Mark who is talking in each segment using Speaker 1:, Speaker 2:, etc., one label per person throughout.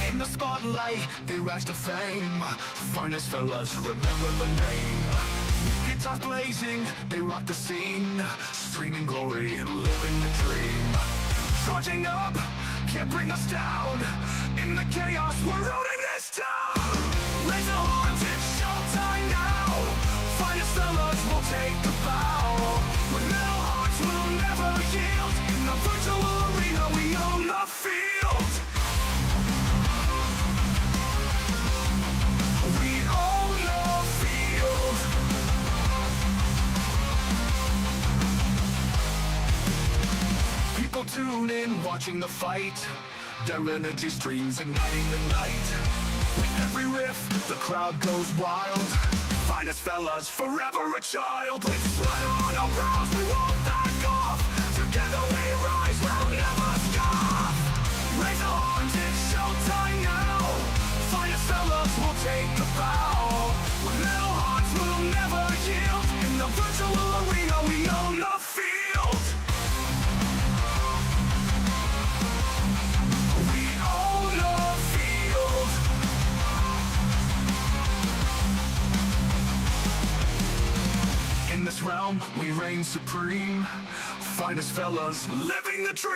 Speaker 1: In the spotlight, they rise to fame. Finest fellas, remember the name. Guitars blazing, they rock the scene. Streaming glory and living the dream. Charging up, can't bring us down. In the chaos, we're ruining this town. Raise the horns, it's showtime now. Finest fellas will take the bow. With metal hearts, we'll never yield. In the virtual arena, we own the field. We own the field. People tune in, watching the fight. Their energy streams igniting the night. With every riff, the crowd goes wild. Finest fellas, forever a child. With sweat on our brows, we won't back off. Together we rise, we'll never stop. Raise the horns, it's showtime now. Finest fellas will take the bow. With metal hearts, we'll never yield. In the virtual arena, we own the field. We own the field. In this realm, we reign supreme. Finest fellas, living the dream.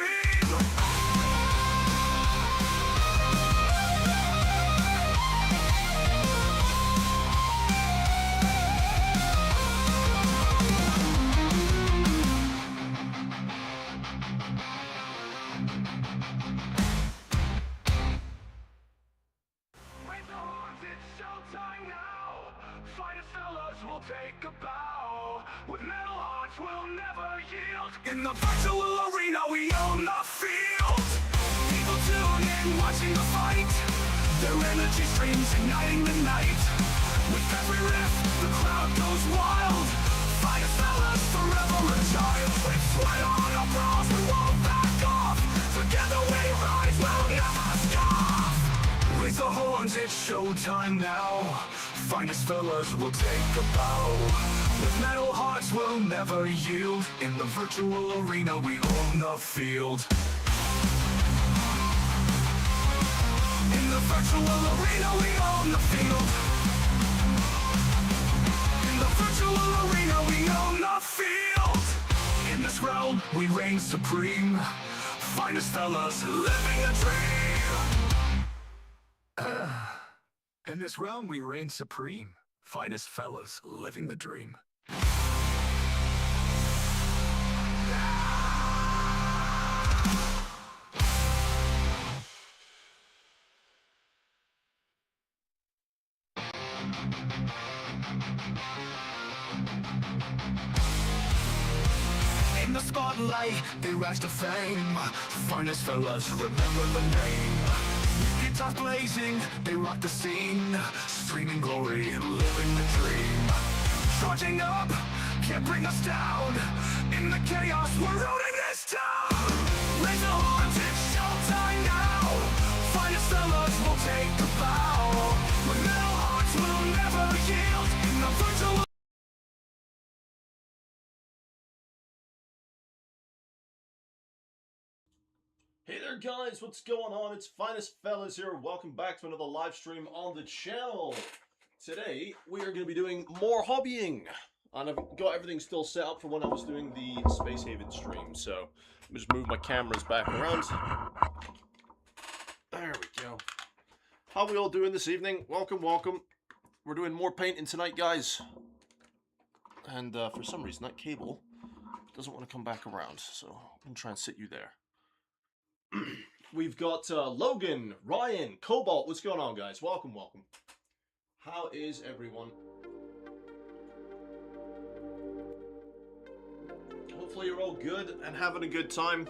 Speaker 1: Raise the horns, it's showtime now. Finest fellas will take a bow. With metal hearts, we'll never yield. In the virtual arena, we own the field. People tune in, watching the fight. Their energy streams igniting the night. With every riff, the crowd goes wild. Finest fellas, forever a child. With sweat on our brows, we won't back off. Together we rise, we'll never stop. Raise the horns, it's showtime now. Finest fellas will take a bow. With metal hearts, we'll never yield. In the virtual arena, we own the field. In the virtual arena, we own the field. In the virtual arena, we own the field. In this realm, we reign supreme. Finest fellas, living a dream. In this realm, we reign supreme. Finest fellas, living the dream. In the spotlight, they rise to fame. Finest fellas, remember the name. Guitars blazing, they rock the scene. Streaming glory and living the dream. Charging up, can't bring us down. In the chaos, we're ruining this town. Raise the horns, it's showtime now. Finest fellas will take the bow. With metal hearts, we'll never yield. In the virtual
Speaker 2: Hey there guys, what's going on? It's Finest Fellas here. Welcome back to another live stream on the channel. Today we are going to be doing more hobbying. And I've got everything still set up for when I was doing the Space Haven stream. So let me just move my cameras back around. There we go. How are we all doing this evening? Welcome, welcome. We're doing more painting tonight, guys. And for some reason that cable doesn't want to come back around. So I'm going to try and sit you there. We've got Logan, Ryan, Cobalt. What's going on, guys? Welcome, welcome. How is everyone? Hopefully you're all good and having a good time.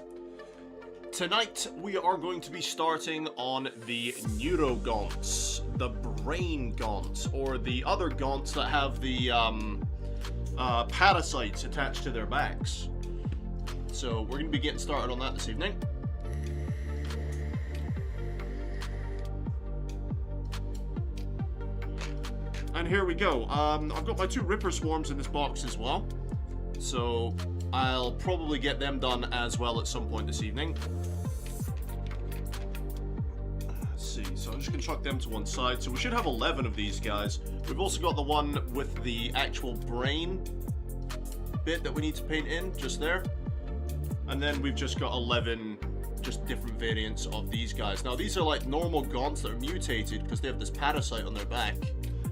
Speaker 2: Tonight we are going to be starting on the Neurogaunts, the brain gaunts, or the other gaunts that have the parasites attached to their backs. So we're going to be getting started on that this evening. And here we go. I've got my two Ripper Swarms in this box as well. So I'll probably get them done as well at some point this evening. Let's see, so I'm just going to chuck them to one side. So we should have 11 of these guys. We've also got the one with the actual brain bit that we need to paint in, just there. And then we've just got 11 just different variants of these guys. Now these are like normal gaunts that are mutated because they have this parasite on their back.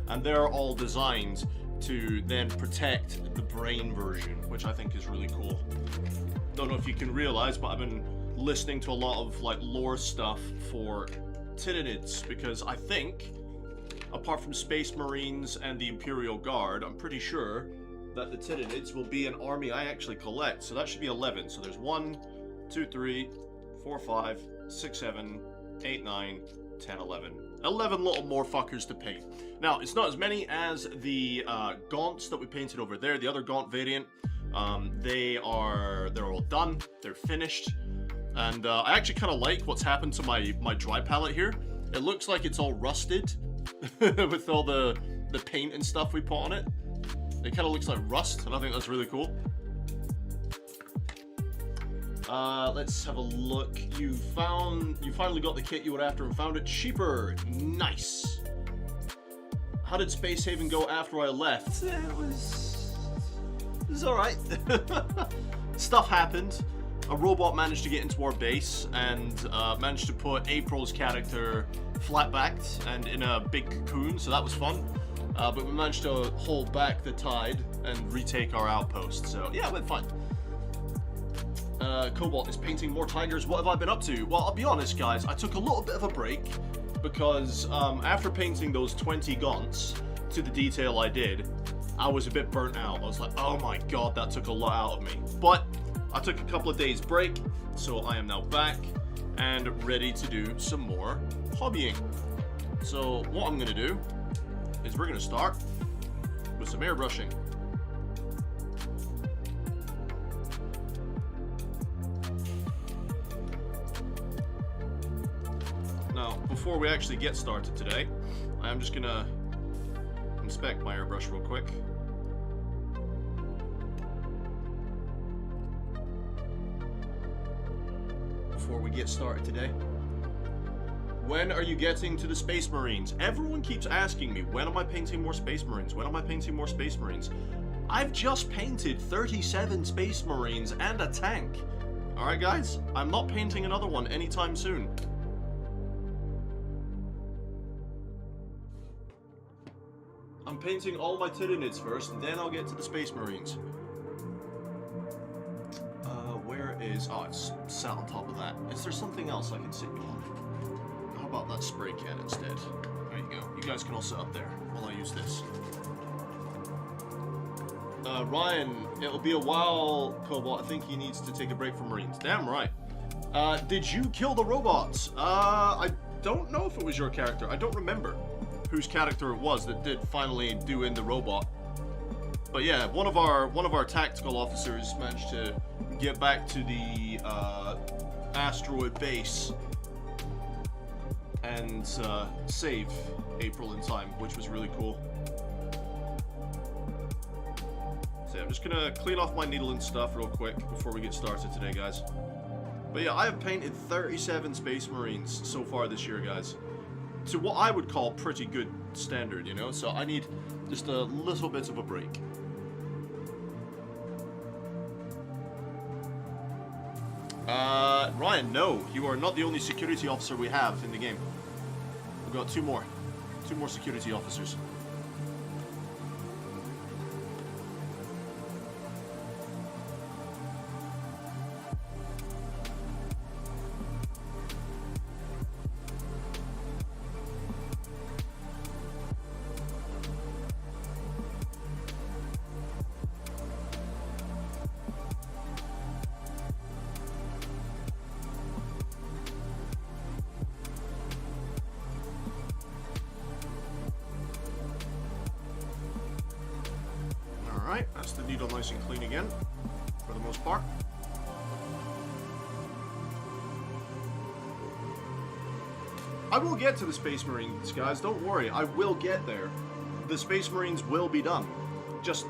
Speaker 2: And they're all designed to then protect the brain version, which I think is really cool. Don't know if you can realize, but I've been listening to a lot of like lore stuff for Tyrandis, because I think, apart from Space Marines and the Imperial Guard, I'm pretty sure that the Tyranids will be an army I actually collect. So that should be 11. So there's 1, 2, 3, 4, 5, 6, 7, 8, 9, 10, 11. 11 little more fuckers to paint. Now, it's not as many as the gaunts that we painted over there, the other gaunt variant. They're all done, they're finished. And I actually kind of like what's happened to my dry palette here. It looks like it's all rusted with all the paint and stuff we put on it. It kind of looks like rust, and I think that's really cool. Let's have a look. You finally got the kit you were after and found it cheaper. Nice. How did Space Haven go after I left? It was alright. Stuff happened. A robot managed to get into our base and managed to put April's character flat-backed and in a big cocoon, so that was fun. But we managed to hold back the tide and retake our outpost, so yeah, it went fine. Cobalt is painting more tigers. What have I been up to? Well, I'll be honest, guys. I took a little bit of a break because after painting those 20 gaunts to the detail I did, I was a bit burnt out. I was like, oh my god, that took a lot out of me. But I took a couple of days break, so I am now back and ready to do some more hobbying. So what I'm going to do is we're going to start with some airbrushing. Now, before we actually get started today, I'm just going to inspect my airbrush real quick. Before we get started today. When are you getting to the Space Marines? Everyone keeps asking me, when am I painting more Space Marines? When am I painting more Space Marines? I've just painted 37 Space Marines and a tank. Alright guys, I'm not painting another one anytime soon. I'm painting all my Tyranids first, and then I'll get to the Space Marines. Where is... Oh, it's sat on top of that. Is there something else I can sit you on? How about that spray can instead? There you go. You guys can all sit up there while I use this. Ryan, it'll be a while, Cobalt. I think he needs to take a break from Marines. Damn right. Did you kill the robots? I don't know if it was your character. I don't remember whose character it was that did finally do in the robot. But yeah, one of our tactical officers managed to get back to the asteroid base and save April in time, which was really cool. So yeah, I'm just gonna clean off my needle and stuff real quick before we get started today, guys. But yeah, I have painted 37 Space Marines so far this year, guys. To what I would call pretty good standard, you know? So I need just a little bit of a break. Ryan, no, you are not the only security officer we have in the game. We've got two more security officers. Alright, that's the needle nice and clean again, for the most part. I will get to the Space Marines, guys, don't worry, I will get there. The Space Marines will be done, just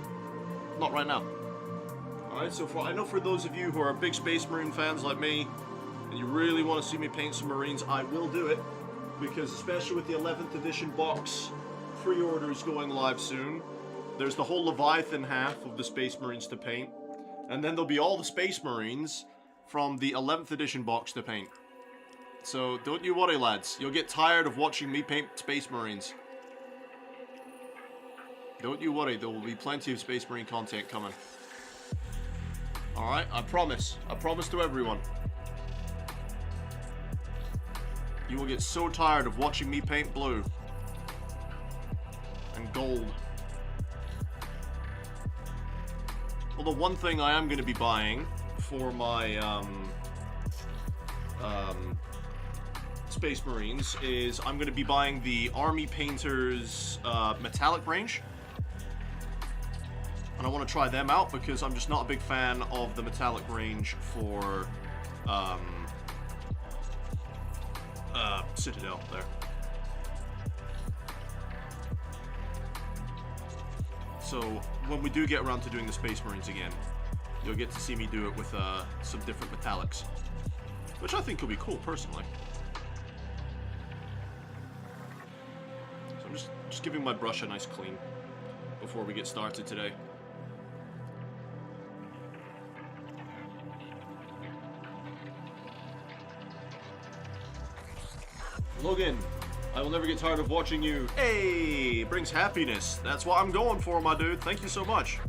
Speaker 2: not right now. Alright, so I know for those of you who are big Space Marine fans like me, and you really want to see me paint some Marines, I will do it. Because especially with the 11th edition box pre-orders going live soon, there's the whole Leviathan half of the Space Marines to paint. And then there'll be all the Space Marines from the 11th edition box to paint. So don't you worry, lads. You'll get tired of watching me paint Space Marines. Don't you worry, there will be plenty of Space Marine content coming. Alright, I promise. I promise to everyone. You will get so tired of watching me paint blue. And gold. Well, the one thing I am going to be buying for my Space Marines is I'm going to be buying the Army Painters metallic range. And I want to try them out because I'm just not a big fan of the metallic range for Citadel there. So when we do get around to doing the Space Marines again, you'll get to see me do it with some different metallics, which I think will be cool personally. So I'm just giving my brush a nice clean before we get started today. Logan, I will never get tired of watching you. Hey, brings happiness. That's what I'm going for, my dude. Thank you so much.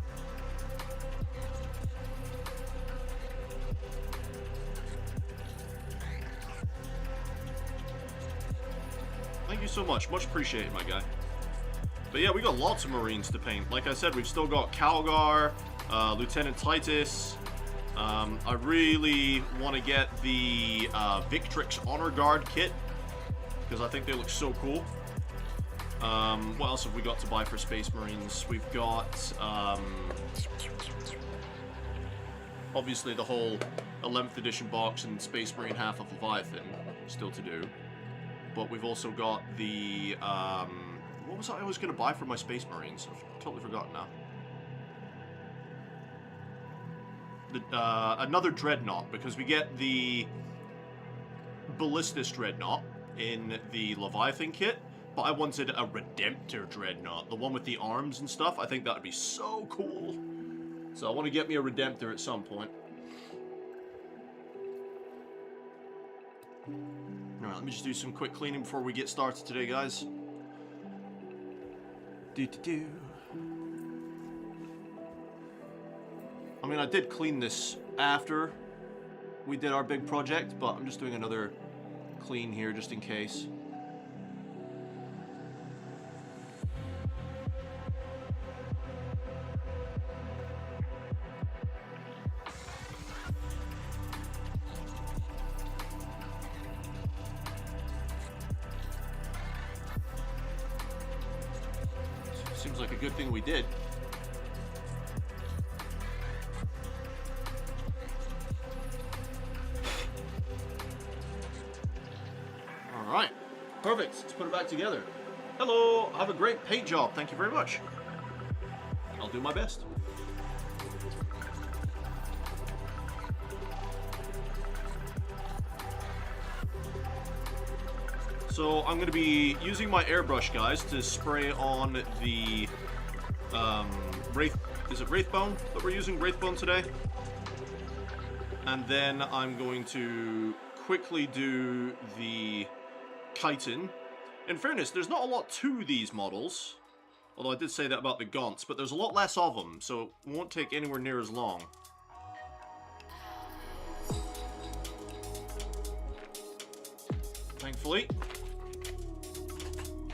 Speaker 2: Thank you so much. Much appreciated, my guy. But yeah, we got lots of Marines to paint. Like I said, we've still got Calgar, Lieutenant Titus. I really want to get the Victrix Honor Guard kit, because I think they look so cool. What else have we got to buy for Space Marines? We've got, obviously the whole 11th edition box and Space Marine half of Leviathan still to do. But we've also got the, what was I was going to buy for my Space Marines? I've totally forgotten now. Another Dreadnought, because we get the Ballistus Dreadnought in the Leviathan kit, but I wanted a Redemptor Dreadnought, the one with the arms and stuff. I think that would be so cool. So I want to get me a Redemptor at some point. Alright, let me just do some quick cleaning before we get started today, guys. I mean, I did clean this after we did our big project, but I'm just doing another clean here just in case. Seems like a good thing we did. Alright, perfect. Let's put it back together. Hello, have a great paint job. Thank you very much. I'll do my best. So I'm going to be using my airbrush, guys, to spray on the Wraith. Is it Wraithbone that we're using? Wraithbone today. And then I'm going to quickly do the chitin. In fairness, there's not a lot to these models, although I did say that about the Gaunts, but there's a lot less of them, so it won't take anywhere near as long. Thankfully.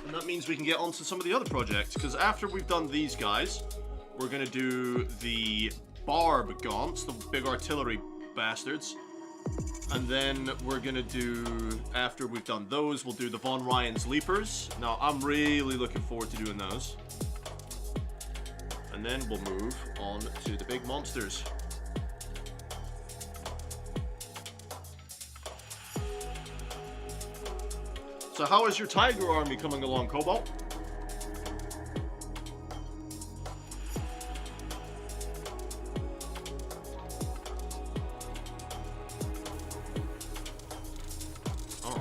Speaker 2: And that means we can get on to some of the other projects, because after we've done these guys, we're going to do the Barb Gaunts, the big artillery bastards. And then we're going to do, after we've done those, we'll do the Von Ryan's Leapers. Now, I'm really looking forward to doing those. And then we'll move on to the big monsters. So how is your Tiger Army coming along, Cobalt?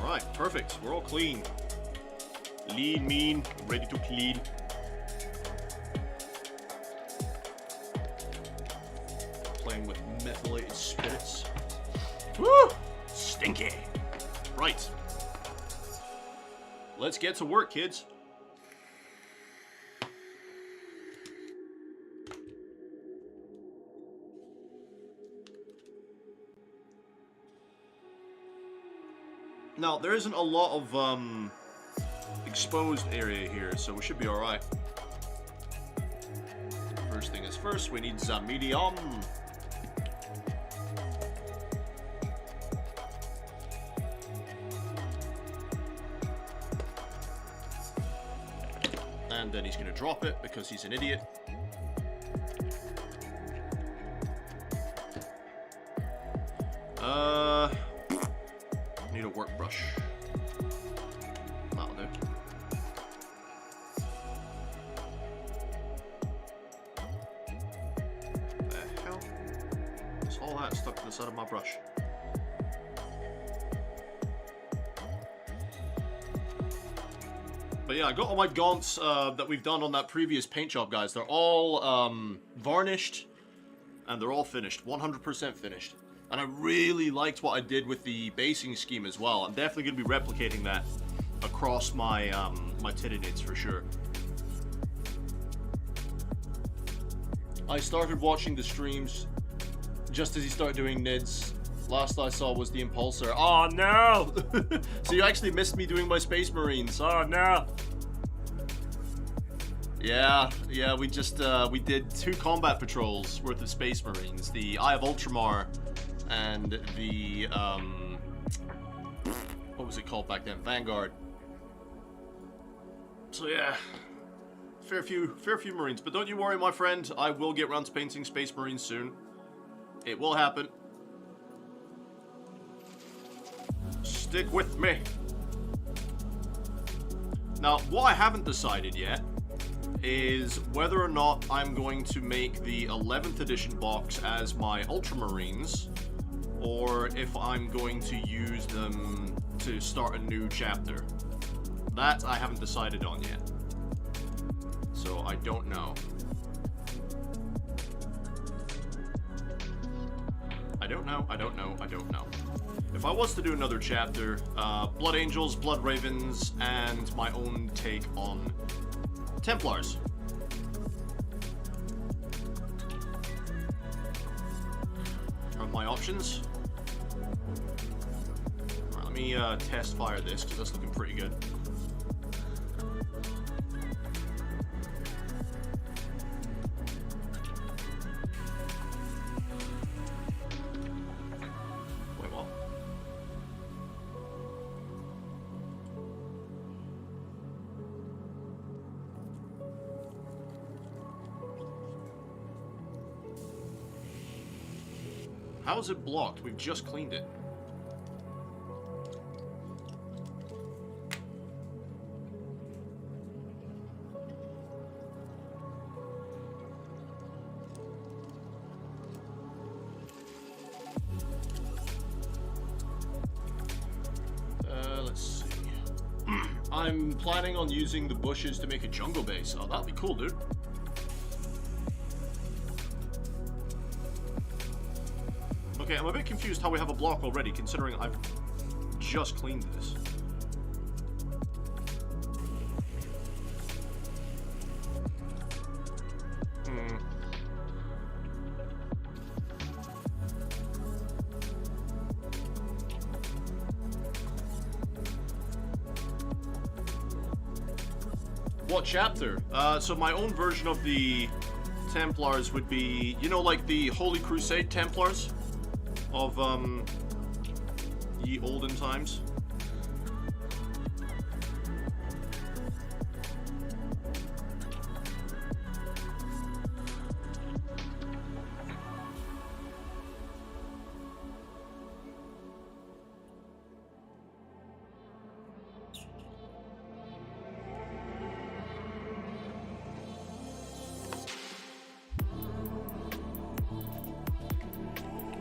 Speaker 2: Alright, perfect. We're all clean. Lean, mean, ready to clean. Playing with methylated spirits. Woo! Stinky. Right. Let's get to work, kids. Now, there isn't a lot of exposed area here, so we should be alright. First thing is first, we need the medium. And then he's going to drop it because he's an idiot. Need a work brush. That'll do. The hell? What's all that stuck to the side of my brush? But yeah, I got all my gaunts that we've done on that previous paint job, guys. They're all varnished, and they're all finished. 100% finished. And I really liked what I did with the basing scheme as well. I'm definitely going to be replicating that across my my Tyrandis for sure. I started watching the streams just as he started doing NIDs. Last I saw was the Impulsor. Oh no! So you actually missed me doing my Space Marines. Oh no! Yeah, we just we did 2 combat patrols worth of Space Marines. The Eye of Ultramar and the what was it called back then? Vanguard. So yeah, fair few Marines. But don't you worry, my friend. I will get around to painting Space Marines soon. It will happen. Stick with me. Now, what I haven't decided yet is whether or not I'm going to make the 11th edition box as my Ultramarines, or if I'm going to use them to start a new chapter. That I haven't decided on yet. So I don't know. I don't know. If I was to do another chapter, Blood Angels, Blood Ravens, and my own take on Templars. Are my options. Alright, let me test fire this, because that's looking pretty good. Wait, what? How is it blocked? We've just cleaned it. Let's see. I'm planning on using the bushes to make a jungle base. Oh, that'd be cool, dude. Okay, I'm a bit confused how we have a block already, considering I've just cleaned this. What chapter? So my own version of the Templars would be, you know, like the Holy Crusade Templars of ye olden times.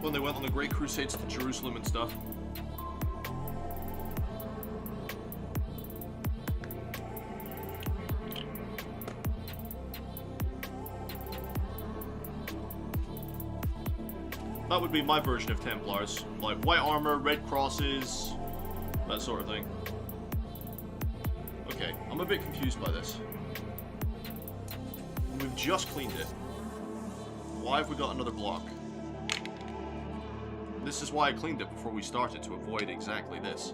Speaker 2: When they went on the Great Crusades to Jerusalem and stuff. That would be my version of Templars. Like, white armor, red crosses, that sort of thing. Okay, I'm a bit confused by this. We've just cleaned it. Why have we got another block? This is why I cleaned it before we started, to avoid exactly this.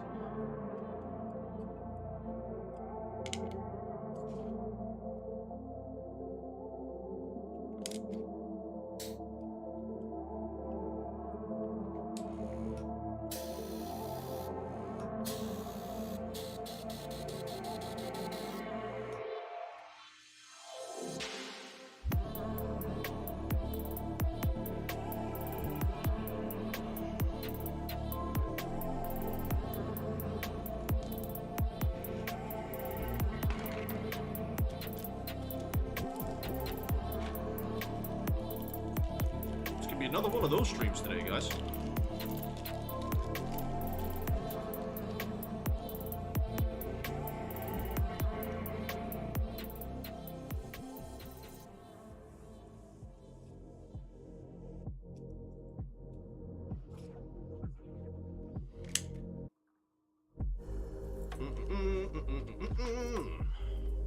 Speaker 2: Another one of those streams today, guys.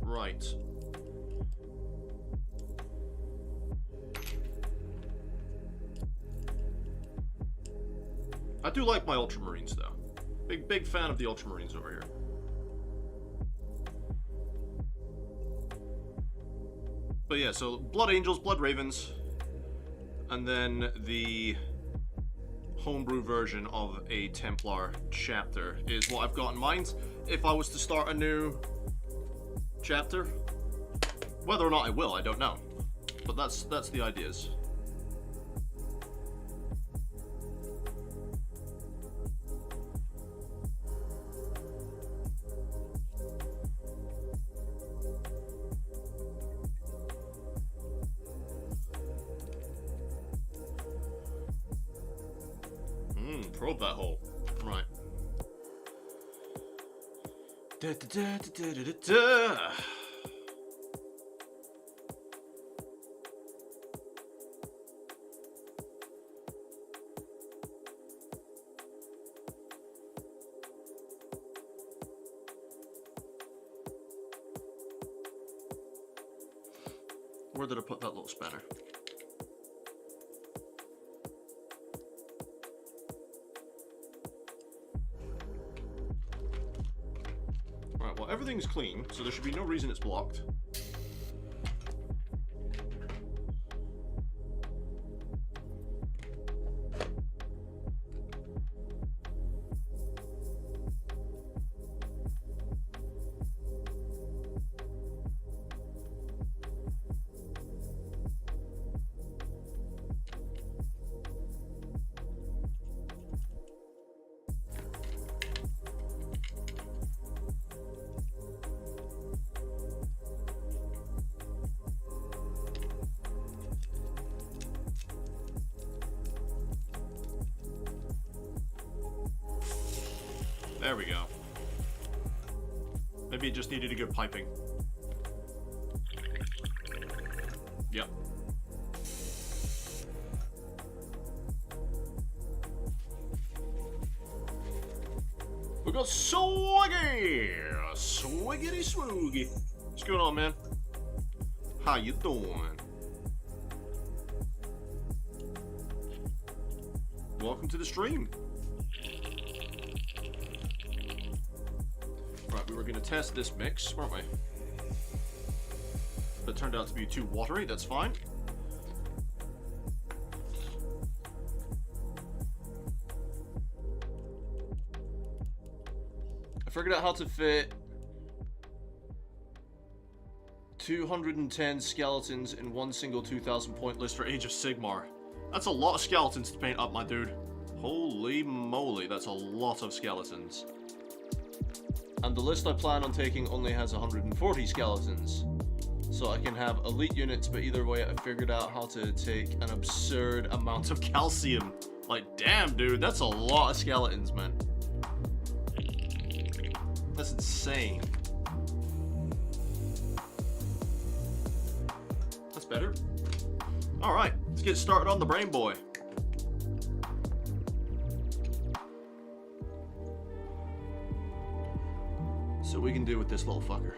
Speaker 2: Right. I do like my Ultramarines, though. Big fan of the Ultramarines over here. But yeah, so Blood Angels, Blood Ravens, and then the homebrew version of a Templar chapter is what I've got in mind. If I was to start a new chapter, whether or not I will, I don't know. But that's the ideas. Probe that hole. Right. Da, da, da, da, da, da, da. Where did I put that little spanner? Well, everything's clean, so there should be no reason it's blocked. There we go. Maybe it just needed a good piping. Yep. We got Swiggy! Swiggity swoogie. What's going on, man? How you doing? Welcome to the stream. Right, we were going to test this mix, weren't we? That turned out to be too watery, that's fine. I figured out how to fit 210 skeletons in one single 2,000 point list for Age of Sigmar. That's a lot of skeletons to paint up, my dude. Holy moly, that's a lot of skeletons. And the list I plan on taking only has 140 skeletons. So I can have elite units, but either way I figured out how to take an absurd amount of calcium. Like, damn dude, that's a lot of skeletons, man. That's insane. That's better. Alright, let's get started on the Brain Boy. So we can do with this little fucker.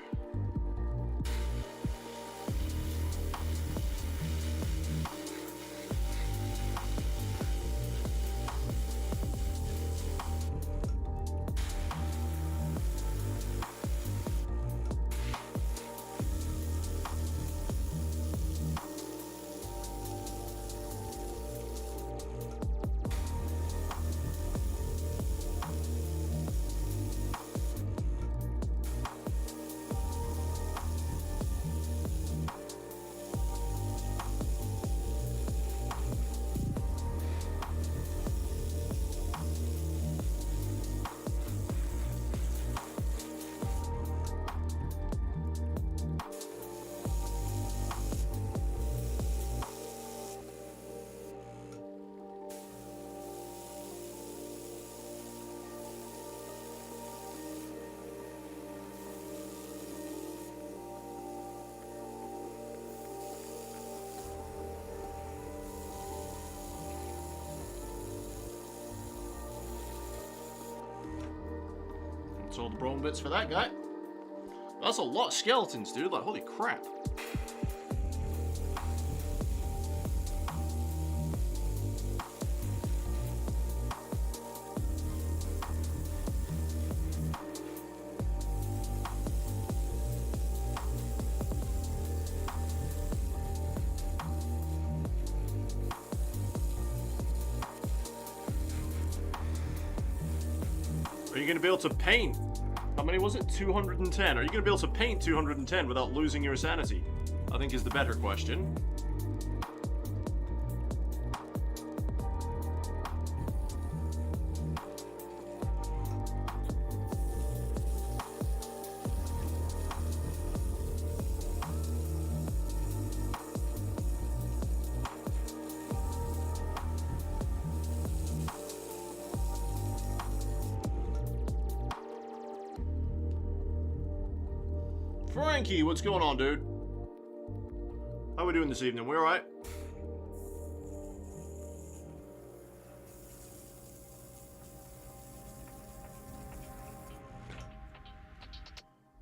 Speaker 2: That's all the bone bits for that guy. That's a lot of skeletons, dude. Like, holy crap. Are you going to be able to paint? How many was it? 210. Are you going to be able to paint 210 without losing your sanity? I think is the better question. Frankie, what's going on, dude? How we doing this evening? We alright?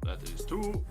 Speaker 2: That is 2.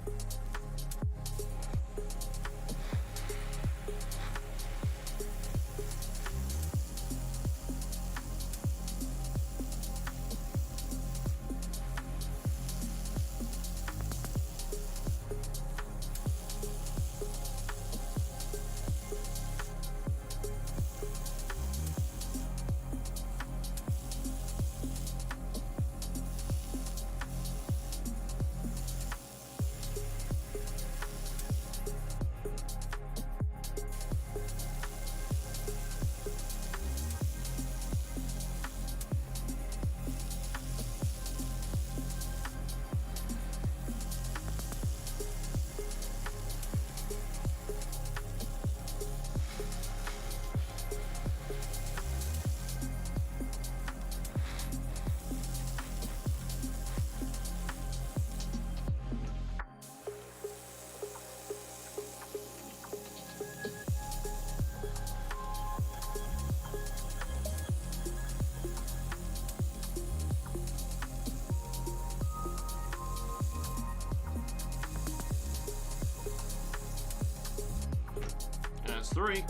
Speaker 2: That's 3.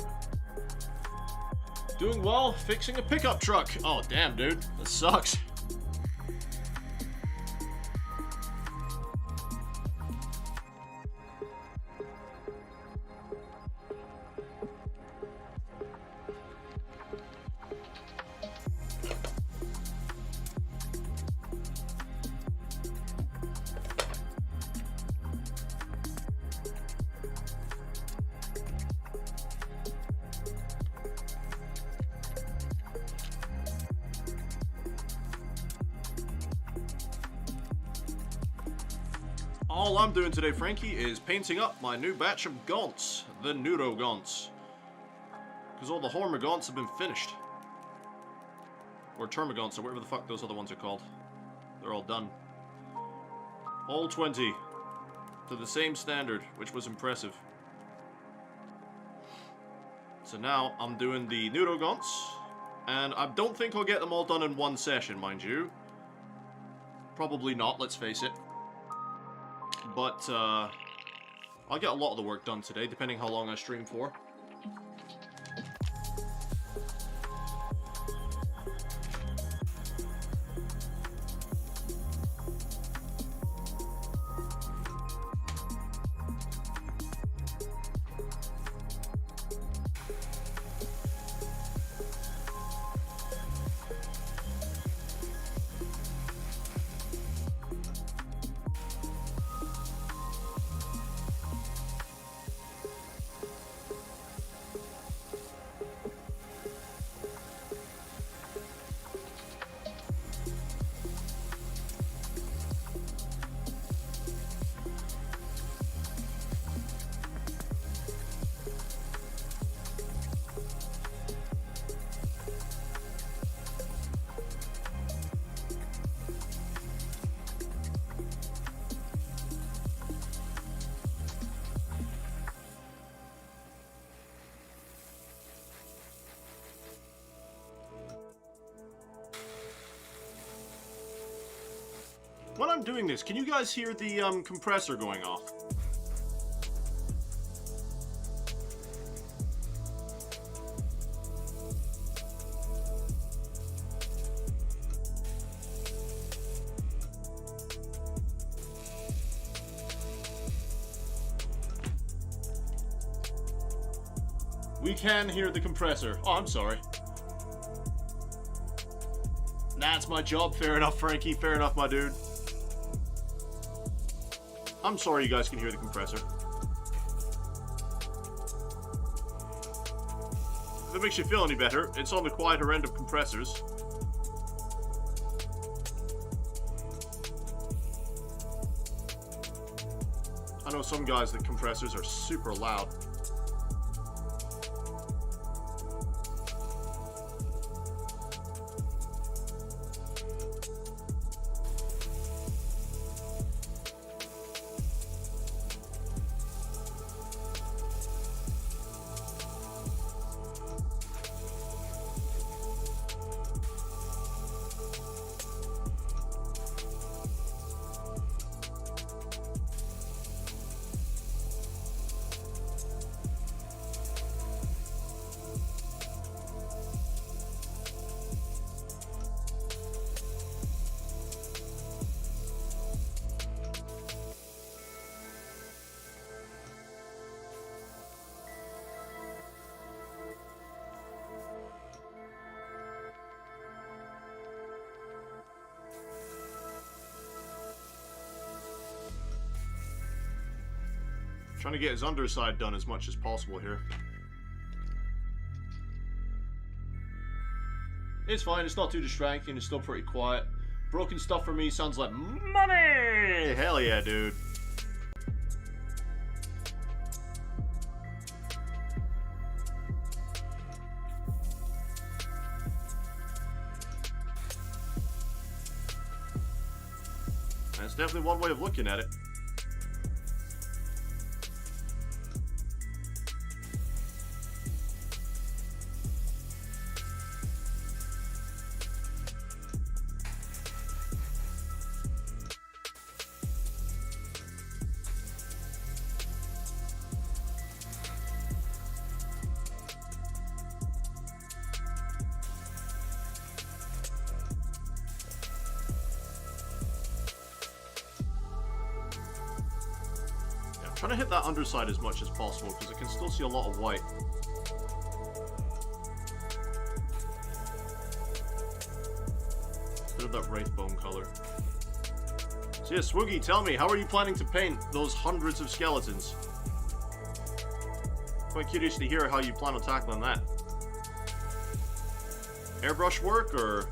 Speaker 2: Doing well, fixing a pickup truck. Oh, damn, dude. That sucks. All I'm doing today, Frankie, is painting up my new batch of gaunts, the Neurogaunts. Because all the Hormogaunts have been finished. Or Termogaunts, or whatever the fuck those other ones are called. They're all done. All 20. To the same standard, which was impressive. So now I'm doing the Neurogaunts. And I don't think I'll get them all done in one session, mind you. Probably not, let's face it. but I'll get a lot of the work done today, depending how long I stream for. While I'm doing this, can you guys hear the compressor going off? We can hear the compressor. Oh, I'm sorry. That's my job. Fair enough, Frankie. Fair enough, my dude. I'm sorry you guys can hear the compressor. If it makes you feel any better, it's on the quieter end of compressors. I know some guys that compressors are super loud. Trying to get his underside done as much as possible here. It's fine, it's not too distracting, it's still pretty quiet. Broken stuff for me sounds like money! Hell yeah, dude. That's definitely one way of looking at it. Trying to hit that underside as much as possible because I can still see a lot of white. Bit of that wraith bone color. So yeah, Swoogie, tell me, how are you planning to paint those hundreds of skeletons? Quite curious to hear how you plan on tackling that. Airbrush work or...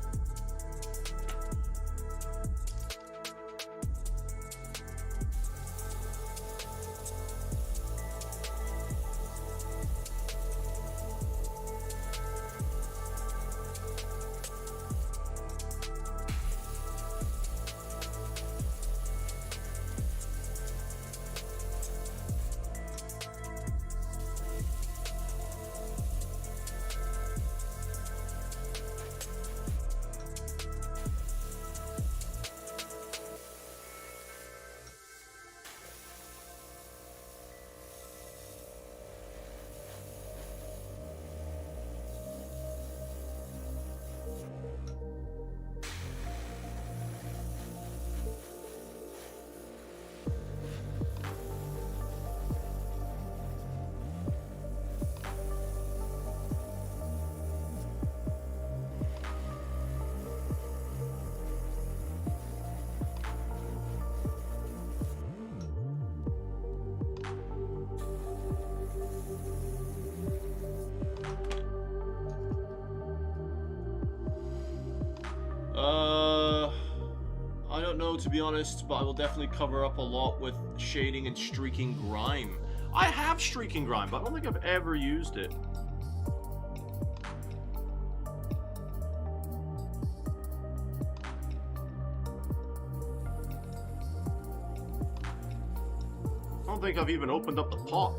Speaker 2: know, to be honest, but I will definitely cover up a lot with shading and streaking grime. I have streaking grime, but I don't think I've ever used it. I don't think I've even opened up the pot.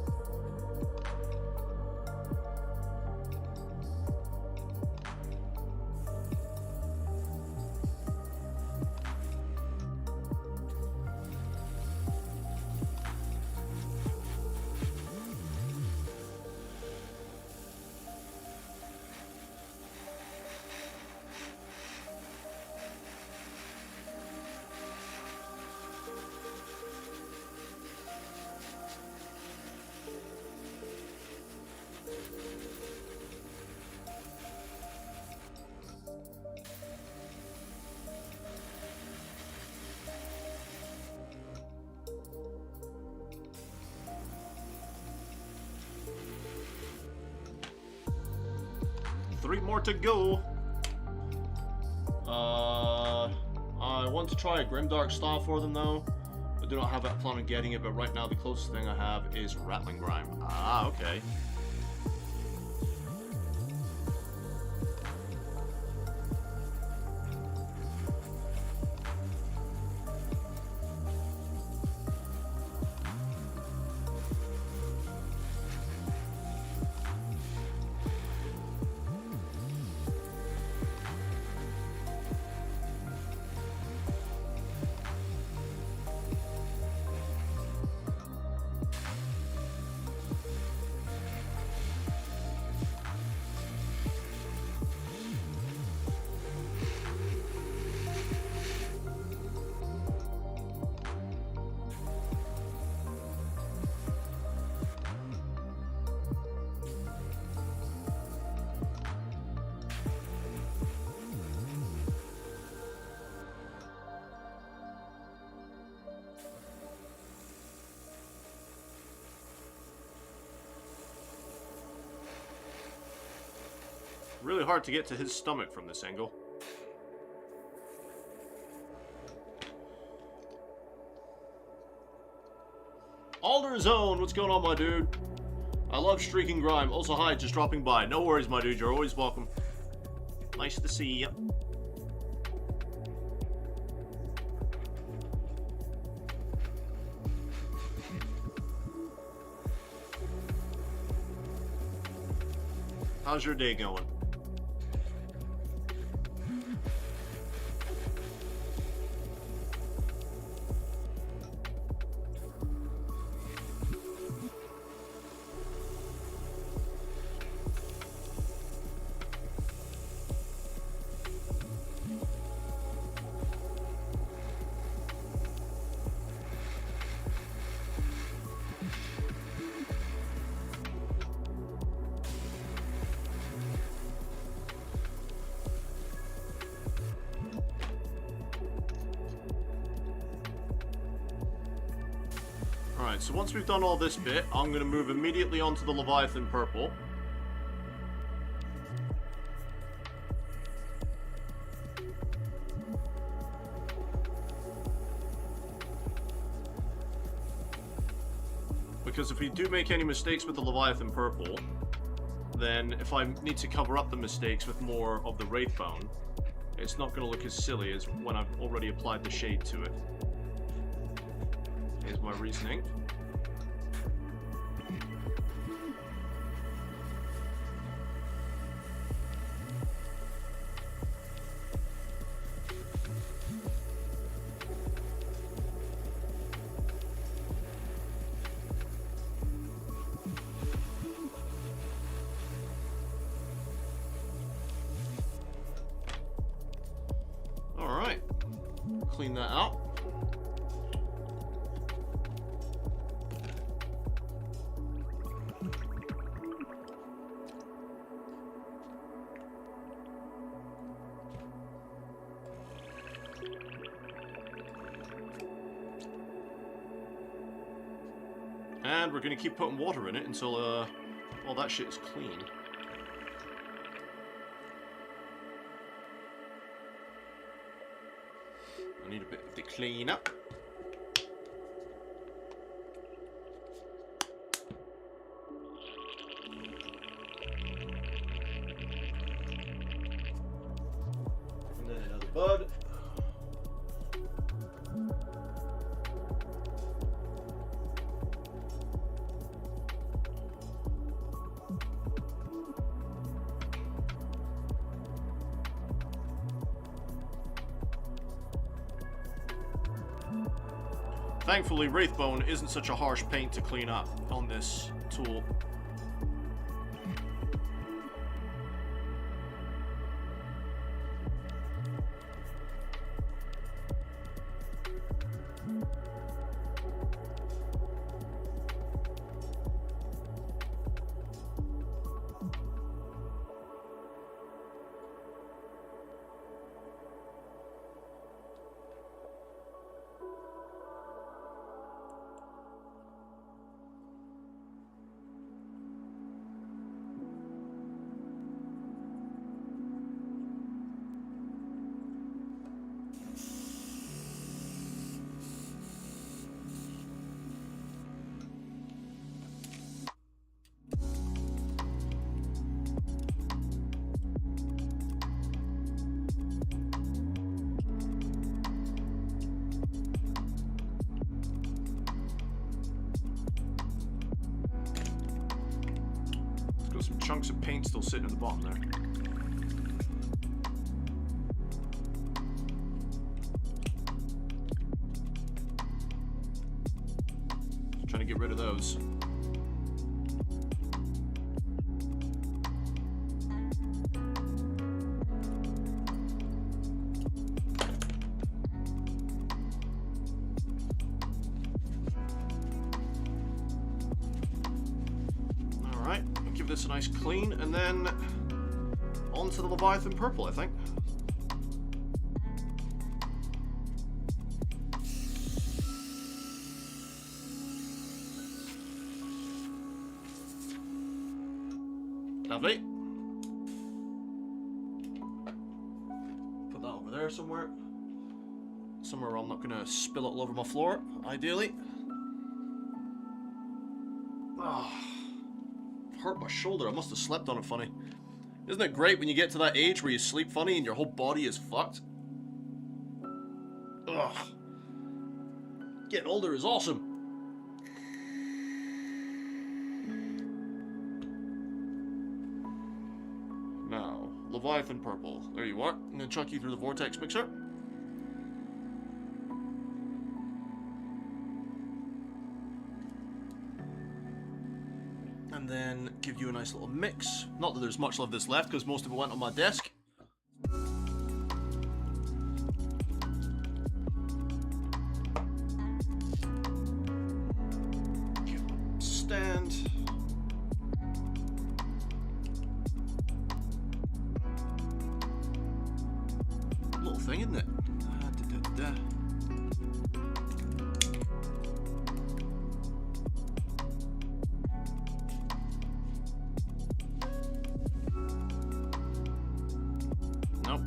Speaker 2: Three more to go. I want to try a Grimdark style for them though. I do not have that plan on getting it, but right now the closest thing I have is Rattling Grime. Ah, okay. Really hard to get to his stomach from this angle. Alder Zone, what's going on, my dude? I love streaking grime. Also, hi, just dropping by. No worries, my dude. You're always welcome. Nice to see you. How's your day going? Alright, so once we've done all this bit, I'm going to move immediately onto the Leviathan Purple. Because if we do make any mistakes with the Leviathan Purple, then if I need to cover up the mistakes with more of the Wraithbone, it's not going to look as silly as when I've already applied the shade to it. Here's my reasoning. Alright. Clean that out. And we're going to keep putting water in it until all that shit is clean. I need a bit of the clean up. And then another bud. Thankfully, Wraithbone isn't such a harsh paint to clean up on this tool. Some chunks of paint still sitting at the bottom there. Just trying to get rid of those. Give this a nice clean, and then onto the Leviathan purple, I think. Lovely. Put that over there somewhere. Somewhere where I'm not going to spill it all over my floor, ideally. Oh. Hurt my shoulder. I must have slept on it funny. Isn't it great when you get to that age where you sleep funny and your whole body is fucked? Ugh. Getting older is awesome. Now, Leviathan purple. There you are. I'm going to chuck you through the vortex mixer. And then give you a nice little mix. Not that there's much of this left because most of it went on my desk. Stand. Little thing, isn't it?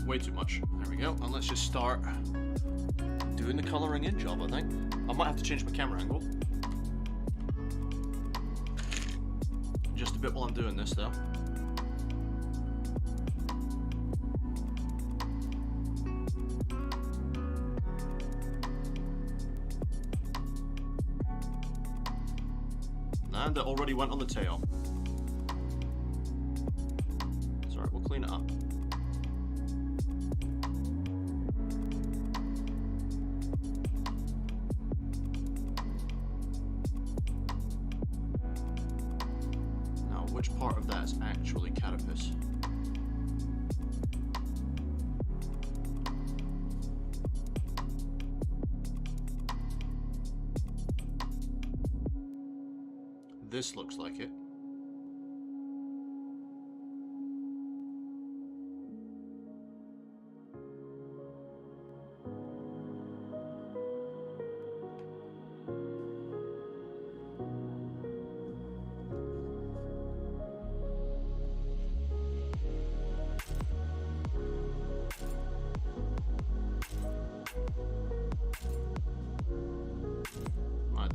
Speaker 2: Way too much. There we go. And let's just start doing the colouring in job, I think. I might have to change my camera angle. Just a bit while I'm doing this, though. And it already went on the tail. It's alright, we'll clean it up. Which part of that is actually carapace? This looks like it.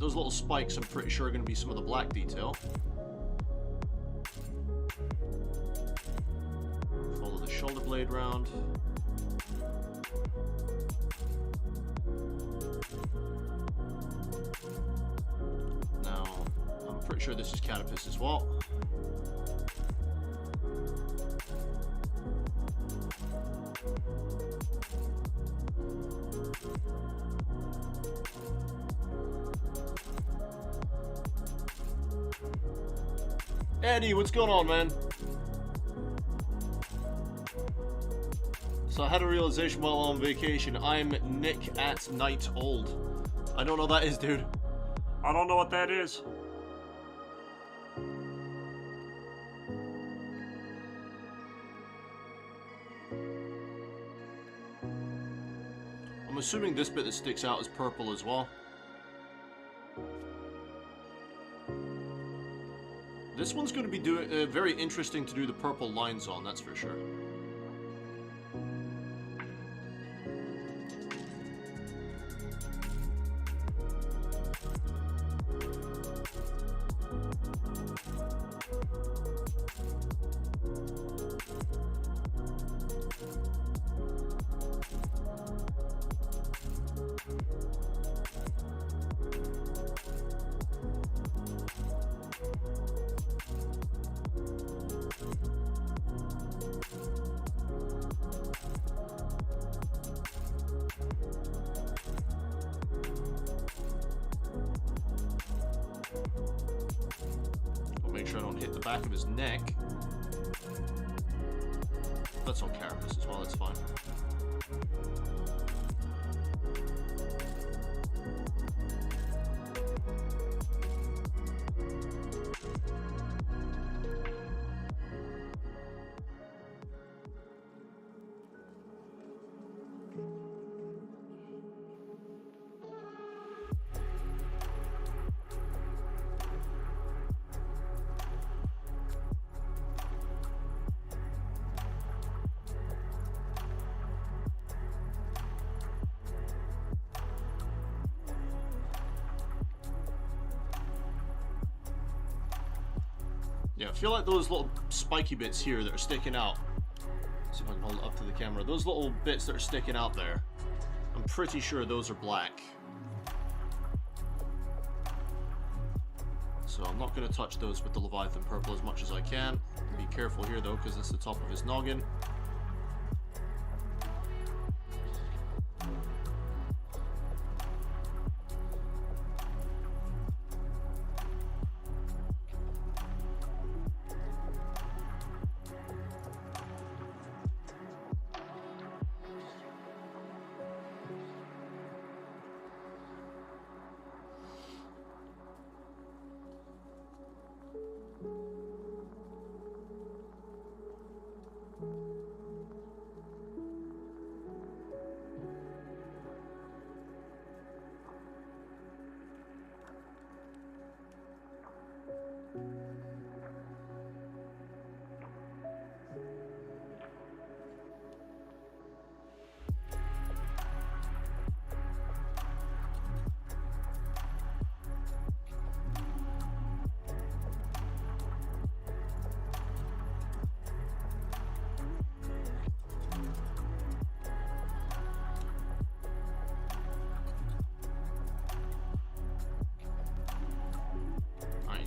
Speaker 2: those little spikes I'm pretty sure are going to be some of the black detail. Follow the shoulder blade round. Now, I'm pretty sure this is Catapace as well. Eddie, what's going on, man? So I had a realization while on vacation. I'm Nick at Night Old. I don't know what that is, dude. I don't know what that is. I'm assuming this bit that sticks out is purple as well. This one's going to be doing very interesting to do the purple lines on, that's for sure. Make sure I don't hit the back of his neck. That's on Carapace as well, that's fine. Yeah, I feel like those little spiky bits here that are sticking out. Let's see if I can hold it up to the camera. Those little bits that are sticking out there, I'm pretty sure those are black. So I'm not going to touch those with the Leviathan purple as much as I can. Be careful here though, because it's the top of his noggin.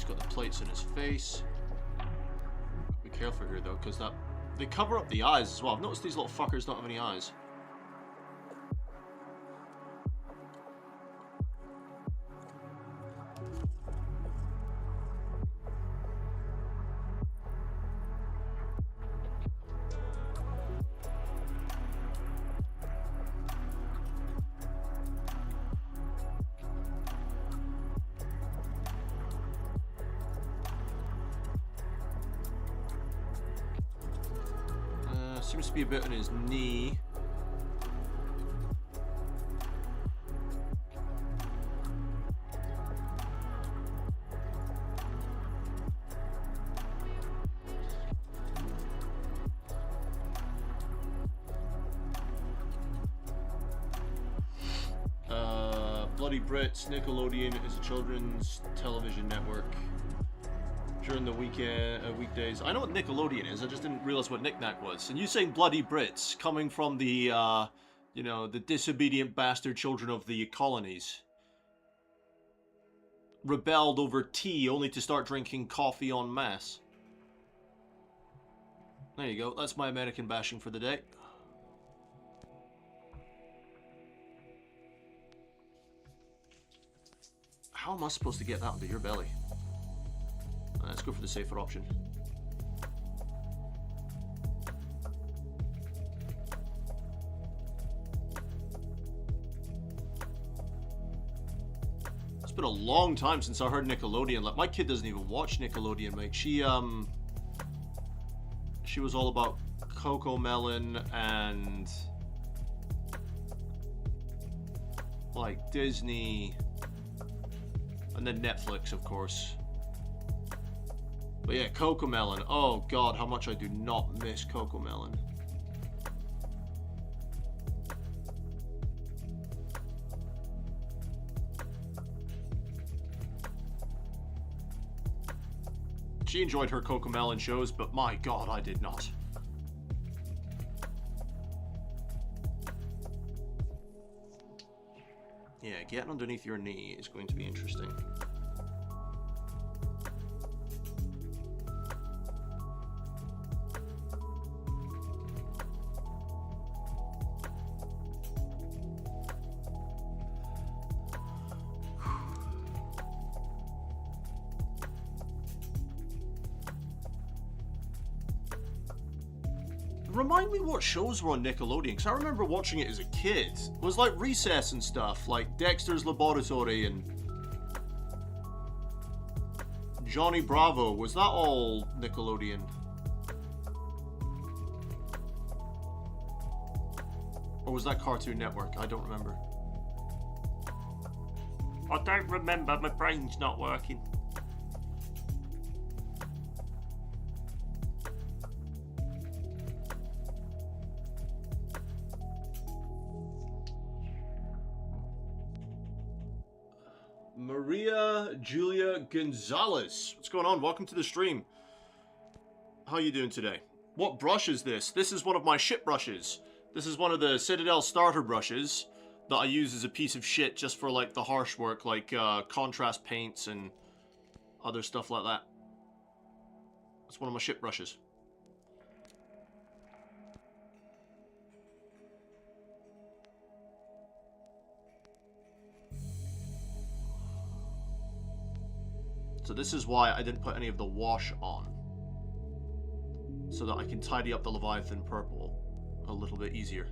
Speaker 2: Got the plates in his face. Be careful here though, because they cover up the eyes as well. I've noticed these little fuckers don't have any eyes. Seems to be a bit on his knee. Bloody Brits, Nickelodeon is a children's television network. During the weekdays. I know what Nickelodeon is, I just didn't realize what Knick-Knack was. And you saying Bloody Brits, coming from the, you know, the disobedient bastard children of the colonies. Rebelled over tea, only to start drinking coffee en masse. There you go, that's my American bashing for the day. How am I supposed to get that into your belly? Let's go for the safer option. It's been a long time since I heard Nickelodeon. Like, my kid doesn't even watch Nickelodeon, mate. She was all about Cocomelon and like Disney and then Netflix, of course. But yeah, Cocomelon. Oh god, how much I do not miss Cocomelon. She enjoyed her Cocomelon shows, but my god, I did not. Yeah, getting underneath your knee is going to be interesting. Remind me what shows were on Nickelodeon, because I remember watching it as a kid. It was like Recess and stuff, like Dexter's Laboratory and Johnny Bravo. Was that all Nickelodeon? Or was that Cartoon Network? I don't remember. I don't remember, my brain's not working. Maria Julia Gonzalez. What's going on? Welcome to the stream. How are you doing today? What brush is this? This is one of my shit brushes. This is one of the Citadel starter brushes that I use as a piece of shit just for like the harsh work, like contrast paints and other stuff like that. It's one of my shit brushes. So this is why I didn't put any of the wash on. So that I can tidy up the Leviathan purple a little bit easier.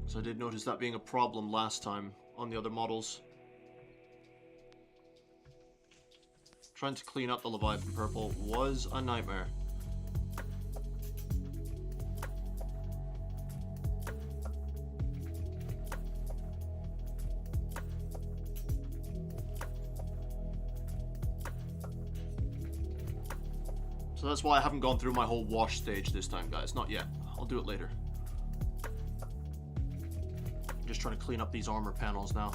Speaker 2: So I did notice that being a problem last time on the other models. Trying to clean up the Leviathan purple was a nightmare. So that's why I haven't gone through my whole wash stage this time, guys. Not yet. I'll do it later. I'm just trying to clean up these armor panels now.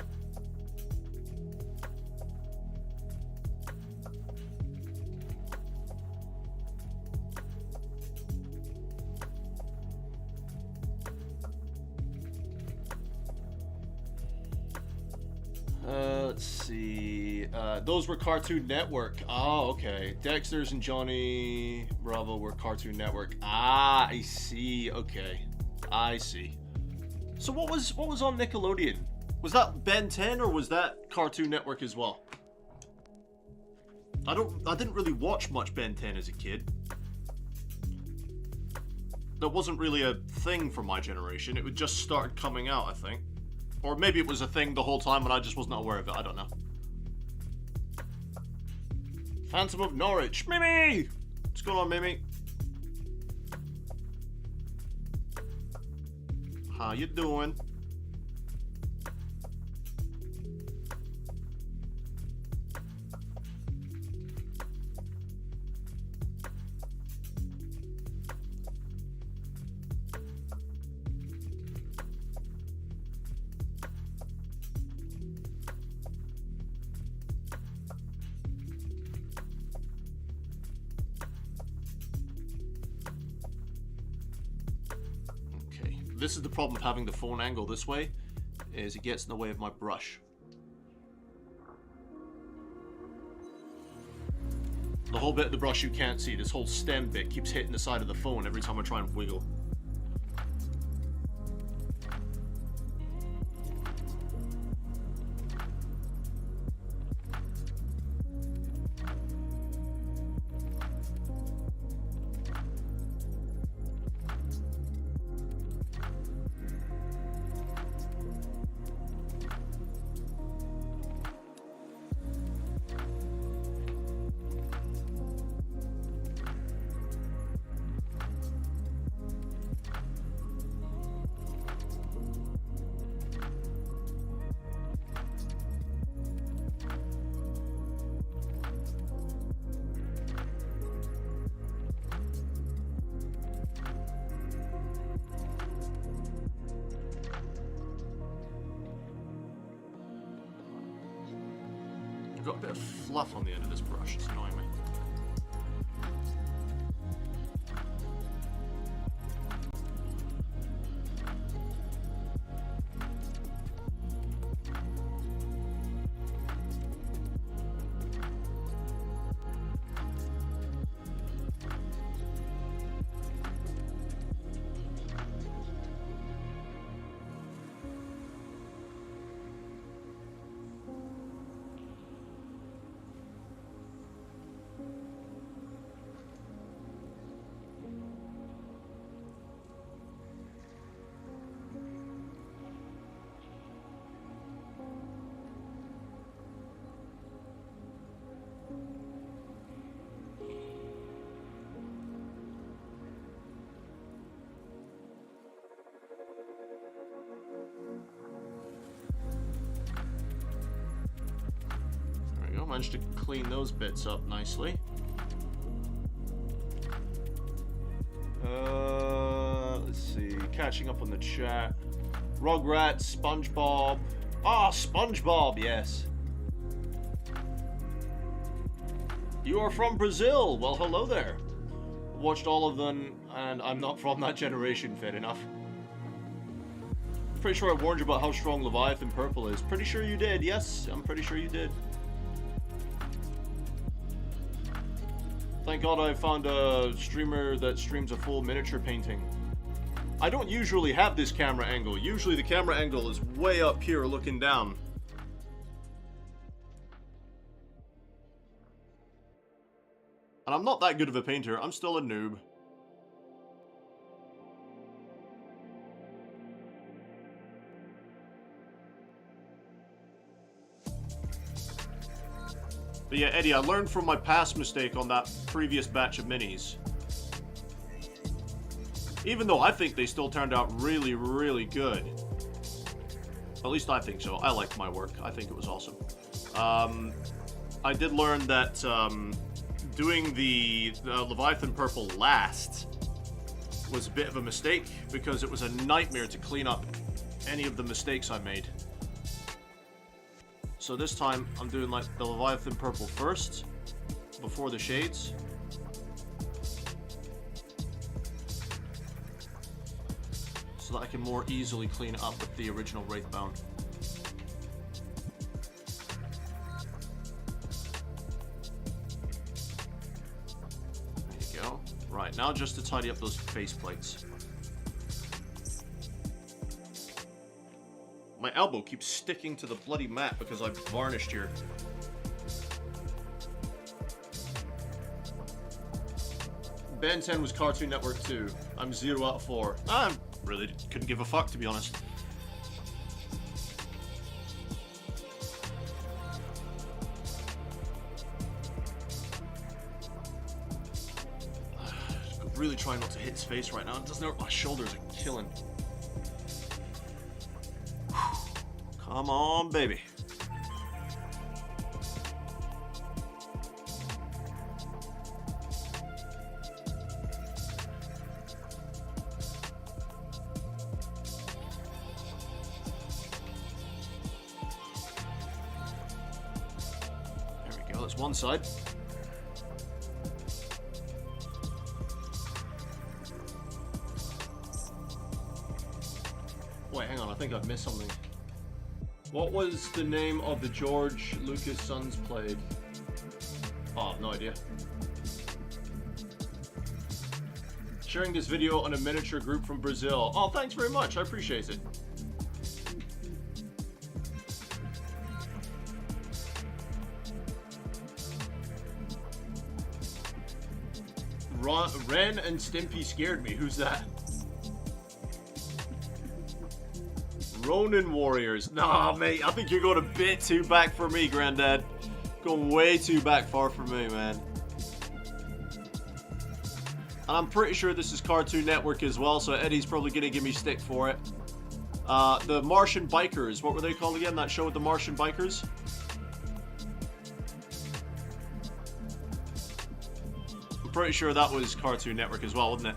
Speaker 2: Let's see. Those were Cartoon Network. Oh, okay. Dexter's and Johnny Bravo were Cartoon Network. Ah, I see. Okay, I see. So what was on Nickelodeon? Was that Ben 10 or was that Cartoon Network as well? I didn't really watch much Ben 10 as a kid. That wasn't really a thing for my generation. It would just started coming out, I think. Or maybe it was a thing the whole time and I just wasn't aware of it. I don't know. Phantom of Norwich. Mimi! What's going on, Mimi? How you doing? this is the problem of having the phone angle this way, is it gets in the way of my brush. The whole bit of the brush you can't see, this whole stem bit, keeps hitting the side of the phone every time I try and wiggle. I've got a bit of fluff on the end of this brush, it's annoying me. Managed to clean those bits up nicely. Let's see. Catching up on the chat. Rugrats, SpongeBob. Ah, SpongeBob, yes. You are from Brazil. Well, hello there. Watched all of them, and I'm not from that generation, fair enough. Pretty sure I warned you about how strong Leviathan Purple is. Pretty sure you did, yes. I'm pretty sure you did. Thank God I found a streamer that streams a full miniature painting. I don't usually have this camera angle. Usually the camera angle is way up here looking down. And I'm not that good of a painter. I'm still a noob. But yeah, Eddie, I learned from my past mistake on that previous batch of minis. Even though I think they still turned out really, really good. At least I think so. I liked my work. I think it was awesome. I did learn that doing the Leviathan Purple last was a bit of a mistake because it was a nightmare to clean up any of the mistakes I made. So this time, I'm doing like the Leviathan Purple first, before the shades. So that I can more easily clean it up with the original Wraithbound. There you go. Right, now just to tidy up those face plates. My elbow keeps sticking to the bloody mat because I've varnished here. Ben 10 was Cartoon Network 2. I'm 0 out of 4. I really couldn't give a fuck, to be honest. Really trying not to hit his face right now. It doesn't hurt. My shoulders are killing. Come on, baby. There we go, that's one side. missed something. What was the name of the George Lucas sons played? Oh, no idea. Sharing this video on a miniature group from Brazil. Oh, thanks very much. I appreciate it. Ren and Stimpy scared me. Who's that? Ronin Warriors. Nah, mate. I think you're going a bit too back for me, Granddad. Going way too back far for me, man. And I'm pretty sure this is Cartoon Network as well, so Eddie's probably going to give me stick for it. The Martian Bikers. What were they called again? That show with the Martian Bikers? I'm pretty sure that was Cartoon Network as well, wasn't it?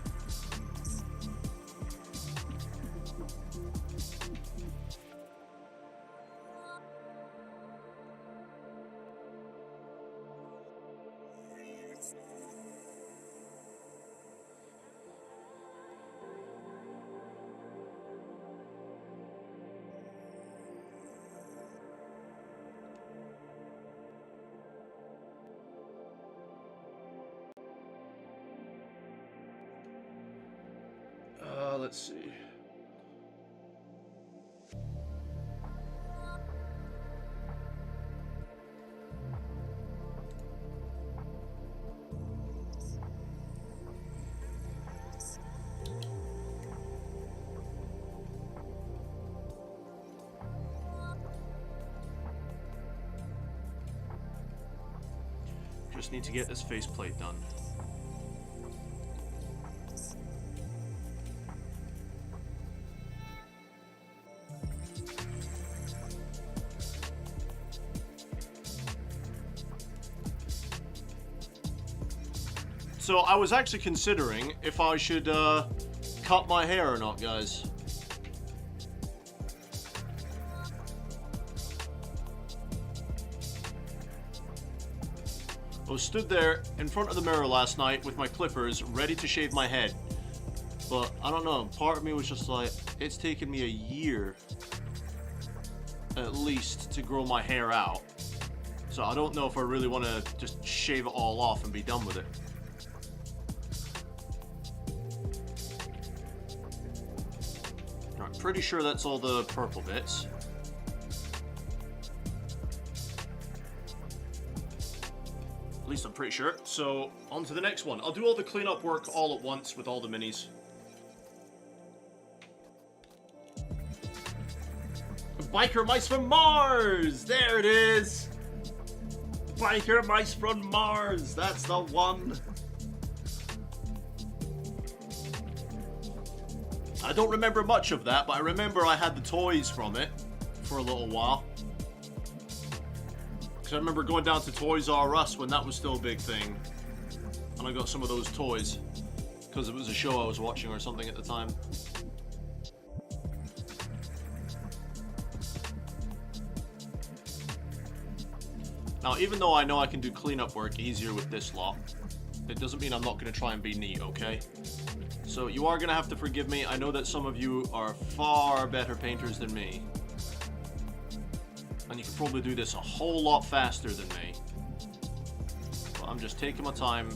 Speaker 2: Let's see. Just need to get this faceplate done. So I was actually considering if I should cut my hair or not, guys. I was stood there in front of the mirror last night with my clippers ready to shave my head. But I don't know, part of me was just like, it's taken me a year at least to grow my hair out. So I don't know if I really want to just shave it all off and be done with it. I'm pretty sure that's all the purple bits. At least I'm pretty sure. So, on to the next one. I'll do all the cleanup work all at once with all the minis. Biker mice from Mars! There it is! Biker mice from Mars! That's the one! I don't remember much of that, but I remember I had the toys from it for a little while. Because I remember going down to Toys R Us when that was still a big thing. And I got some of those toys. Because it was a show I was watching or something at the time. Now, even though I know I can do cleanup work easier with this lot, it doesn't mean I'm not going to try and be neat, okay? So you are going to have to forgive me. I know that some of you are far better painters than me. And you can probably do this a whole lot faster than me. But I'm just taking my time.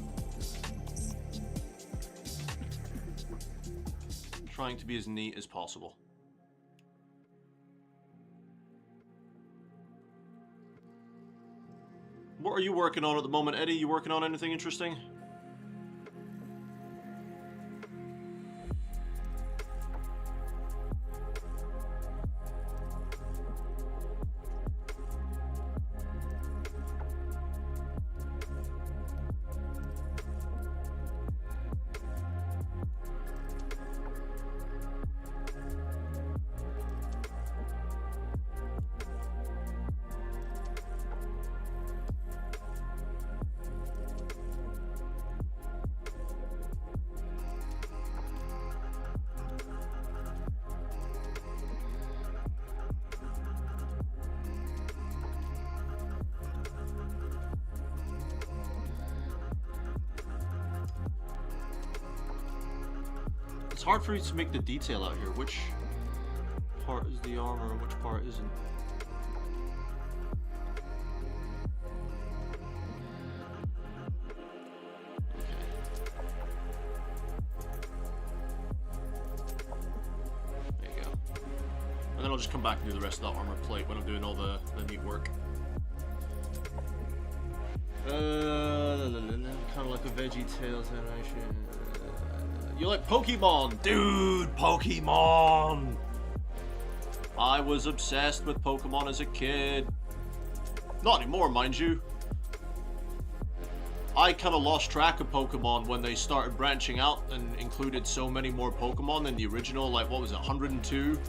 Speaker 2: Trying to be as neat as possible. What are you working on at the moment, Eddie? You working on anything interesting? It's hard for you to make the detail out here. Which part is... is the armor and which part isn't? There you go. And then I'll just come back and do the rest of that armor plate when I'm doing all the neat work. Kind of like a Veggie Tales animation. You like Pokemon? Dude, Pokemon! I was obsessed with Pokemon as a kid. Not anymore, mind you. I kind of lost track of Pokemon when they started branching out and included so many more Pokemon than the original, like, what was it, 102?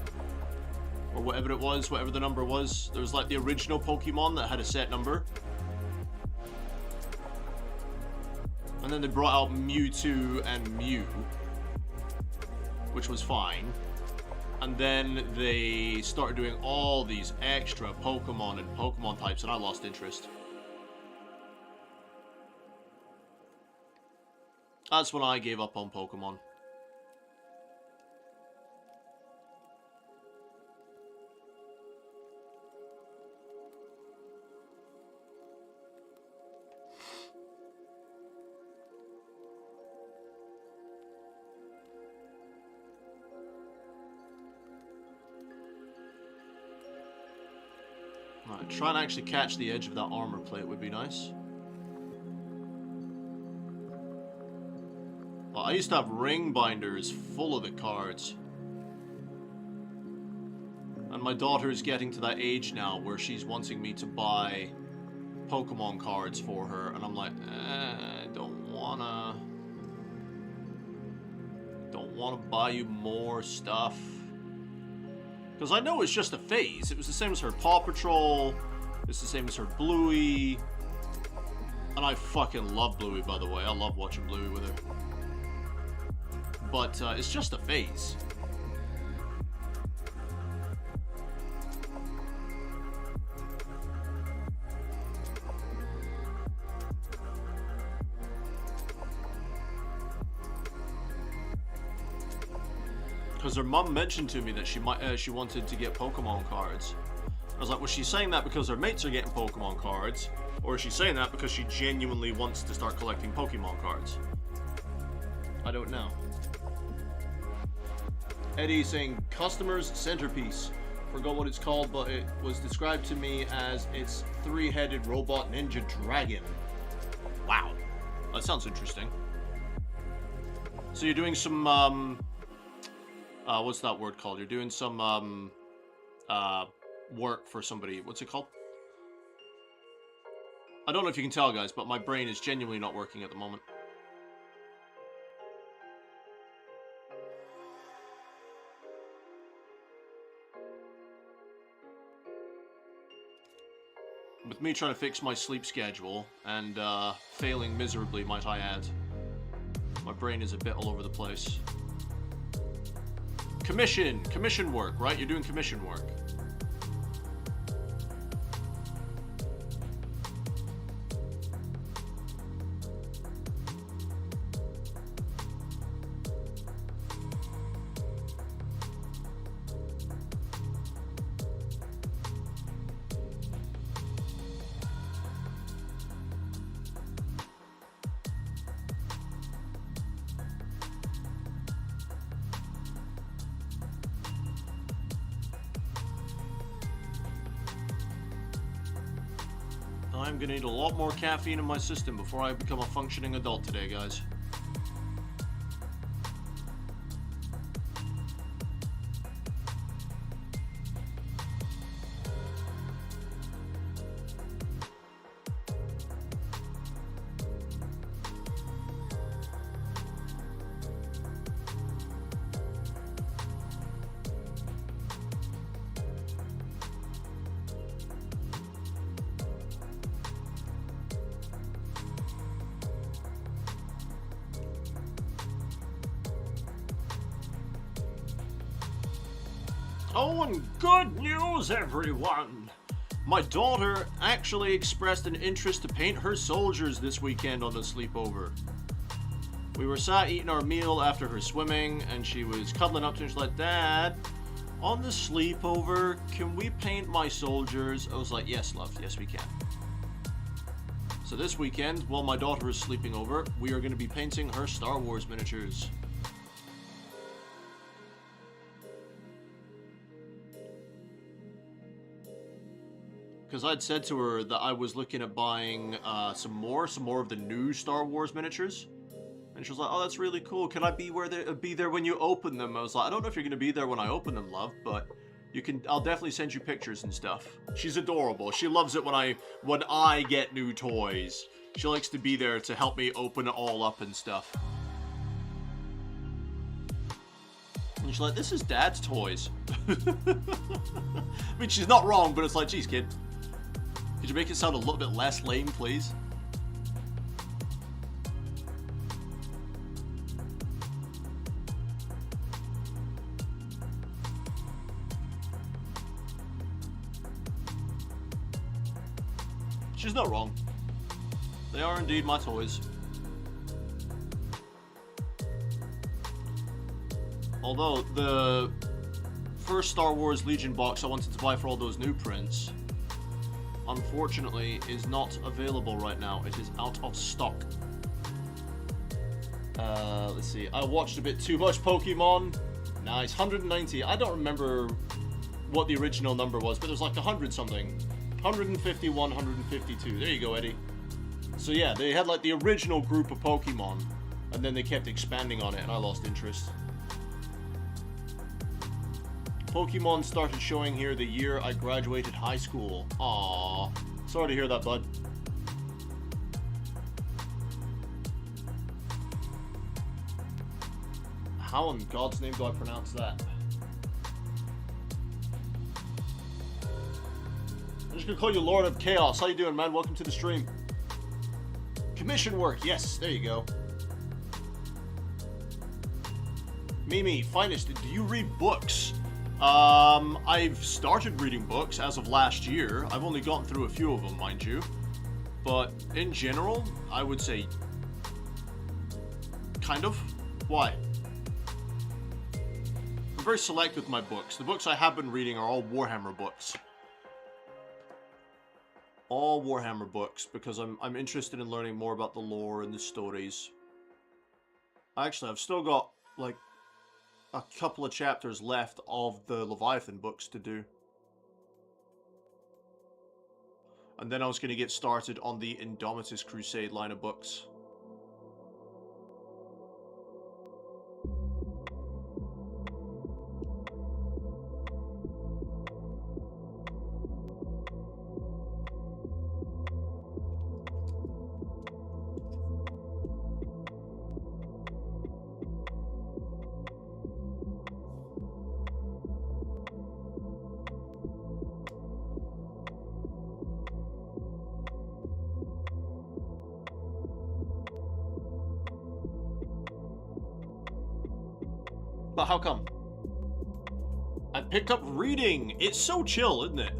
Speaker 2: Or whatever it was, whatever the number was. There was, like, the original Pokemon that had a set number. And then they brought out Mewtwo and Mew, which was fine. And then they started doing all these extra Pokemon and Pokemon types, and I lost interest. That's when I gave up on Pokemon. Alright, try and actually catch the edge of that armor plate would be nice. Well, I used to have ring binders full of the cards. And my daughter's getting to that age now where she's wanting me to buy Pokemon cards for her. And I'm like, I don't wanna buy you more stuff. Because I know it's just a phase. It was the same as her Paw Patrol. It's the same as her Bluey. And I fucking love Bluey, by the way. I love watching Bluey with her. But it's just a phase. Because her mum mentioned to me that she wanted to get Pokemon cards. I was like, was she saying that because her mates are getting Pokemon cards? Or is she saying that because she genuinely wants to start collecting Pokemon cards? I don't know. Eddie saying, customer's centerpiece. Forgot what it's called, but it was described to me as its three-headed robot ninja dragon. Wow. That sounds interesting. So you're doing some, what's that word called? You're doing some, work for somebody. What's it called? I don't know if you can tell, guys, but my brain is genuinely not working at the moment. With me trying to fix my sleep schedule, and failing miserably, might I add. My brain is a bit all over the place. Commission work, right? You're doing commission work. I'm gonna need a lot more caffeine in my system before I become a functioning adult today, guys. Oh, and good news, everyone! My daughter actually expressed an interest to paint her soldiers this weekend on a sleepover. We were sat eating our meal after her swimming, and she was cuddling up to me. She's like, Dad, On the sleepover, can we paint my soldiers? I was like, yes, love, yes, we can. So this weekend, while my daughter is sleeping over, we are going to be painting her Star Wars miniatures. Because I'd said to her that I was looking at buying some more of the new Star Wars miniatures. And she was like, oh, that's really cool. Can I be there when you open them? I was like, I don't know if you're going to be there when I open them, love, but you can. I'll definitely send you pictures and stuff. She's adorable. She loves it when I get new toys. She likes to be there to help me open it all up and stuff. And she's like, this is Dad's toys. I mean, she's not wrong, but it's like, geez, kid. Could you make it sound a little bit less lame, please? She's not wrong. They are indeed my toys. Although, the first Star Wars Legion box I wanted to buy for all those new prints, unfortunately, is not available right now. It is out of stock. Let's see. I watched a bit too much Pokemon. Nice. 190. I don't remember what the original number was, but there's like 100 something. 151, 152. There you go, Eddie. So yeah, they had like the original group of Pokemon, and then they kept expanding on it, and I lost interest. Pokemon started showing here the year I graduated high school. Aww. Sorry to hear that, bud. How in God's name do I pronounce that? I'm just gonna call you Lord of Chaos. How you doing, man? Welcome to the stream. Commission work. Yes, there you go. Mimi, finest, do you read books? I've started reading books as of last year. I've only gotten through a few of them, mind you. But in general, I would say kind of. Why? I'm very select with my books. The books I have been reading are all Warhammer books. All Warhammer books, because I'm interested in learning more about the lore and the stories. Actually, I've still got, like, a couple of chapters left of the Leviathan books to do. And then I was going to get started on the Indomitus Crusade line of books. But how come? I picked up reading. It's so chill, isn't it?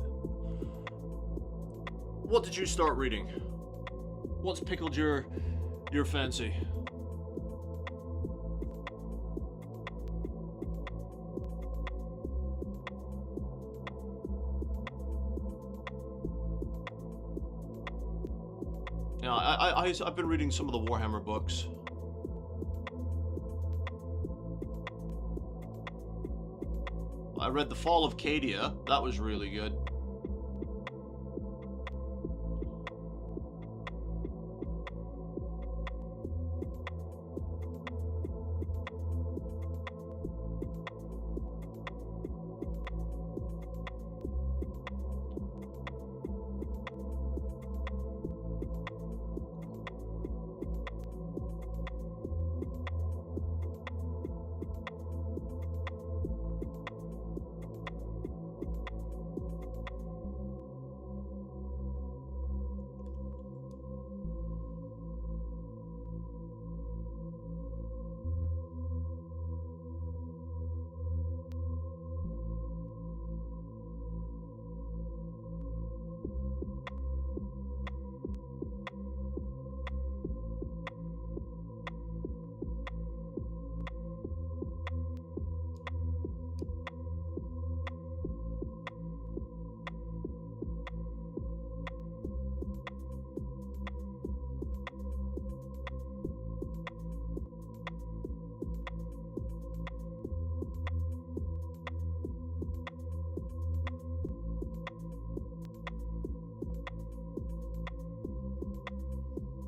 Speaker 2: What did you start reading? What's pickled your fancy? Yeah, I've been reading some of the Warhammer books. I read The Fall of Cadia. That was really good.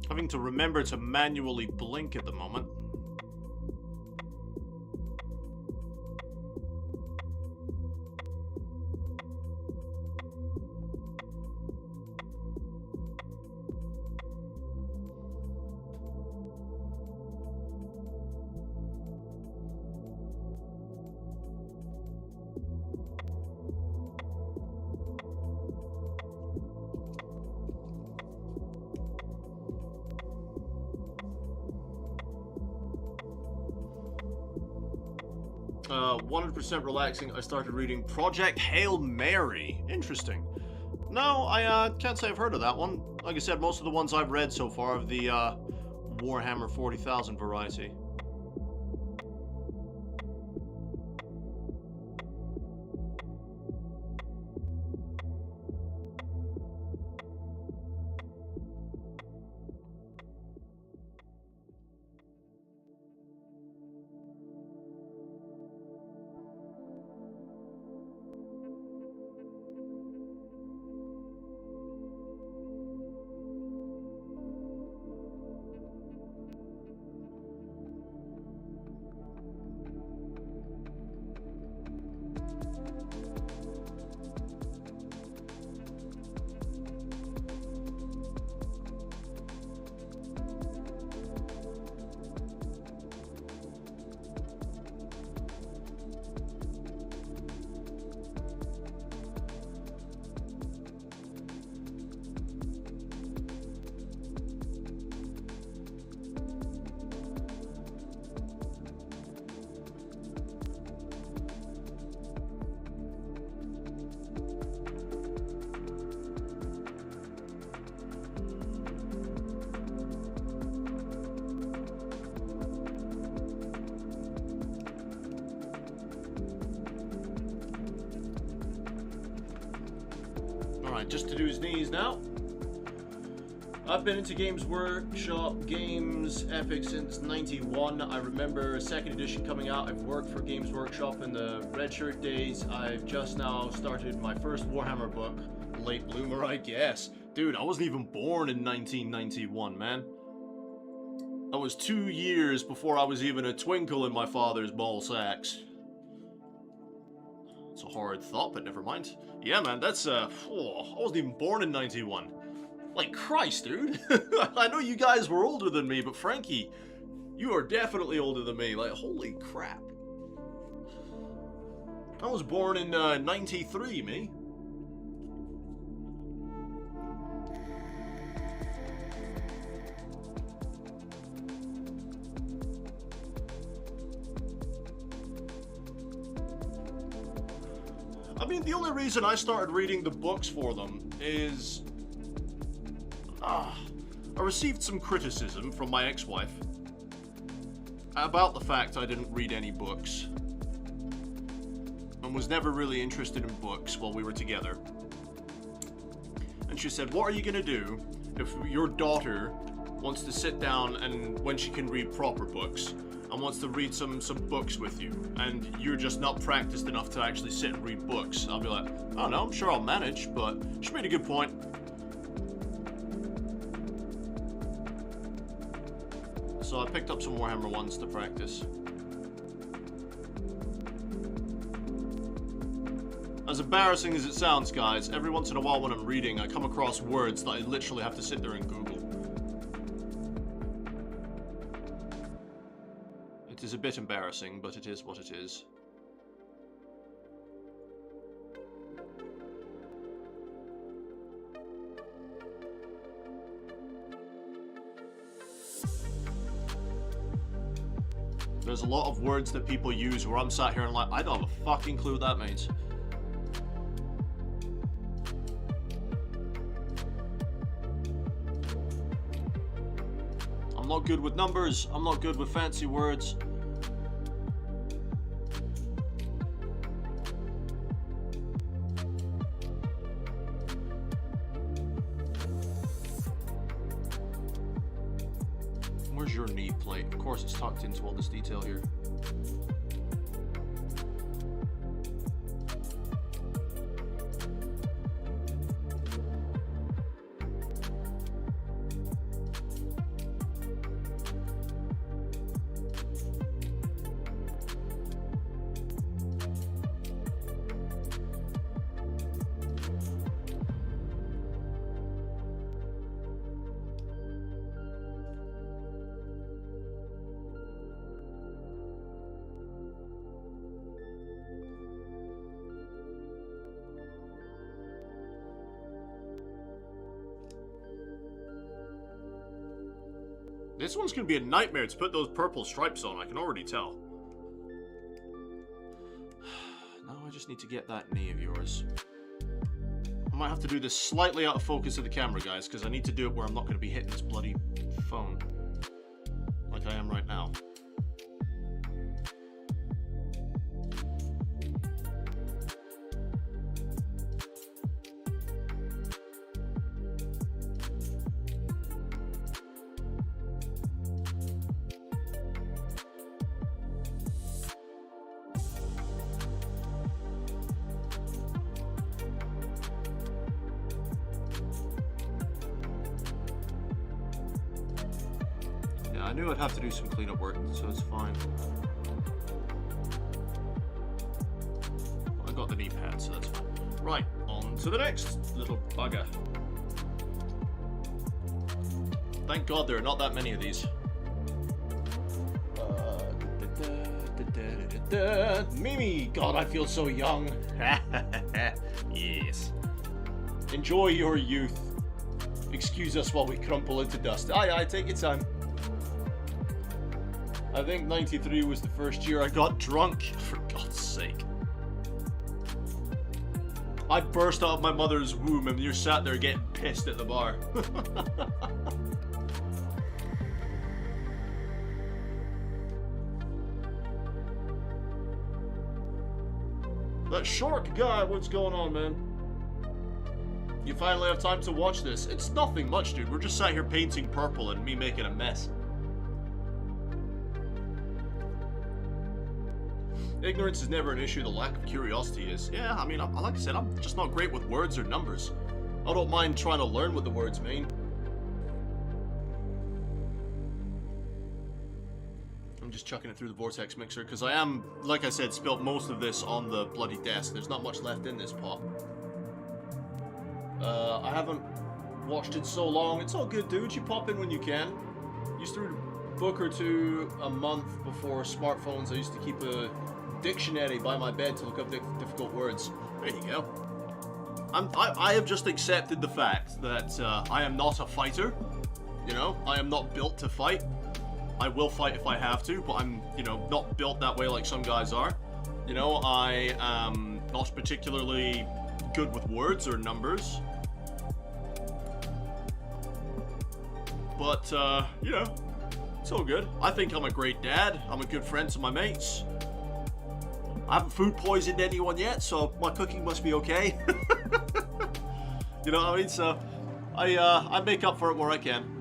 Speaker 2: Having to remember to manually blink at the moment. Uh, 100% relaxing. I started reading Project Hail Mary. Interesting. No, I can't say I've heard of that one. Like I said, most of the ones I've read so far of the Warhammer 40,000 variety. Alright, just to do his knees now. I've been into Games Workshop, Games Epic since 91. I remember a second edition coming out. I've worked for Games Workshop in the Red Shirt days. I've just now started my first Warhammer book. Late bloomer, I guess. Dude, I wasn't even born in 1991, man. That was 2 years before I was even a twinkle in my father's ball sacks. It's a horrid thought, but never mind. Yeah, man, that's, I wasn't even born in 91. Like, Christ, dude. I know you guys were older than me, but Frankie, you are definitely older than me. Like, holy crap. I was born in, 93, me. I mean, the only reason I started reading the books for them is... I received some criticism from my ex-wife about the fact I didn't read any books and was never really interested in books while we were together. And she said, what are you gonna do if your daughter wants to sit down and when she can read proper books and wants to read some books with you, and you're just not practiced enough to actually sit and read books? I'll be like, I don't know, I'm sure I'll manage, but she made a good point. So I picked up some Warhammer 1s to practice. As embarrassing as it sounds, guys, every once in a while when I'm reading, I come across words that I literally have to sit there and Google. It is a bit embarrassing, but it is what it is. There's a lot of words that people use where I'm sat here and like, I don't have a fucking clue what that means. I'm not good with numbers, I'm not good with fancy words. Where's your knee plate? Of course it's tucked into all this detail here. This one's going to be a nightmare to put those purple stripes on, I can already tell. Now I just need to get that knee of yours. I might have to do this slightly out of focus of the camera, guys, because I need to do it where I'm not going to be hitting this bloody phone. Like I am right now. I knew I'd have to do some cleanup work, so it's fine. I got the knee pad, so that's fine. Right, on to the next little bugger. Thank God there are not that many of these. Mimi! God, I feel so young. Yes. Enjoy your youth. Excuse us while we crumple into dust. Aye, take your time. I think 93 was the first year I got drunk, for God's sake. I burst out of my mother's womb and you're sat there getting pissed at the bar. That shark guy, what's going on, man? You finally have time to watch this. It's nothing much, dude. We're just sat here painting purple and me making a mess. Ignorance is never an issue, the lack of curiosity is. Yeah, I mean, like I said, I'm just not great with words or numbers. I don't mind trying to learn what the words mean. I'm just chucking it through the vortex mixer, because I am, like I said, spilt most of this on the bloody desk. There's not much left in this pot. I haven't watched it so long. It's all good, dude. You pop in when you can. Used to read a book or two a month before smartphones. I used to keep a dictionary by my bed to look up difficult words. There you go. I have just accepted the fact that I am not a fighter. You know, I am not built to fight. I will fight if I have to, but I'm, you know, not built that way like some guys are. You know, I am not particularly good with words or numbers. But, you know, it's all good. I think I'm a great dad. I'm a good friend to my mates. I haven't food poisoned anyone yet, so my cooking must be okay. You know what I mean? So, I make up for it where I can.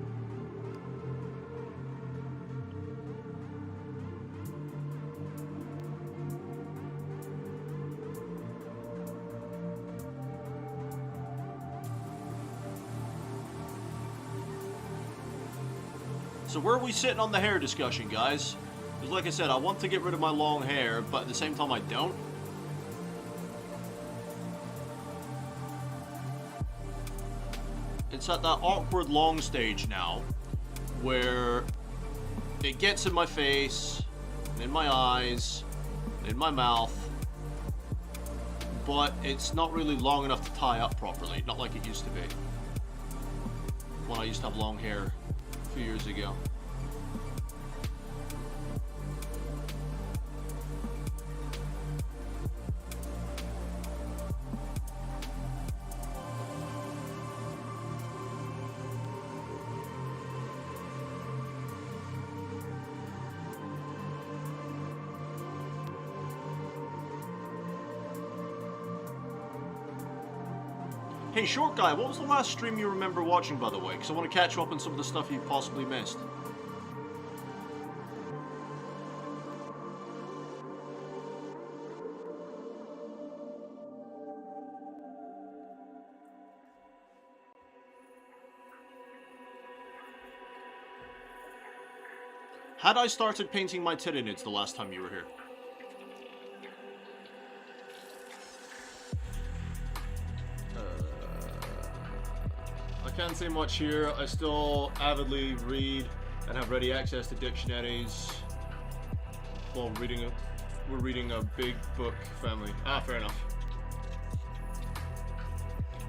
Speaker 2: So where are we sitting on the hair discussion, guys? Because like I said, I want to get rid of my long hair, but at the same time I don't. It's at that awkward long stage now, where it gets in my face, in my eyes, in my mouth, but it's not really long enough to tie up properly, not like it used to be. When I used to have long hair a few years ago. Hey, short guy, what was the last stream you remember watching, by the way? Because I want to catch up on some of the stuff you possibly missed. Had I started painting my Tyrandis the last time you were here? I can't say much here. I still avidly read and have ready access to dictionaries while we're reading a big book family. Ah, fair enough.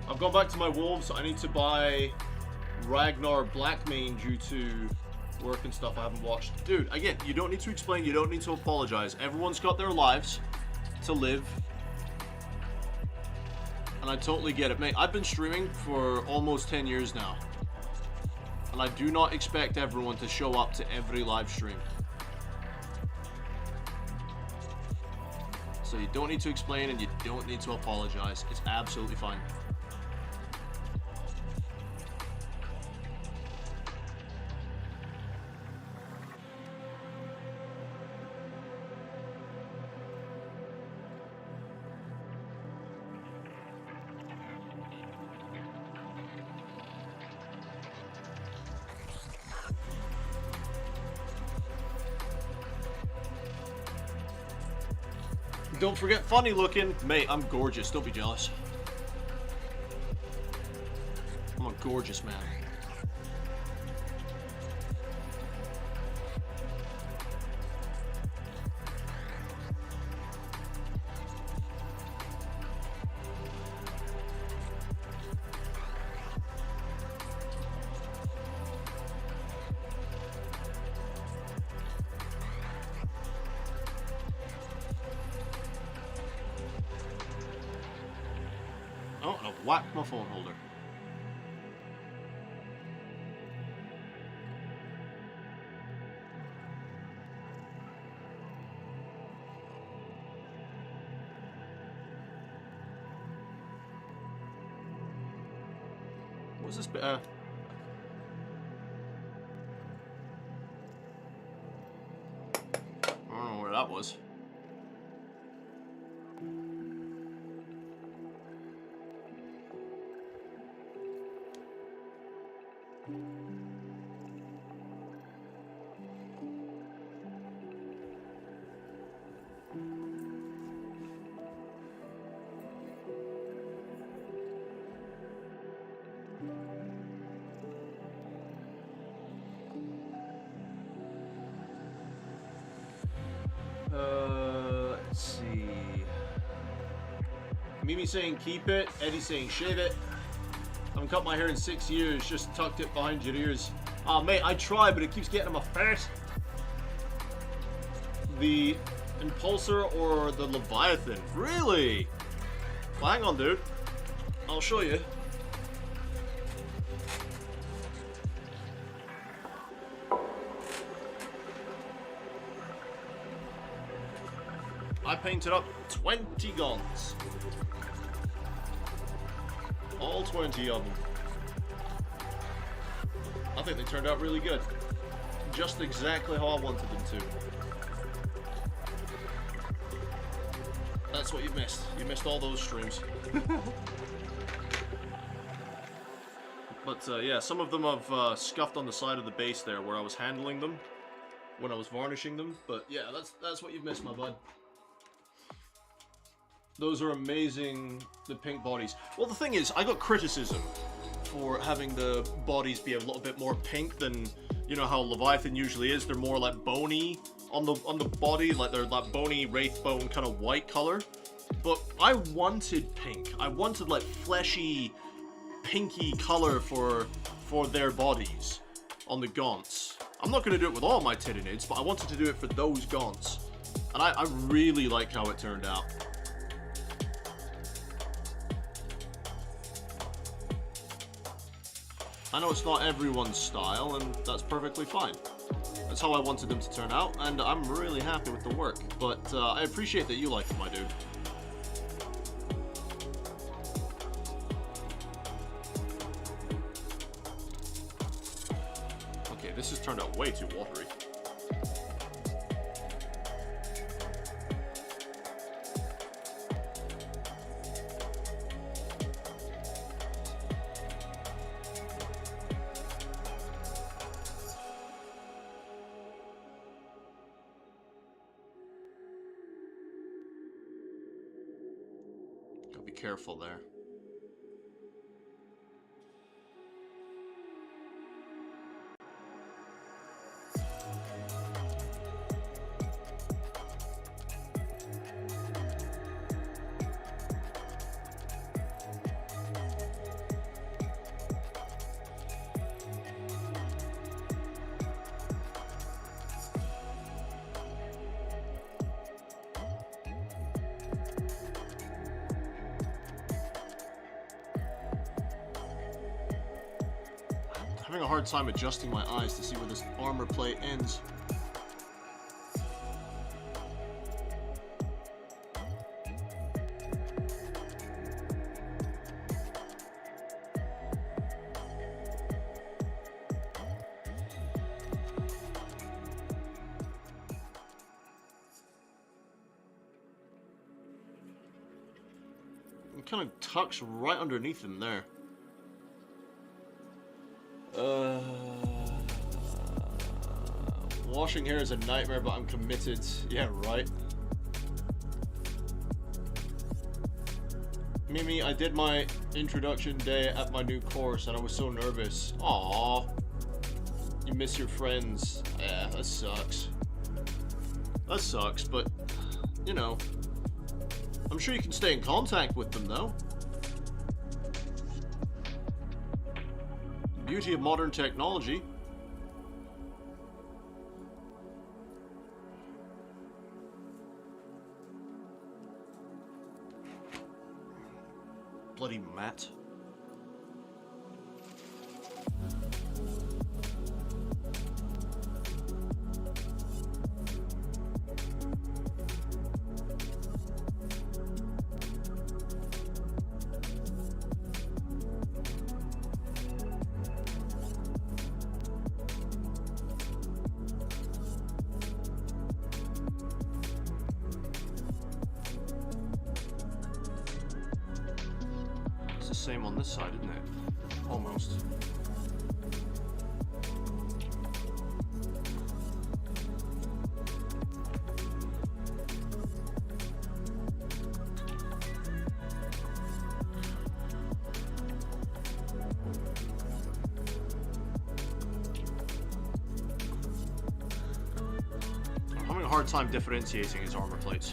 Speaker 2: I've gone back to my wolves. I need to buy Ragnar Blackmane due to work and stuff I haven't watched. Dude, again, you don't need to explain, you don't need to apologize. Everyone's got their lives to live. And I totally get it. Mate, I've been streaming for almost 10 years now. And I do not expect everyone to show up to every live stream. So you don't need to explain and you don't need to apologize. It's absolutely fine. Don't forget funny looking. Mate, I'm gorgeous. Don't be jealous. I'm a gorgeous man. Oh, and I've whacked my phone holder. What's this bit? I don't know where that was. Let's see. Mimi saying keep it, Eddie saying shave it. I haven't cut my hair in 6 years, just tucked it behind your ears. Ah, mate, I try, but it keeps getting in my face. The Impulsor or the Leviathan? Really? Well, hang on, dude. I'll show you. I painted up 20 guns. All 20 of them. I think they turned out really good. Just exactly how I wanted them to. That's what you missed. You missed all those streams. But yeah, some of them have scuffed on the side of the base there where I was handling them when I was varnishing them. But yeah, that's what you've missed, my bud. Those are amazing, the pink bodies. Well, the thing is, I got criticism for having the bodies be a little bit more pink than, you know, how Leviathan usually is. They're more like bony on the body, like they're that bony wraith bone kind of white color. But I wanted pink. I wanted like fleshy, pinky color for their bodies on the gaunts. I'm not going to do it with all my Tyranids, but I wanted to do it for those gaunts. And I really like how it turned out. I know it's not everyone's style, and that's perfectly fine. That's how I wanted them to turn out, and I'm really happy with the work. But I appreciate that you like it, my dude. Okay, this has turned out way too watery. Be careful there. having a hard time adjusting my eyes to see where this armor plate ends. It kind of tucks right underneath him there. Washing hair is a nightmare, but I'm committed. Yeah, right. Mimi, I did my introduction day at my new course and I was so nervous. Aww. You miss your friends. Yeah, that sucks. That sucks, but, you know, I'm sure you can stay in contact with them, though. Beauty of modern technology. Bloody Matt. Same on this side, isn't it? Almost. I'm having a hard time differentiating his armor plates.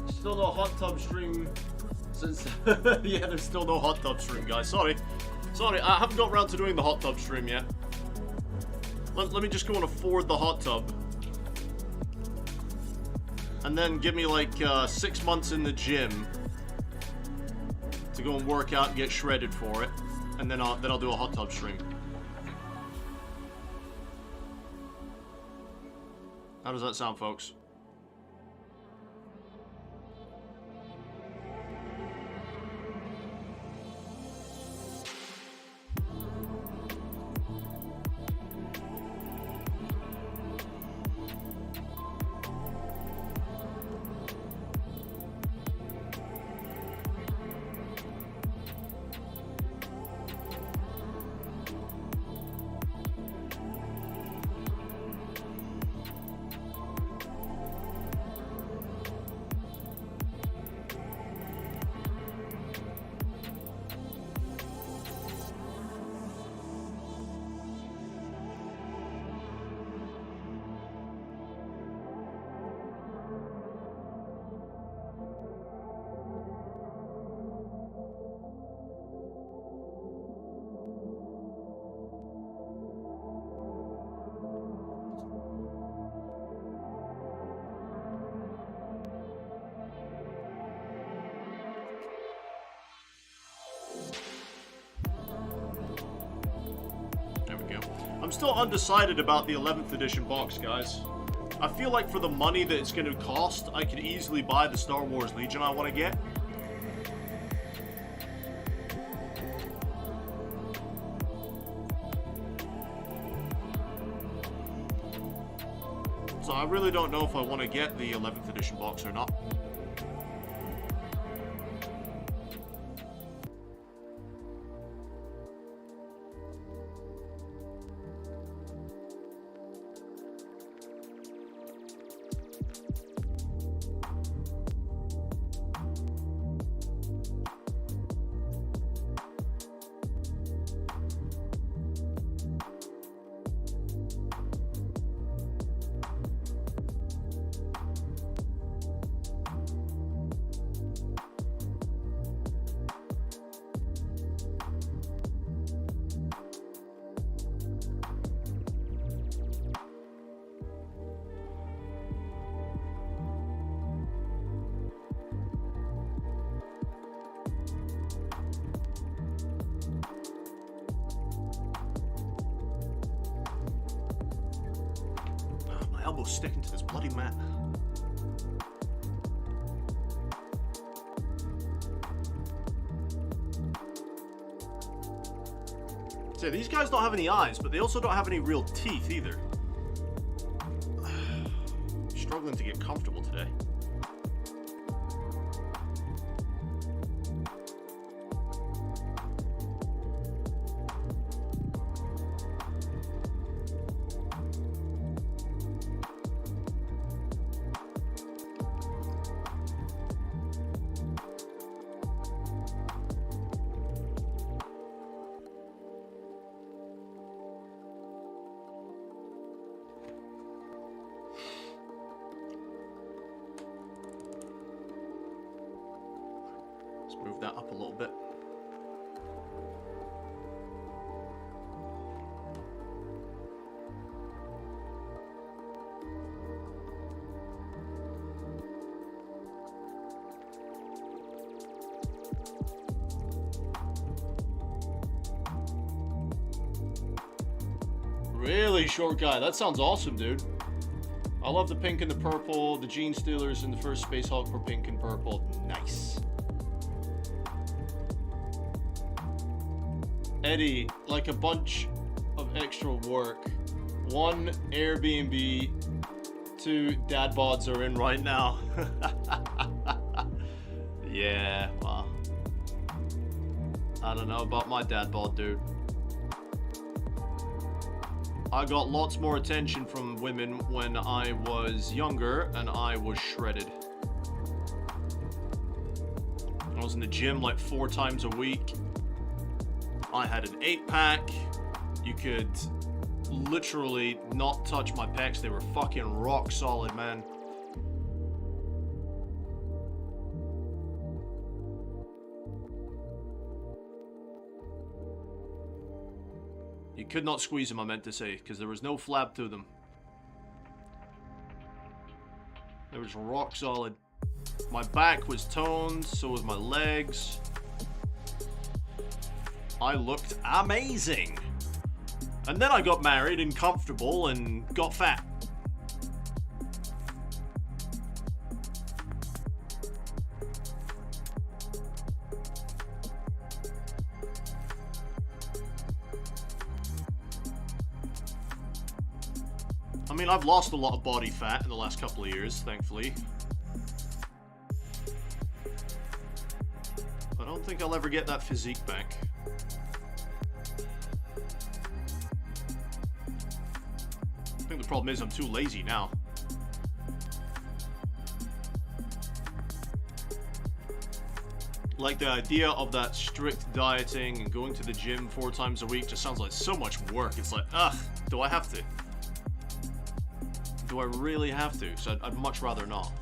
Speaker 2: Still no hot tub stream since yeah, there's still no hot tub stream, guys. Sorry, I haven't got around to doing the hot tub stream yet. Let me just go and afford the hot tub, and then give me like 6 months in the gym to go and work out and get shredded for it, and then I'll do a hot tub stream. How does that sound, folks? I'm still undecided about the 11th edition box, guys. I feel like for the money that it's going to cost, I could easily buy the Star Wars Legion I want to get. So I really don't know if I want to get the 11th edition box or not. Elbow's sticking to this bloody mat. So these guys don't have any eyes, but they also don't have any real teeth either. Struggling to get comfortable today. Move that up a little bit. Really short guy. That sounds awesome, dude. I love the pink and the purple. The Gene Stealers in the first Space Hulk were pink and purple. Nice. Eddie, like a bunch of extra work. 1, Airbnb. 2, dad bods are in right now. Yeah, well. I don't know about my dad bod, dude. I got lots more attention from women when I was younger and I was shredded. I was in the gym like 4 times a week. I had an 8-pack. You could literally not touch my pecs. They were fucking rock solid, man. You could not squeeze them, I meant to say, because there was no flab to them. They were just rock solid. My back was toned, so was my legs. I looked amazing. And then I got married and comfortable and got fat. I mean, I've lost a lot of body fat in the last couple of years, thankfully. I don't think I'll ever get that physique back. I think the problem is I'm too lazy now. Like, the idea of that strict dieting and going to the gym 4 times a week just sounds like so much work. It's like, ugh, do I have to? Do I really have to? So I'd much rather not.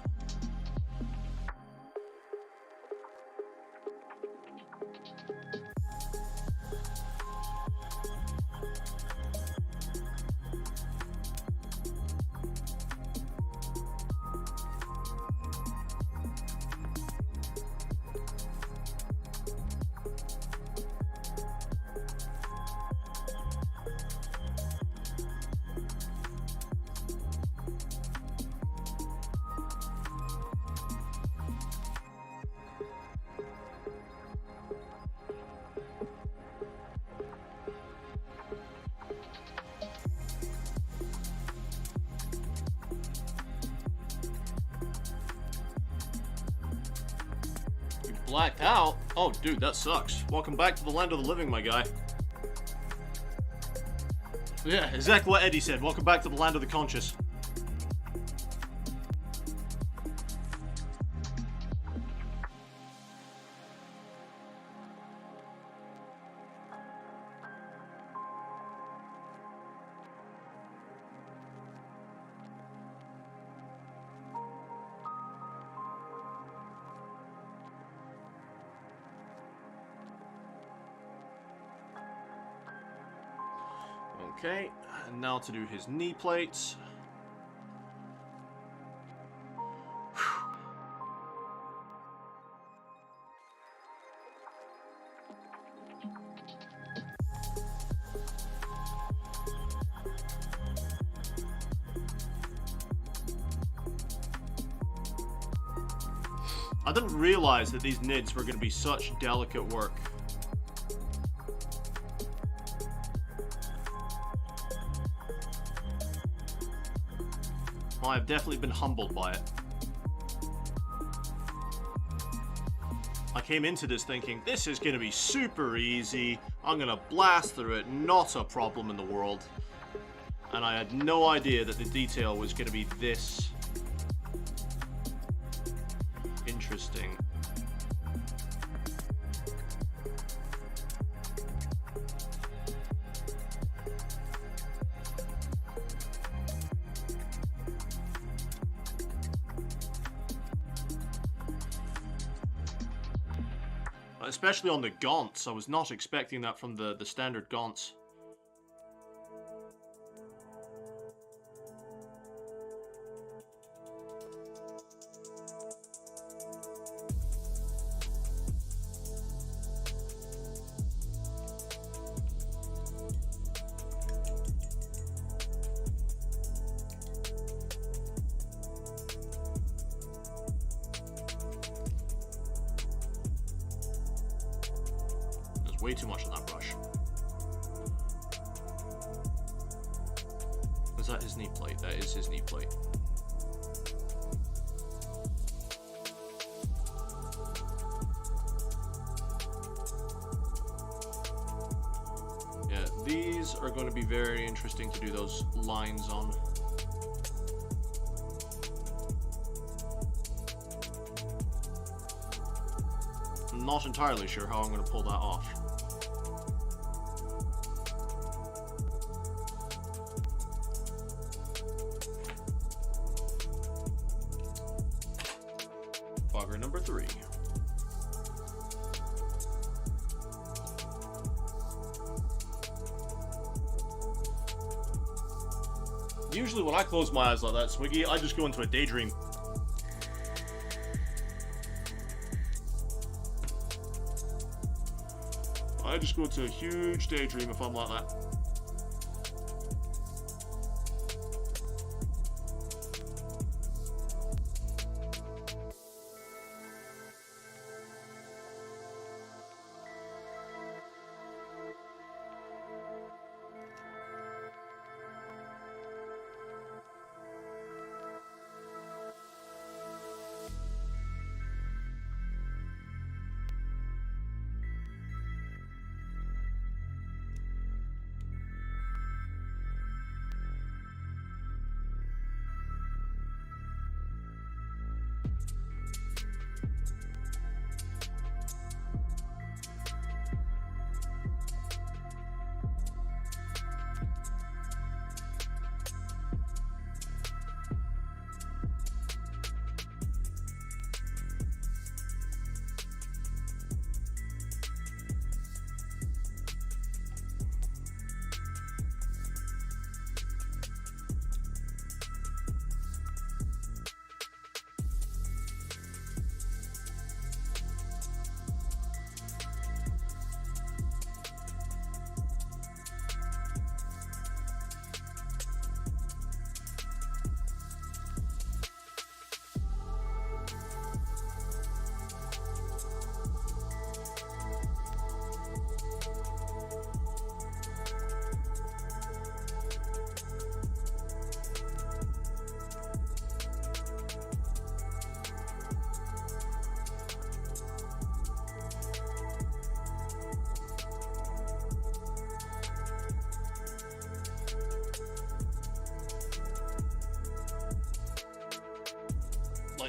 Speaker 2: Blacked out? Oh, dude, that sucks. Welcome back to the land of the living, my guy. Yeah, exactly what Eddie said. Welcome back to the land of the conscious. Okay, and now to do his knee plates. I didn't realize that these nids were going to be such delicate work. I have definitely been humbled by it. I came into this thinking, this is going to be super easy, I'm going to blast through it, not a problem in the world. And I had no idea that the detail was going to be this interesting. Especially on the gaunts, I was not expecting that from the standard gaunts. Way too much on that brush. Is that his knee plate? That is his knee plate. Yeah, these are going to be very interesting to do those lines on. I'm not entirely sure how I'm going to pull that off. Bugger number 3. Usually when I close my eyes like that, Swiggy, I just go into a daydream. I just go into a huge daydream if I'm like that.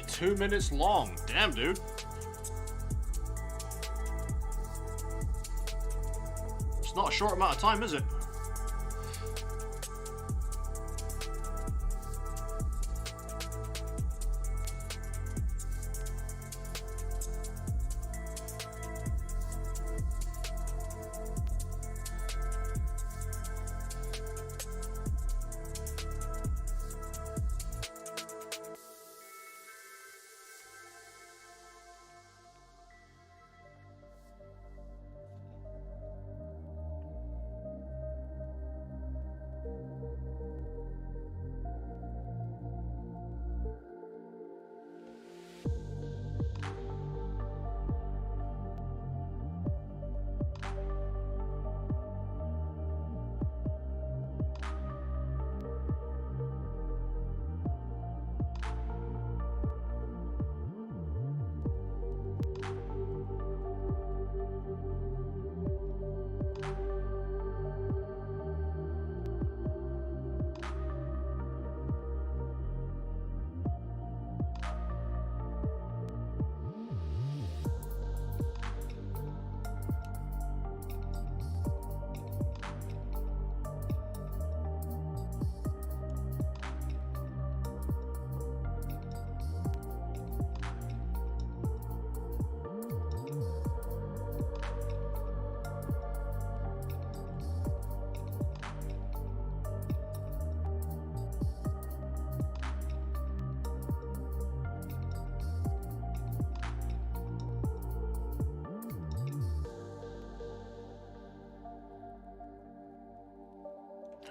Speaker 2: like 2 minutes long. Damn, dude. It's not a short amount of time, is it?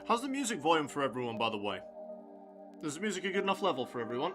Speaker 2: How's the music volume for everyone, by the way? Is the music a good enough level for everyone?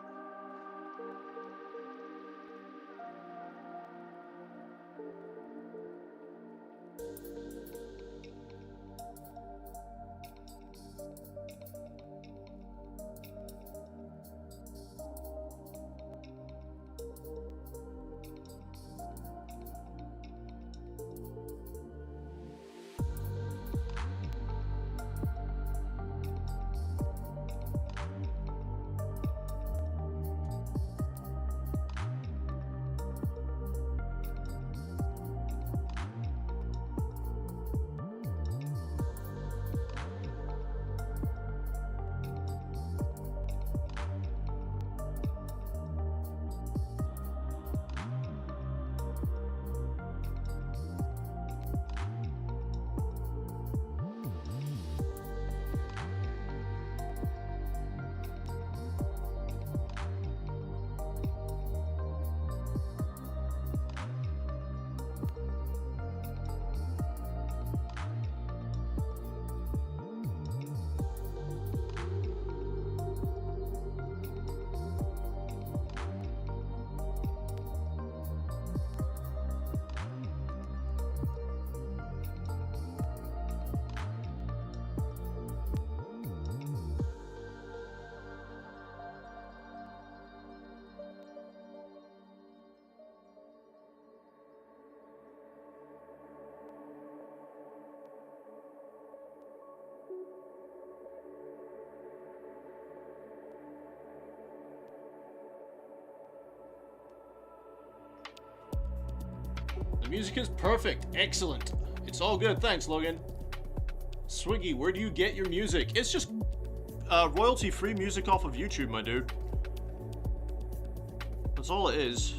Speaker 2: The music is perfect. Excellent. It's all good. Thanks, Logan. Swiggy, where do you get your music? It's just royalty-free music off of YouTube, my dude. That's all it is.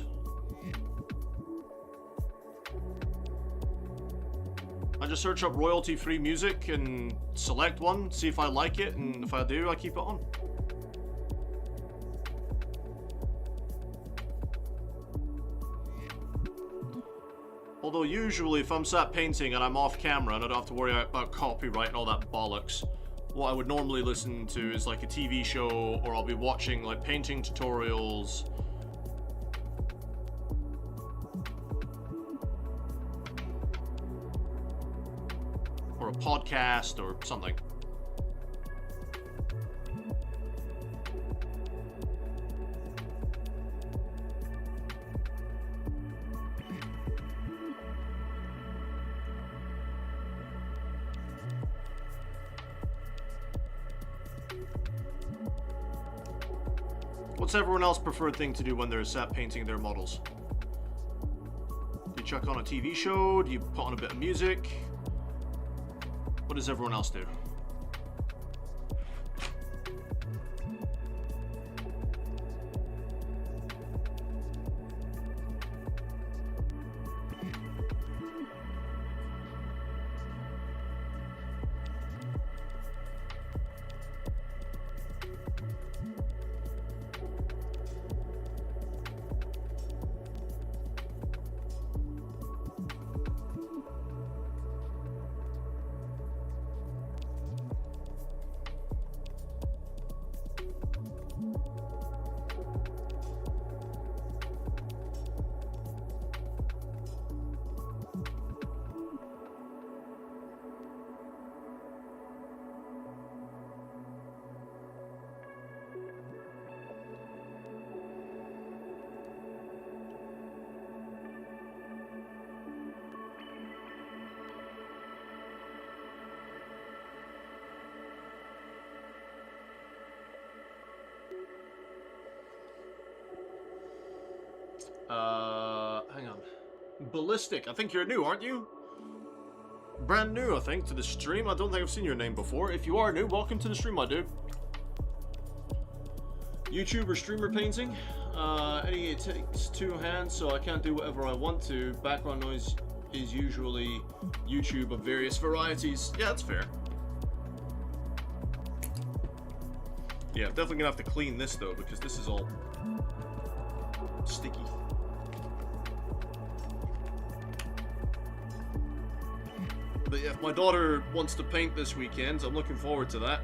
Speaker 2: I just search up royalty-free music and select one, see if I like it, and if I do, I keep it on. Although usually if I'm sat painting and I'm off camera and I don't have to worry about copyright and all that bollocks, what I would normally listen to is like a TV show, or I'll be watching like painting tutorials. Or a podcast or something. What's everyone else's preferred thing to do when they're sat painting their models? Do you chuck on a TV show? Do you put on a bit of music? What does everyone else do? Hang on. Ballistic, I think you're new, aren't you? Brand new, I think, to the stream. I don't think I've seen your name before. If you are new, welcome to the stream, my dude. YouTube or streamer painting. It takes two hands, so I can't do whatever I want to. Background noise is usually YouTube of various varieties. Yeah, that's fair. Yeah, definitely gonna have to clean this though, because this is all sticky. But yeah, my daughter wants to paint this weekend, so I'm looking forward to that.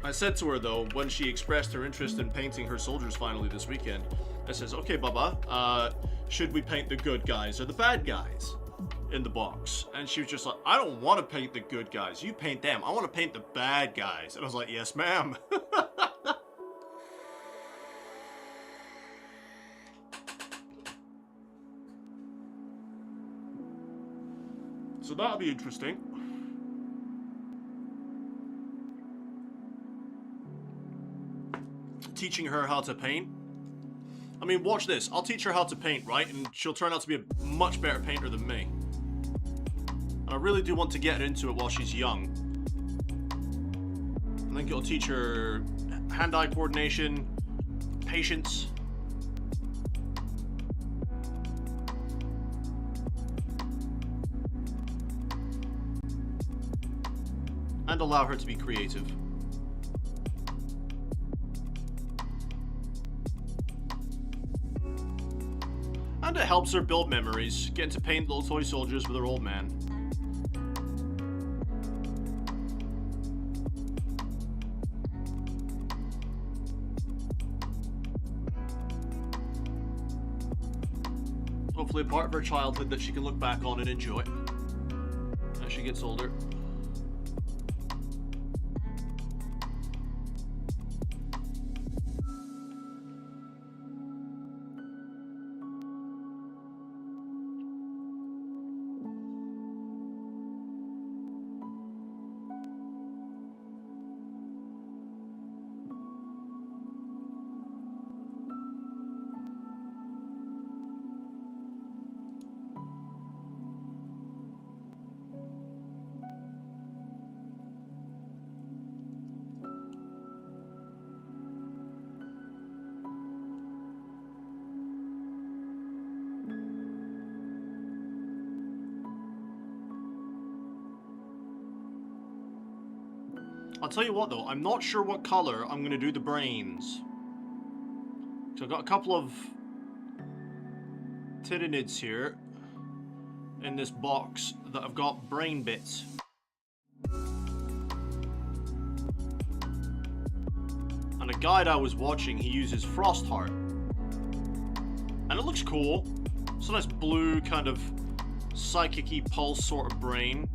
Speaker 2: I said to her though, when she expressed her interest in painting her soldiers finally this weekend, I says, okay Baba, should we paint the good guys or the bad guys in the box? And she was just like, I don't want to paint the good guys, you paint them, I want to paint the bad guys. And I was like, yes ma'am. So that'll be interesting. Teaching her how to paint. I mean, watch this. I'll teach her how to paint, right? And she'll turn out to be a much better painter than me. And I really do want to get her into it while she's young. I think it'll teach her hand-eye coordination, patience. And allow her to be creative. And it helps her build memories, getting to paint little toy soldiers with her old man. Hopefully a part of her childhood that she can look back on and enjoy as she gets older. I'll tell you what though, I'm not sure what color I'm going to do the brains. So I've got a couple of Tyranids here in this box that have got brain bits. And a guide I was watching, he uses Frostheart. And it looks cool. It's a nice blue kind of psychic-y pulse sort of brain.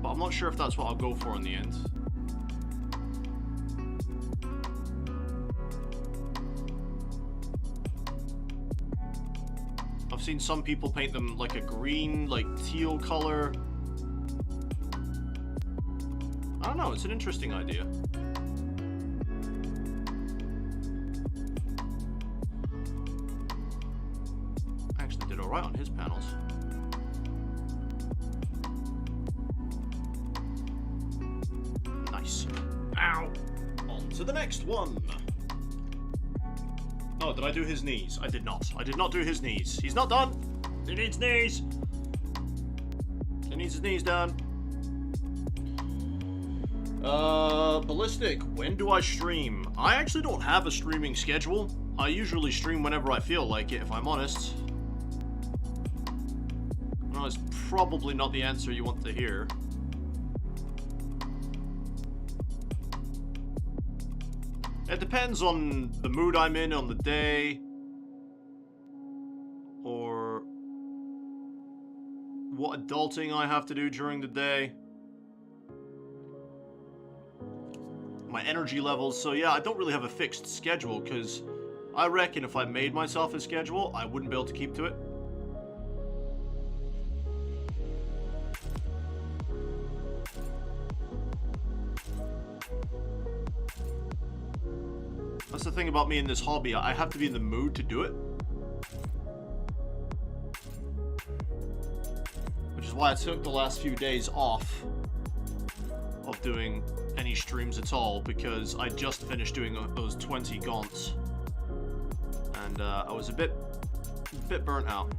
Speaker 2: But I'm not sure if that's what I'll go for in the end. I've seen some people paint them like a green, like teal color. I don't know, it's an interesting idea. alright on his panels. Nice. Ow! On to the next one! Oh, did I do his knees? I did not. I did not do his knees. He's not done! He needs knees! He needs his knees done. Ballistic, when do I stream? I actually don't have a streaming schedule. I usually stream whenever I feel like it, if I'm honest. Well, it's probably not the answer you want to hear. It depends on the mood I'm in on the day, or what adulting I have to do during the day. My energy levels, so yeah, I don't really have a fixed schedule, because I reckon if I made myself a schedule, I wouldn't be able to keep to it. That's the thing about me in this hobby, I have to be in the mood to do it. Which is why I took the last few days off of doing any streams at all, because I just finished doing those 20 gaunts. And I was a bit burnt out.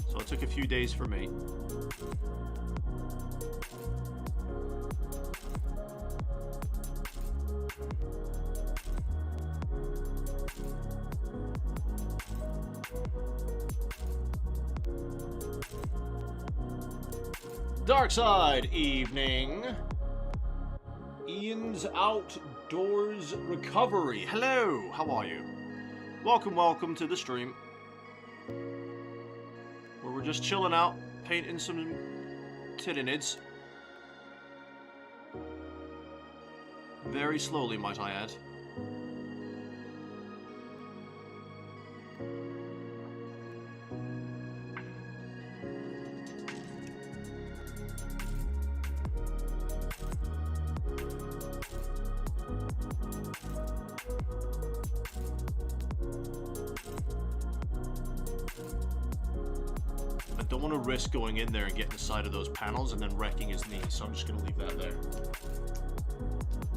Speaker 2: So I took a few days for me. Dark Side evening. Ian's Outdoors Recovery. Hello, how are you? Welcome to the stream. Where we're just chilling out, painting some Tyranids. Very slowly, might I add. Don't want to risk going in there and getting the side of those panels and then wrecking his knees, so I'm just going to leave that there.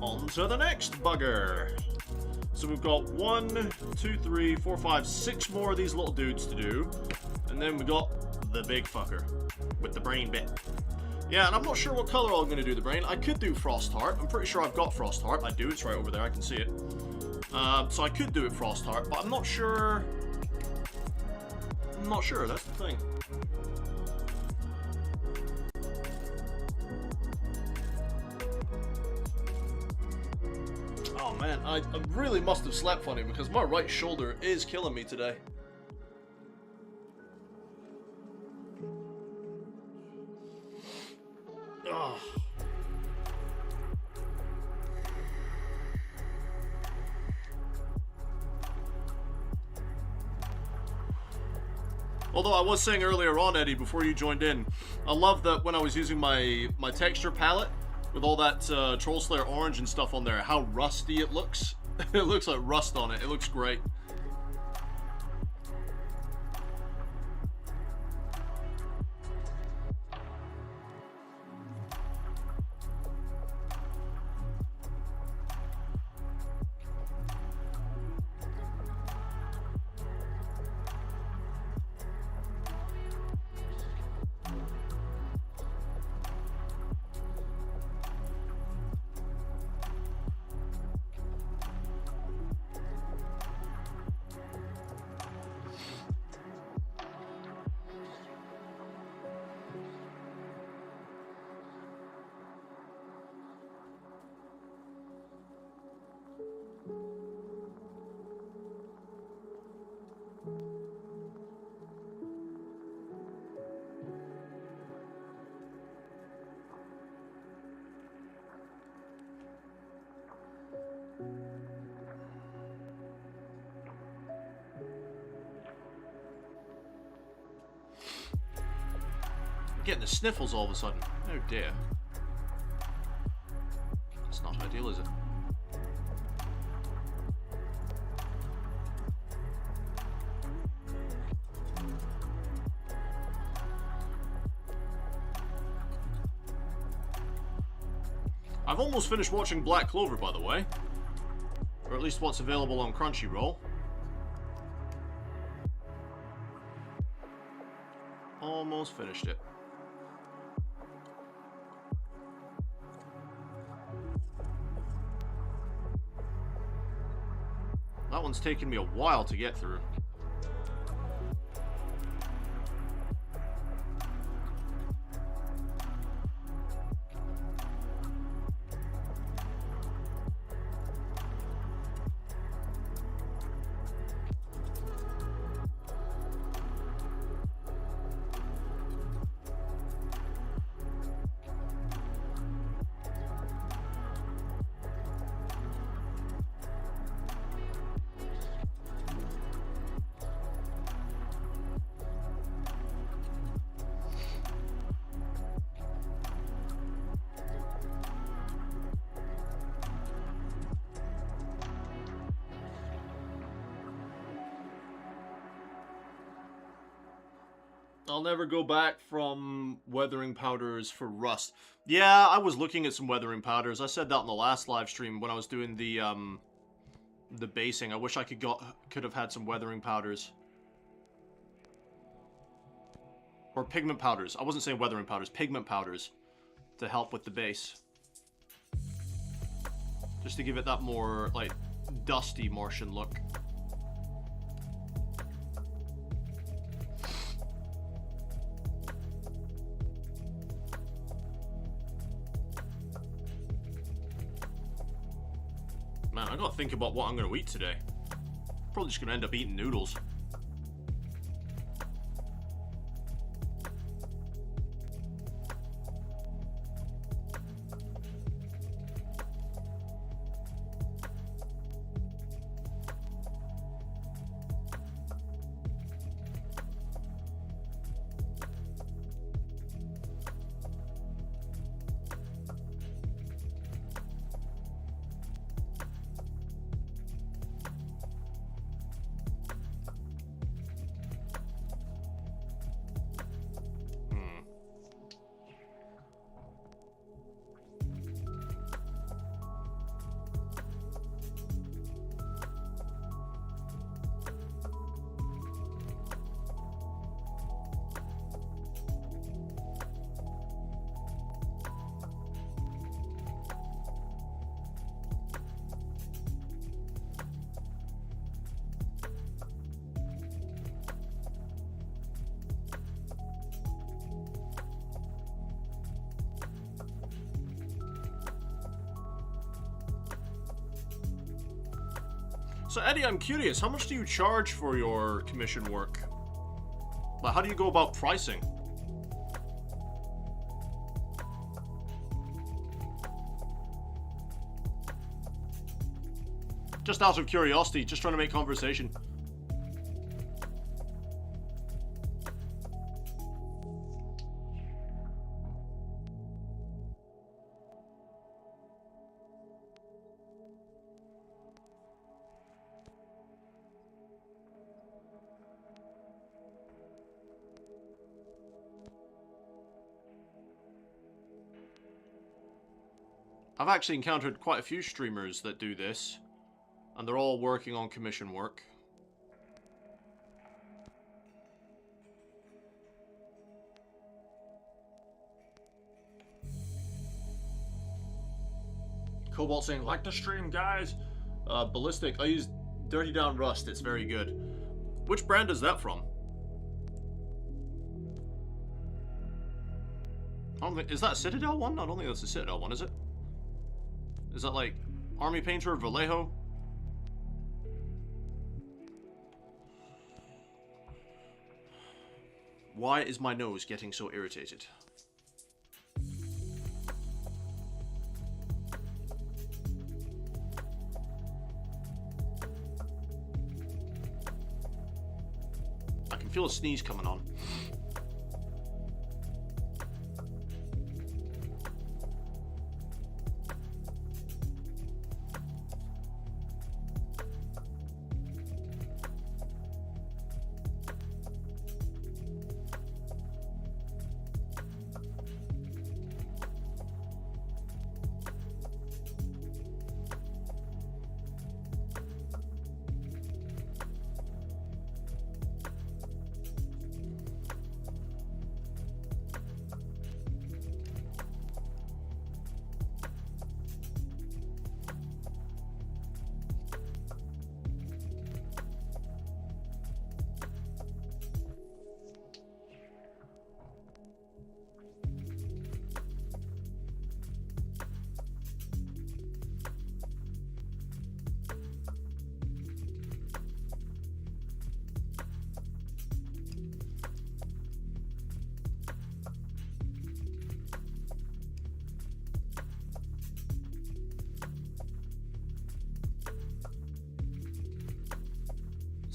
Speaker 2: On to the next bugger. So we've got 1, 2, 3, 4, 5, 6 more of these little dudes to do, and then we got the big fucker with the brain bit. Yeah, and I'm not sure what color I'm going to do the brain. I could do Frost Heart. I'm pretty sure I've got Frost Heart. I do. It's right over there. I can see it. So I could do it Frost Heart, but I'm not sure. I'm not sure. That's the thing. Oh man, I really must have slept funny because my right shoulder is killing me today. Ugh. Although I was saying earlier on, Eddie, before you joined in, I love that when I was using my texture palette with all that Troll Slayer orange and stuff on there, how rusty it looks. It looks like rust on it. It looks great. Getting the sniffles all of a sudden. Oh dear. That's not ideal, is it? I've almost finished watching Black Clover, by the way. Or at least what's available on Crunchyroll. Almost finished it. That one's taken me a while to get through. I'll never go back from weathering powders for rust. Yeah, I was looking at some weathering powders. I said that in the last live stream when I was doing the basing. I wish I could have had some weathering powders. Or pigment powders. I wasn't saying weathering powders, pigment powders to help with the base. Just to give it that more, like, dusty Martian look. Man, I gotta think about what I'm gonna eat today. Probably just gonna end up eating noodles. So Eddie, I'm curious, how much do you charge for your commission work? Like, how do you go about pricing? Just out of curiosity, just trying to make conversation. I've actually encountered quite a few streamers that do this, and they're all working on commission work. Cobalt saying, like the stream, guys. Ballistic, I use Dirty Down Rust, it's very good. Which brand is that from? I don't think, is that a Citadel one? I don't think that's a Citadel one, is it? Is that like Army Painter, Vallejo? Why is my nose getting so irritated? I can feel a sneeze coming on.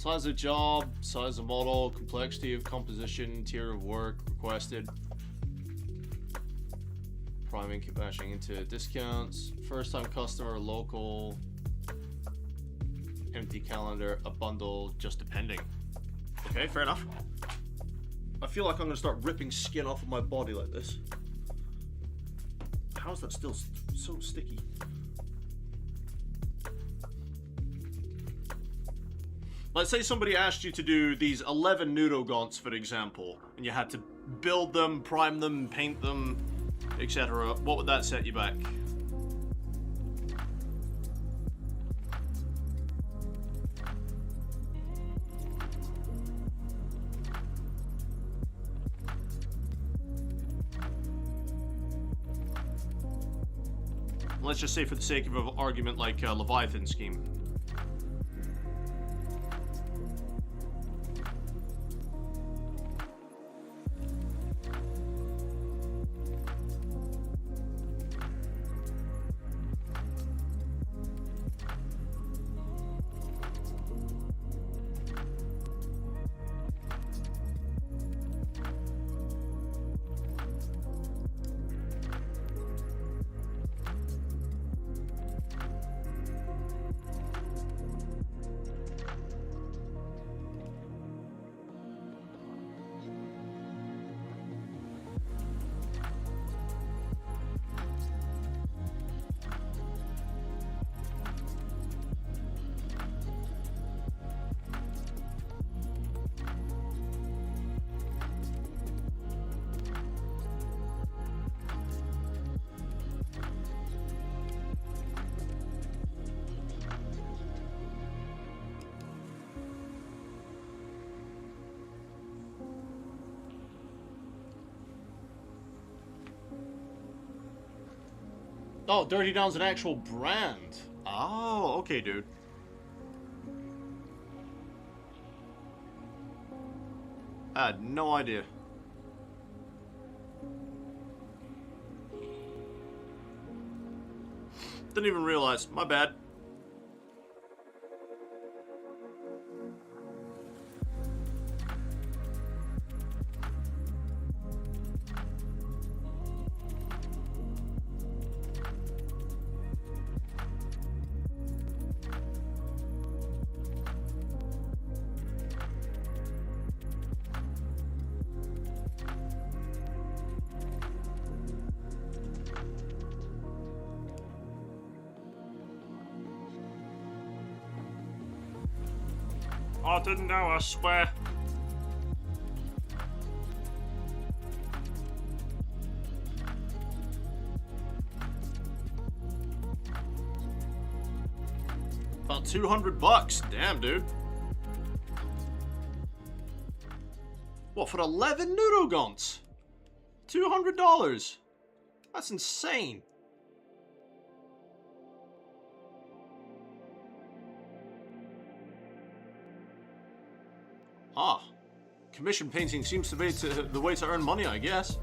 Speaker 2: Size of job, size of model, complexity of composition, tier of work requested. Priming, bashing into discounts. First time customer, local. Empty calendar, a bundle, just depending. Okay, fair enough. I feel like I'm gonna start ripping skin off of my body like this. How is that still so sticky? Let's say somebody asked you to do these 11 Neurogaunts, for example, and you had to build them, prime them, paint them, etc. What would that set you back? Let's just say for the sake of an argument like Leviathan scheme. Oh, Dirty Down's an actual brand. Oh, okay, dude. I had no idea. Didn't even realize. My bad. I didn't know, I swear. About $200, damn, dude. What, for 11 Neurogaunts? $200? That's insane. Ah, commission painting seems to be the way to earn money, I guess.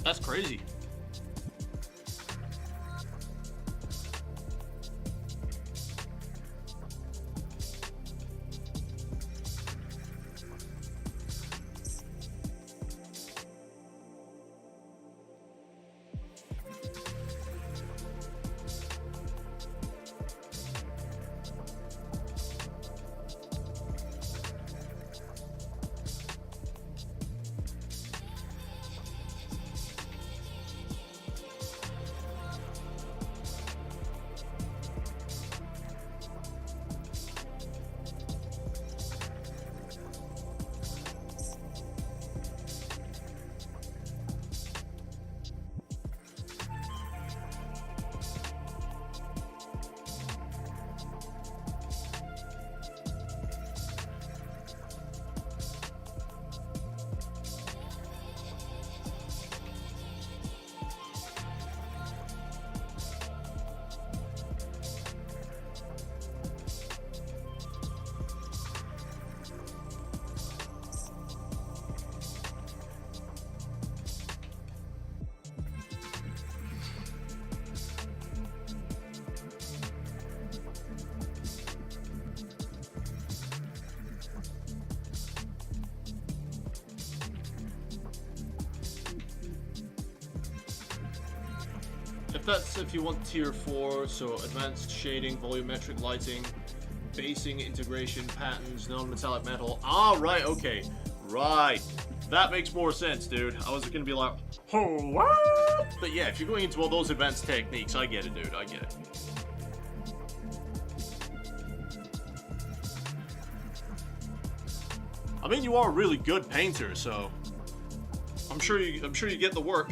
Speaker 2: That's crazy. if you want tier 4, so advanced shading, volumetric lighting, basing, integration, patterns, non-metallic metal. Ah, right, okay. Right. That makes more sense, dude. I was gonna be like, oh, what? But yeah, if you're going into all those advanced techniques, I get it, dude. I get it. I mean, you are a really good painter, so I'm sure you get the work.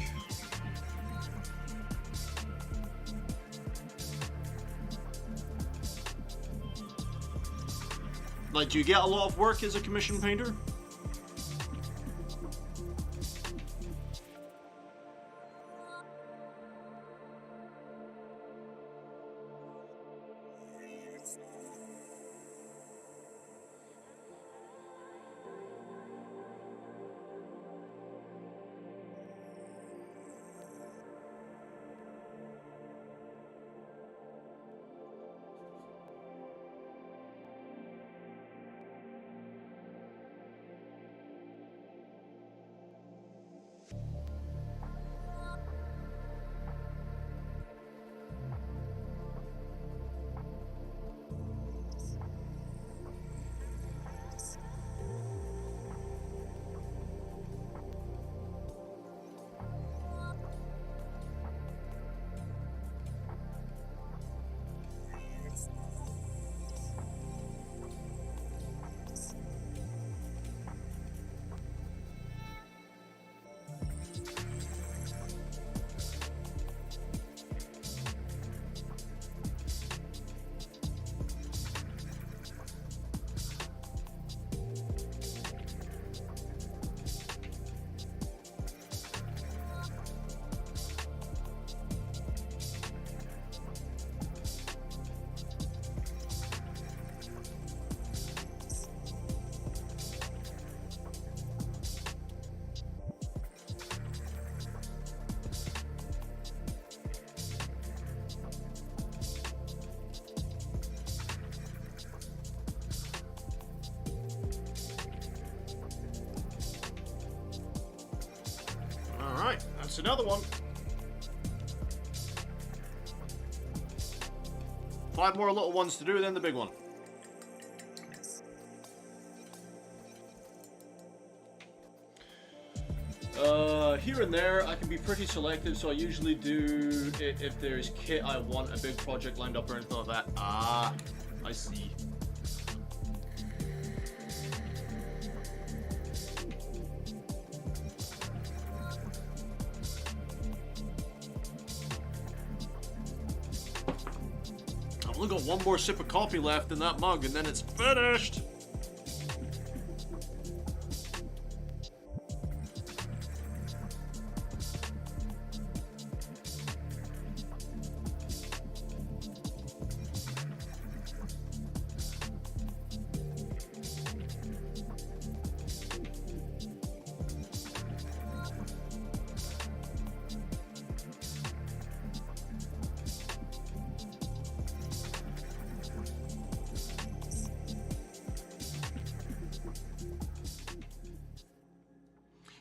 Speaker 2: Like, do you get a lot of work as a commission painter? Alright, that's another one. 5 more little ones to do, then the big one. Here and there, I can be pretty selective, so I usually do it if there's kit I want, a big project lined up or anything like that. Ah, I see. I've only got one more sip of coffee left in that mug, and then it's finished!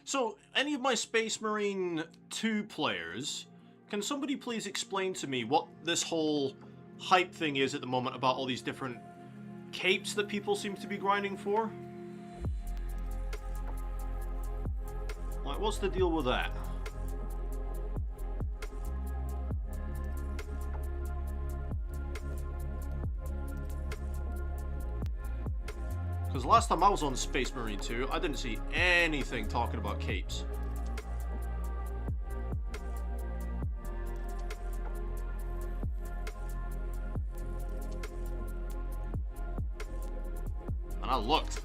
Speaker 2: So, any of my Space Marine 2 players, can somebody please explain to me what this whole hype thing is at the moment about all these different capes that people seem to be grinding for? Like, what's the deal with that? Because last time I was on Space Marine 2, I didn't see anything talking about capes. And I looked.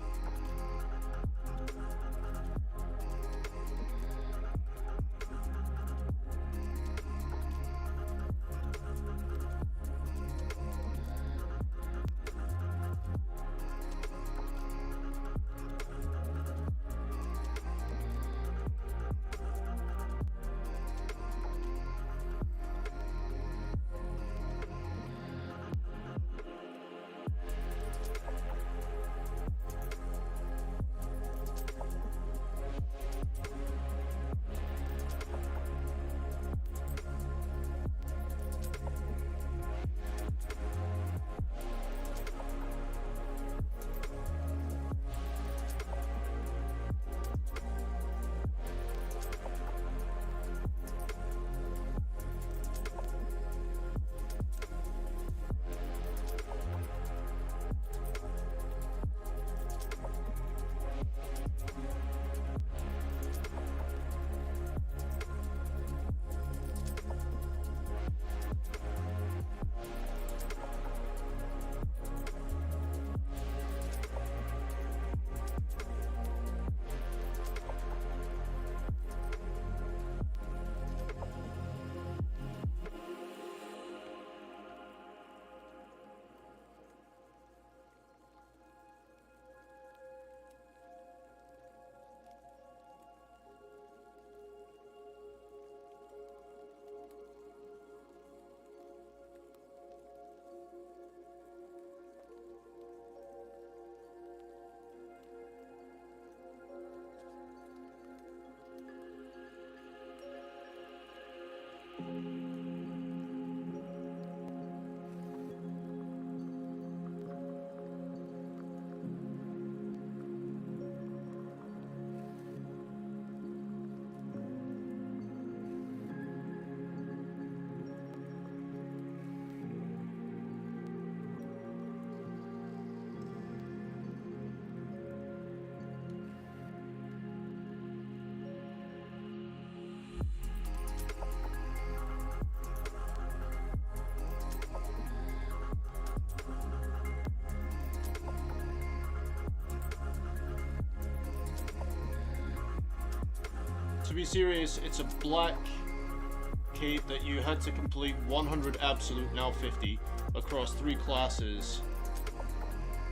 Speaker 2: To be serious, it's a black cape that you had to complete 100 absolute, now 50, across 3 classes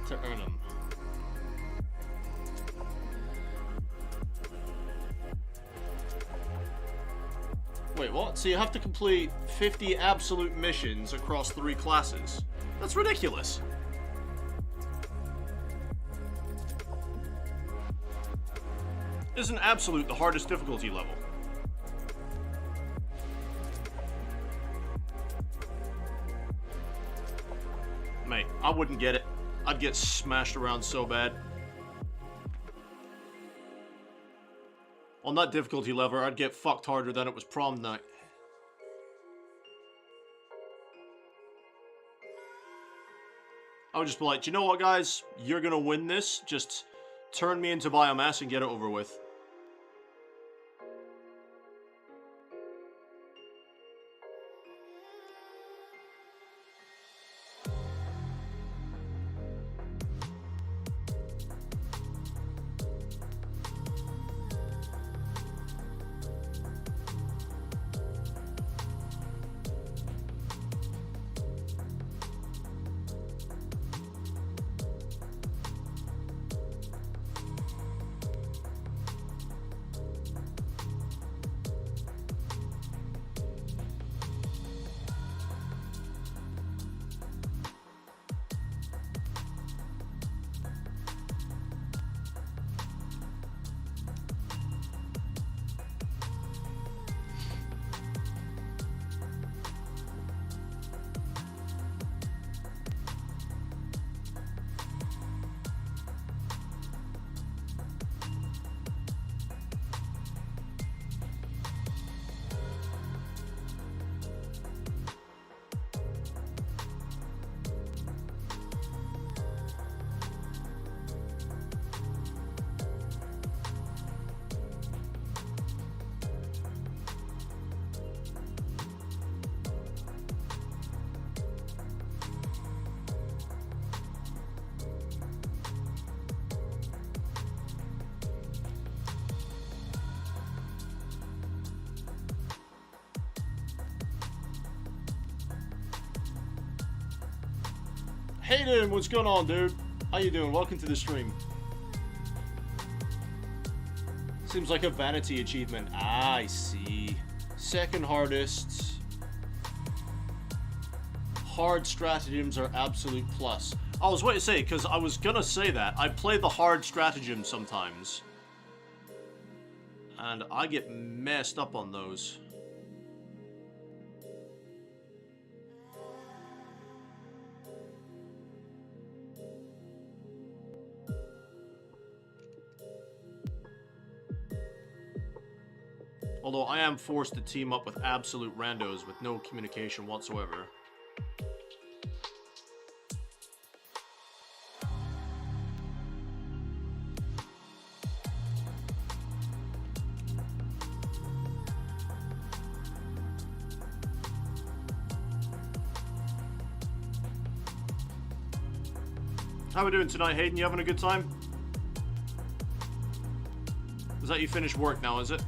Speaker 2: to earn them. Wait, what? So you have to complete 50 absolute missions across 3 classes? That's ridiculous. Isn't absolute the hardest difficulty level? Mate, I wouldn't get it. I'd get smashed around so bad. On that difficulty level, I'd get fucked harder than it was prom night. I would just be like, do you know what, guys? You're gonna win this. Just turn me into biomass and get it over with. Hayden, what's going on, dude? How you doing? Welcome to the stream. Seems like a vanity achievement. Ah, I see. Second hardest. Hard stratagems are absolute plus. I was waiting to say, because I was gonna say that. I play the hard stratagem sometimes. And I get messed up on those. Although I am forced to team up with absolute randos with no communication whatsoever. How we doing tonight, Hayden? You having a good time? Is that you finished work now, is it?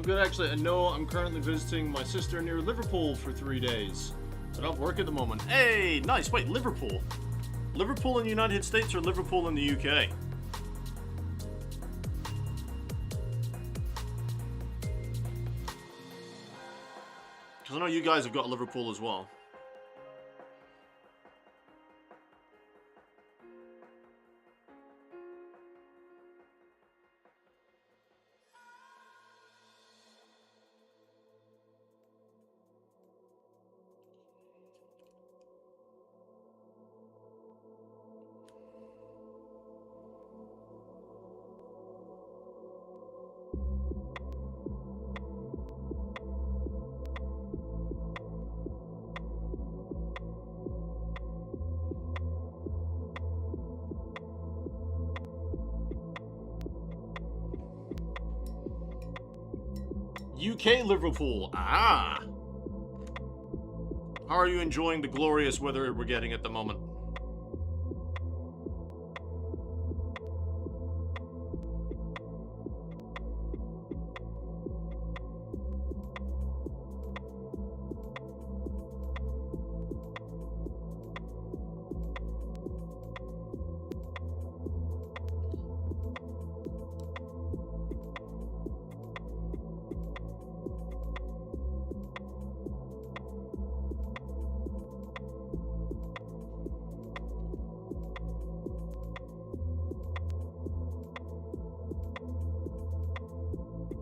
Speaker 2: I'm good, actually. I know I'm currently visiting my sister near Liverpool for 3 days. So I'm at work at the moment. Hey, nice. Wait, Liverpool. Liverpool in the United States or Liverpool in the UK? Because I know you guys have got Liverpool as well. UK Liverpool. Ah. How are you enjoying the glorious weather we're getting at the moment?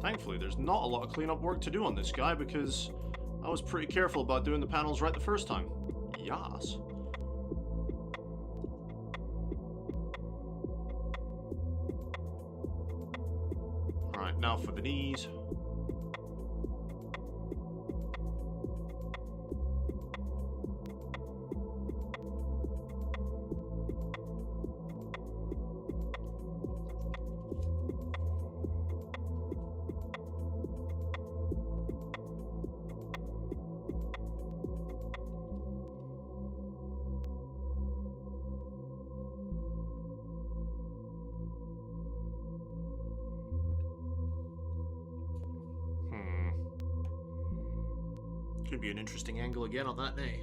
Speaker 2: Thankfully, there's not a lot of cleanup work to do on this guy because I was pretty careful about doing the panels right the first time. Yas. Alright, now for the knees. Could be an interesting angle again on that day.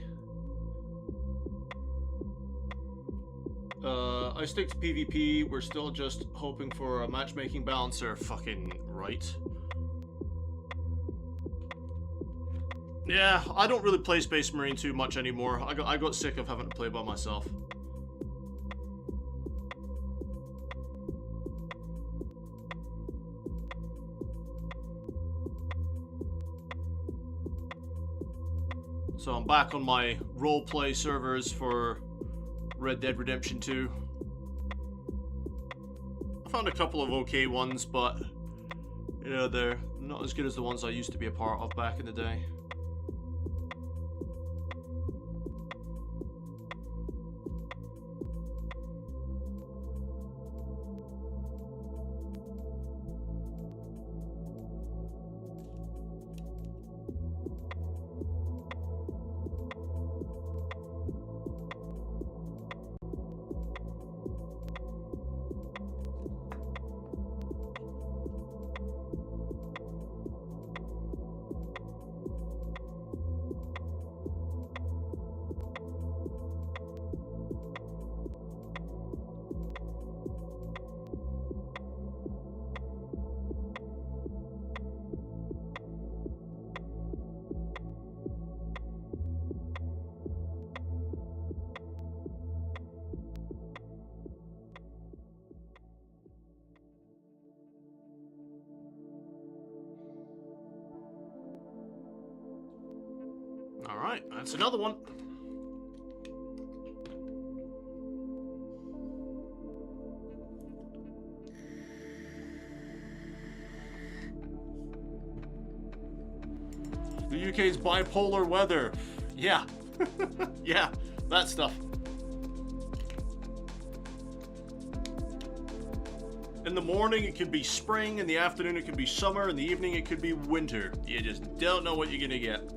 Speaker 2: I stick to PvP. We're still just hoping for a matchmaking balancer. Fucking right. Yeah, I don't really play Space Marine too much anymore. I got sick of having to play by myself. So I'm back on my roleplay servers for Red Dead Redemption 2. I found a couple of okay ones, but you know, they're not as good as the ones I used to be a part of back in the day. Alright, that's another one. The UK's bipolar weather. Yeah. Yeah, that stuff. In the morning it could be spring, in the afternoon it could be summer, in the evening it could be winter. You just don't know what you're gonna get.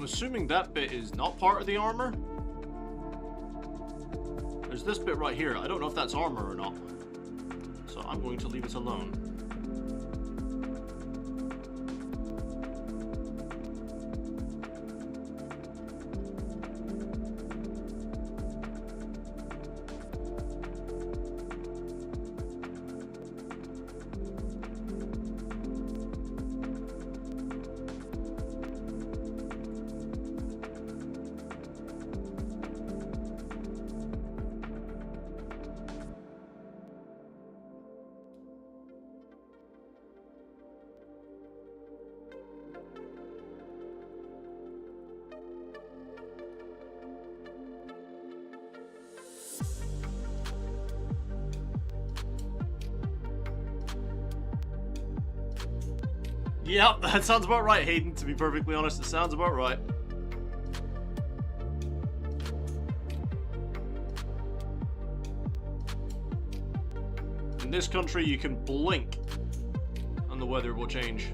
Speaker 2: assuming that bit is not part of the armor. There's this bit right here. I don't know if that's armor or not. So I'm going to leave it alone. Yep, that sounds about right, Hayden. To be perfectly honest, it sounds about right. In this country, you can blink and the weather will change.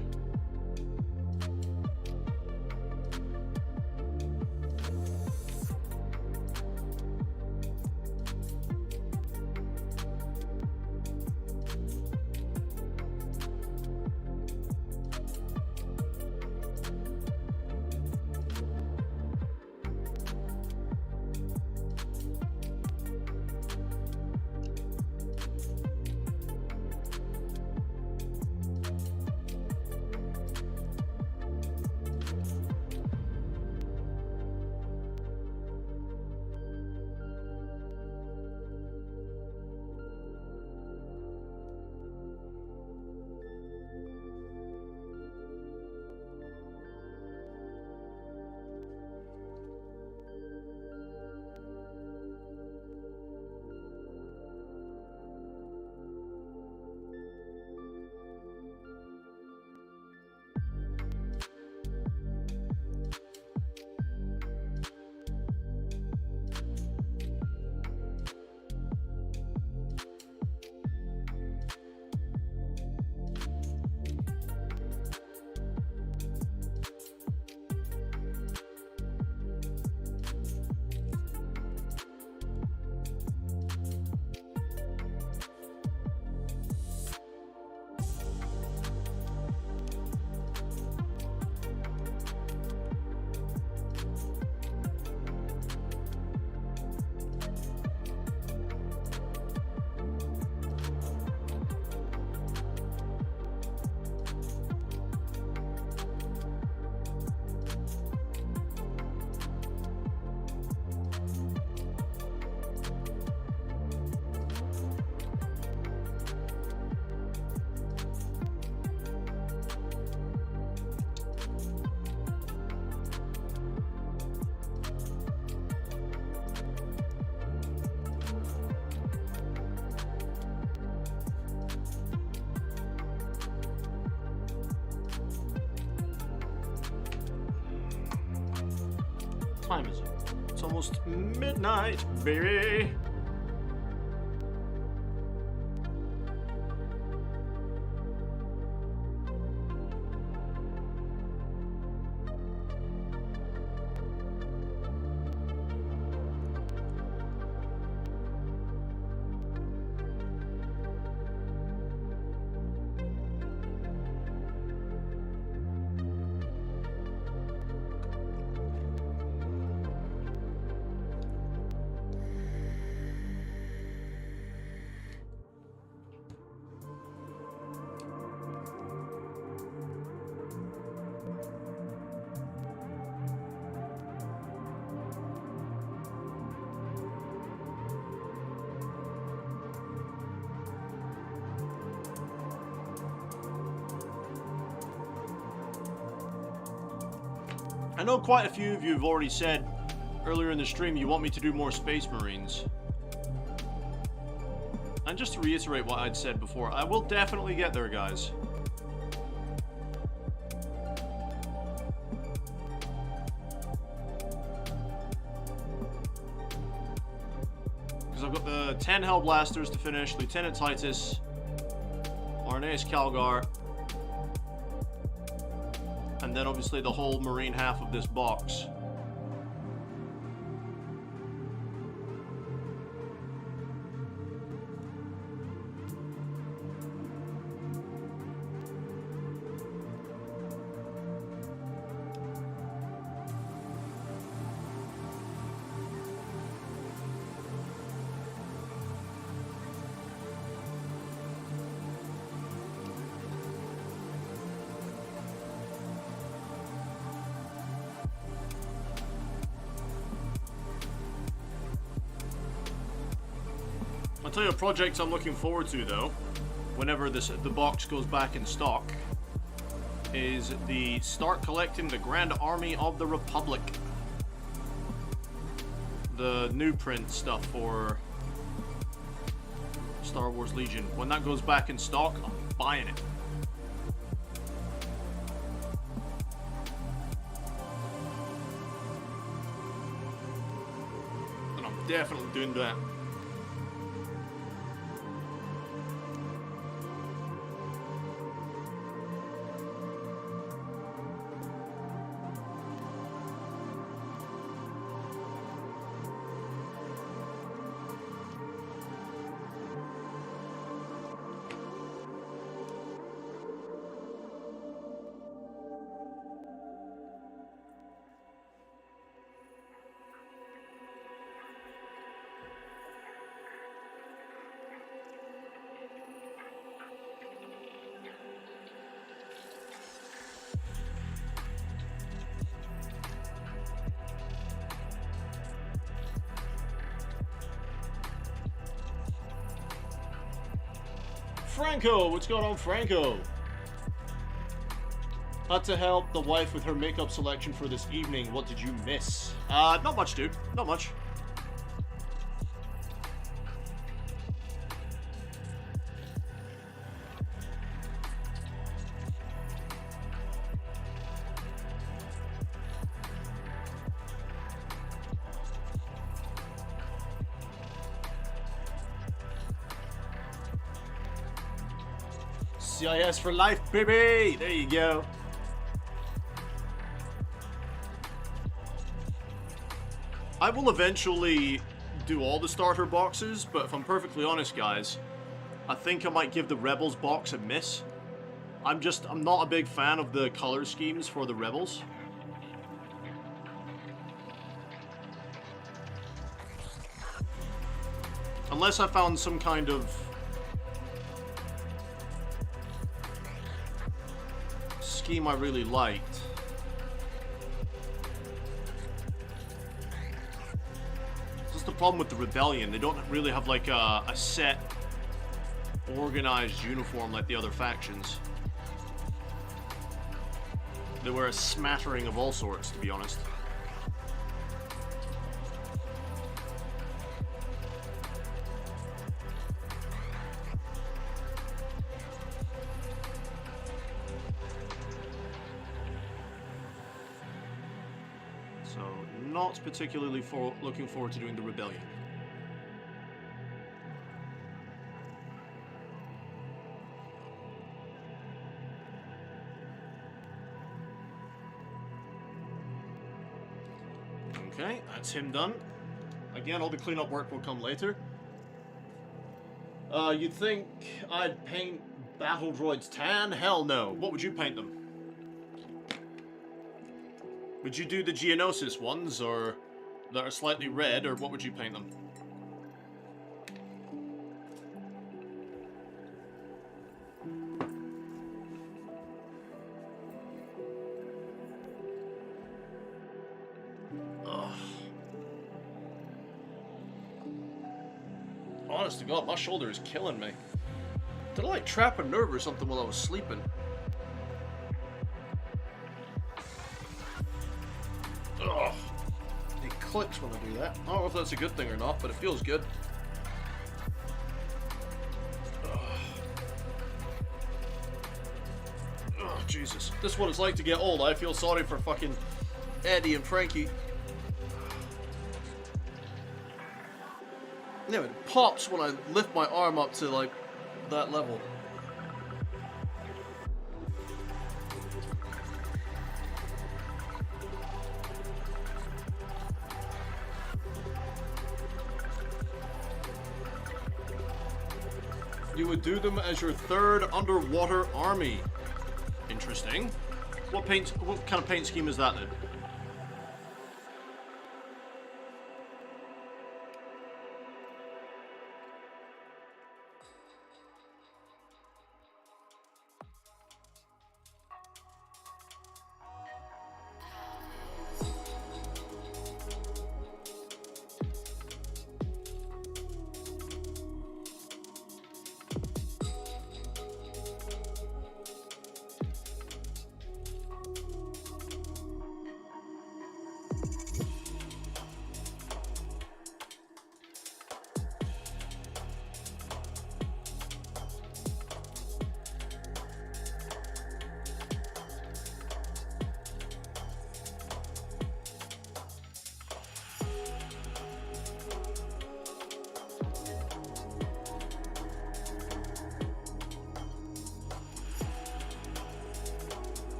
Speaker 2: Time is it? It's almost midnight, baby. I know quite a few of you have already said earlier in the stream you want me to do more Space Marines. And just to reiterate what I'd said before, I will definitely get there, guys. Because I've got the 10 Hellblasters to finish, Lieutenant Titus, Arneus Calgar, And then obviously the whole marine half of this box. I'll tell you a project I'm looking forward to though, whenever the box goes back in stock, is the start collecting the Grand Army of the Republic. The new print stuff for Star Wars Legion. When that goes back in stock, I'm buying it. And I'm definitely doing that. Franco, what's going on, Franco? Had to help the wife with her makeup selection for this evening. What did you miss? Not much, dude. Not much. CIS for life, baby! There you go. I will eventually do all the starter boxes, but if I'm perfectly honest, guys, I think I might give the Rebels box a miss. I'm not a big fan of the color schemes for the Rebels. Unless I found some kind of scheme I really liked. This is the problem with the Rebellion. They don't really have like a set, organized uniform like the other factions. They wear a smattering of all sorts, to be honest. So, not particularly looking forward to doing the Rebellion. Okay, that's him done. Again, all the cleanup work will come later. You'd think I'd paint battle droids tan? Hell no. What would you paint them? Would you do the Geonosis ones, or that are slightly red, or what would you paint them? Ugh. Honest to God, my shoulder is killing me. Did I like trap a nerve or something while I was sleeping? Ugh. It clicks when I do that. I don't know if that's a good thing or not, but it feels good. Ugh. Oh, Jesus. This is what it's like to get old. I feel sorry for fucking Eddie and Frankie. Yeah, it pops when I lift my arm up to, like, that level. You would do them as your third underwater army. Interesting. What kind of paint scheme is that then?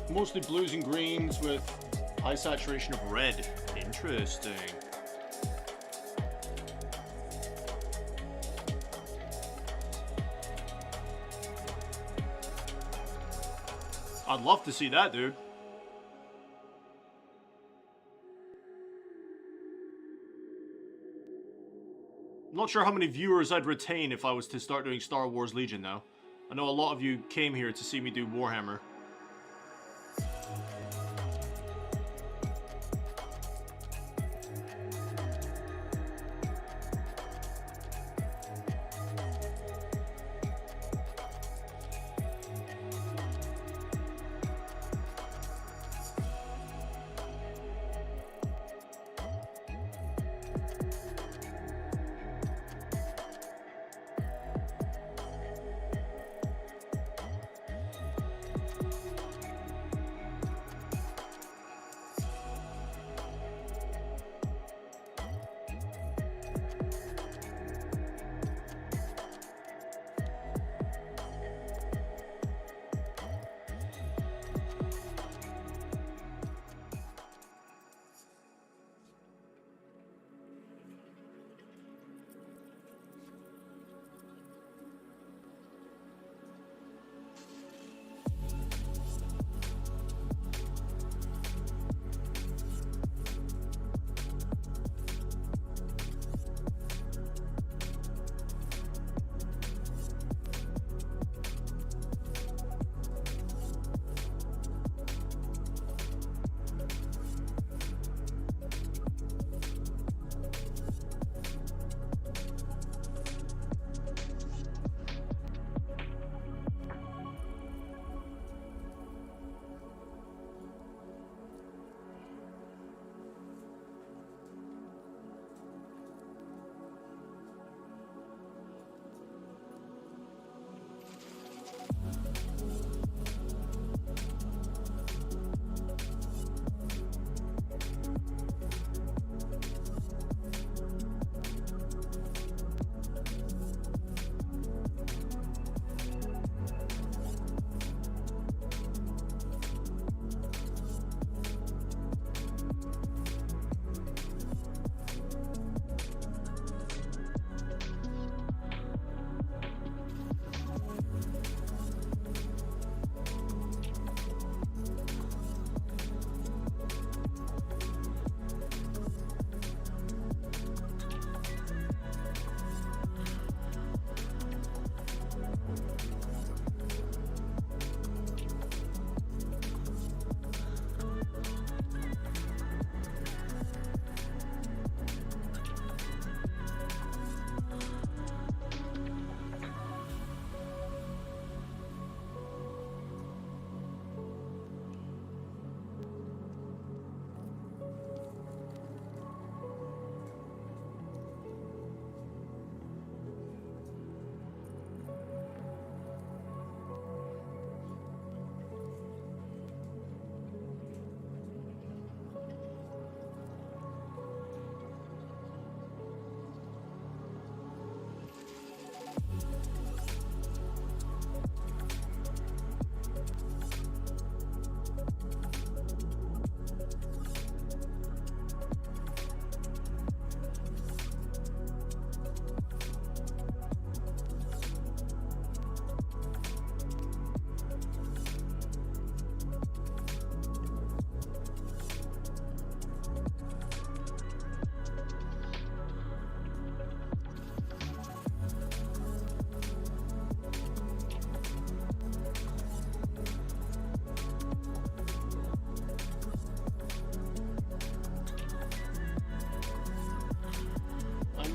Speaker 2: Mostly blues and greens with high saturation of red. Interesting. I'd love to see that, dude. I'm not sure how many viewers I'd retain if I was to start doing Star Wars Legion now. I know a lot of you came here to see me do Warhammer.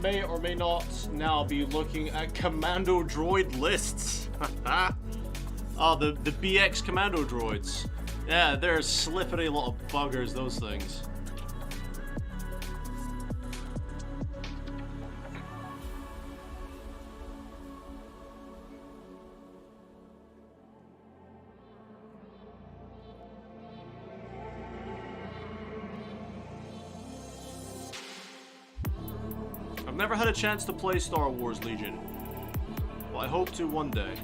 Speaker 2: may or may not now be looking at commando droid lists. Oh, the BX commando droids. Yeah, they're slippery little buggers, those things. I've never had a chance to play Star Wars Legion. Well, I hope to one day.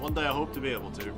Speaker 2: One day I hope to be able to.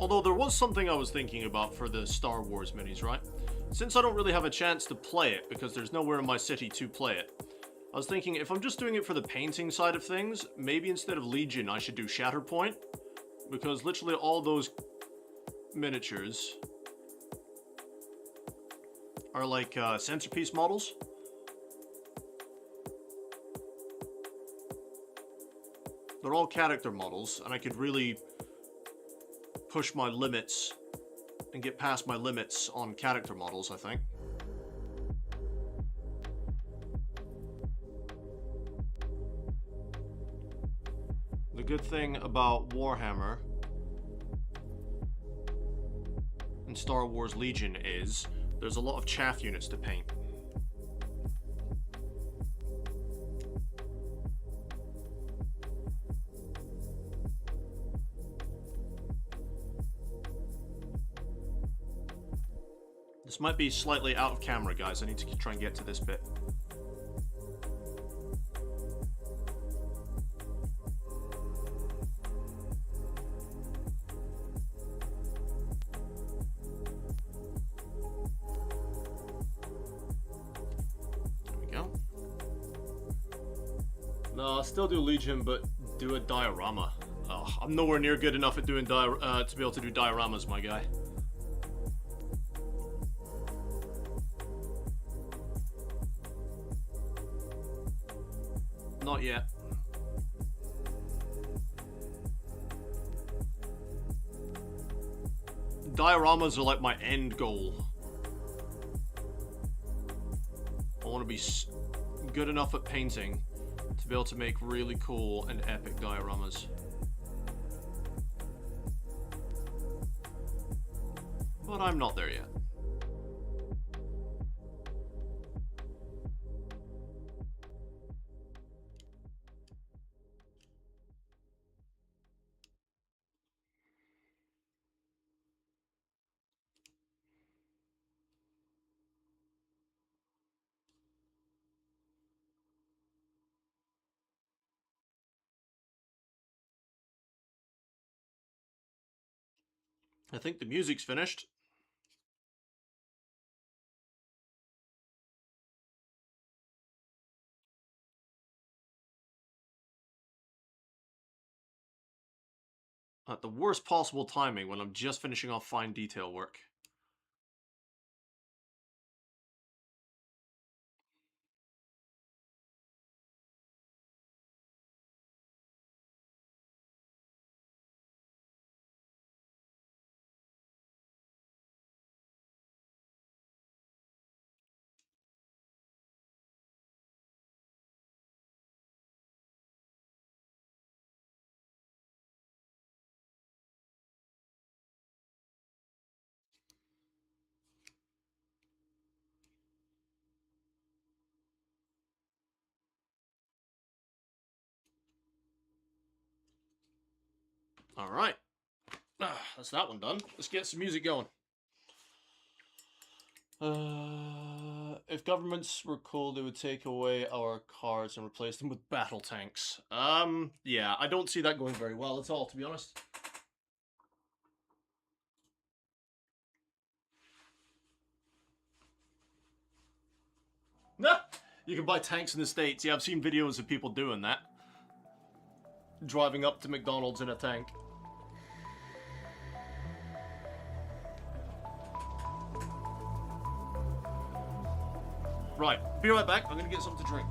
Speaker 2: Although there was something I was thinking about for the Star Wars minis, right? Since I don't really have a chance to play it, because there's nowhere in my city to play it, I was thinking if I'm just doing it for the painting side of things, maybe instead of Legion I should do Shatterpoint, because literally all those miniatures are like centerpiece models. They're all character models, and I could really push my limits and get past my limits on character models, I think. The good thing about Warhammer and Star Wars Legion is there's a lot of chaff units to paint. This might be slightly out of camera, guys. I need to try and get to this bit. There we go. No, I'll still do Legion, but do a diorama. Oh, I'm nowhere near good enough at doing to be able to do dioramas, my guy. Not yet. Dioramas are like my end goal. I want to be good enough at painting to be able to make really cool and epic dioramas. But I'm not there yet. I think the music's finished. At the worst possible timing when I'm just finishing off fine detail work. Alright. That's that one done. Let's get some music going. If governments were cool, they would take away our cars and replace them with battle tanks. Yeah, I don't see that going very well at all, to be honest. You can buy tanks in the States. Yeah, I've seen videos of people doing that. Driving up to McDonald's in a tank. Right, be right back. I'm gonna get something to drink.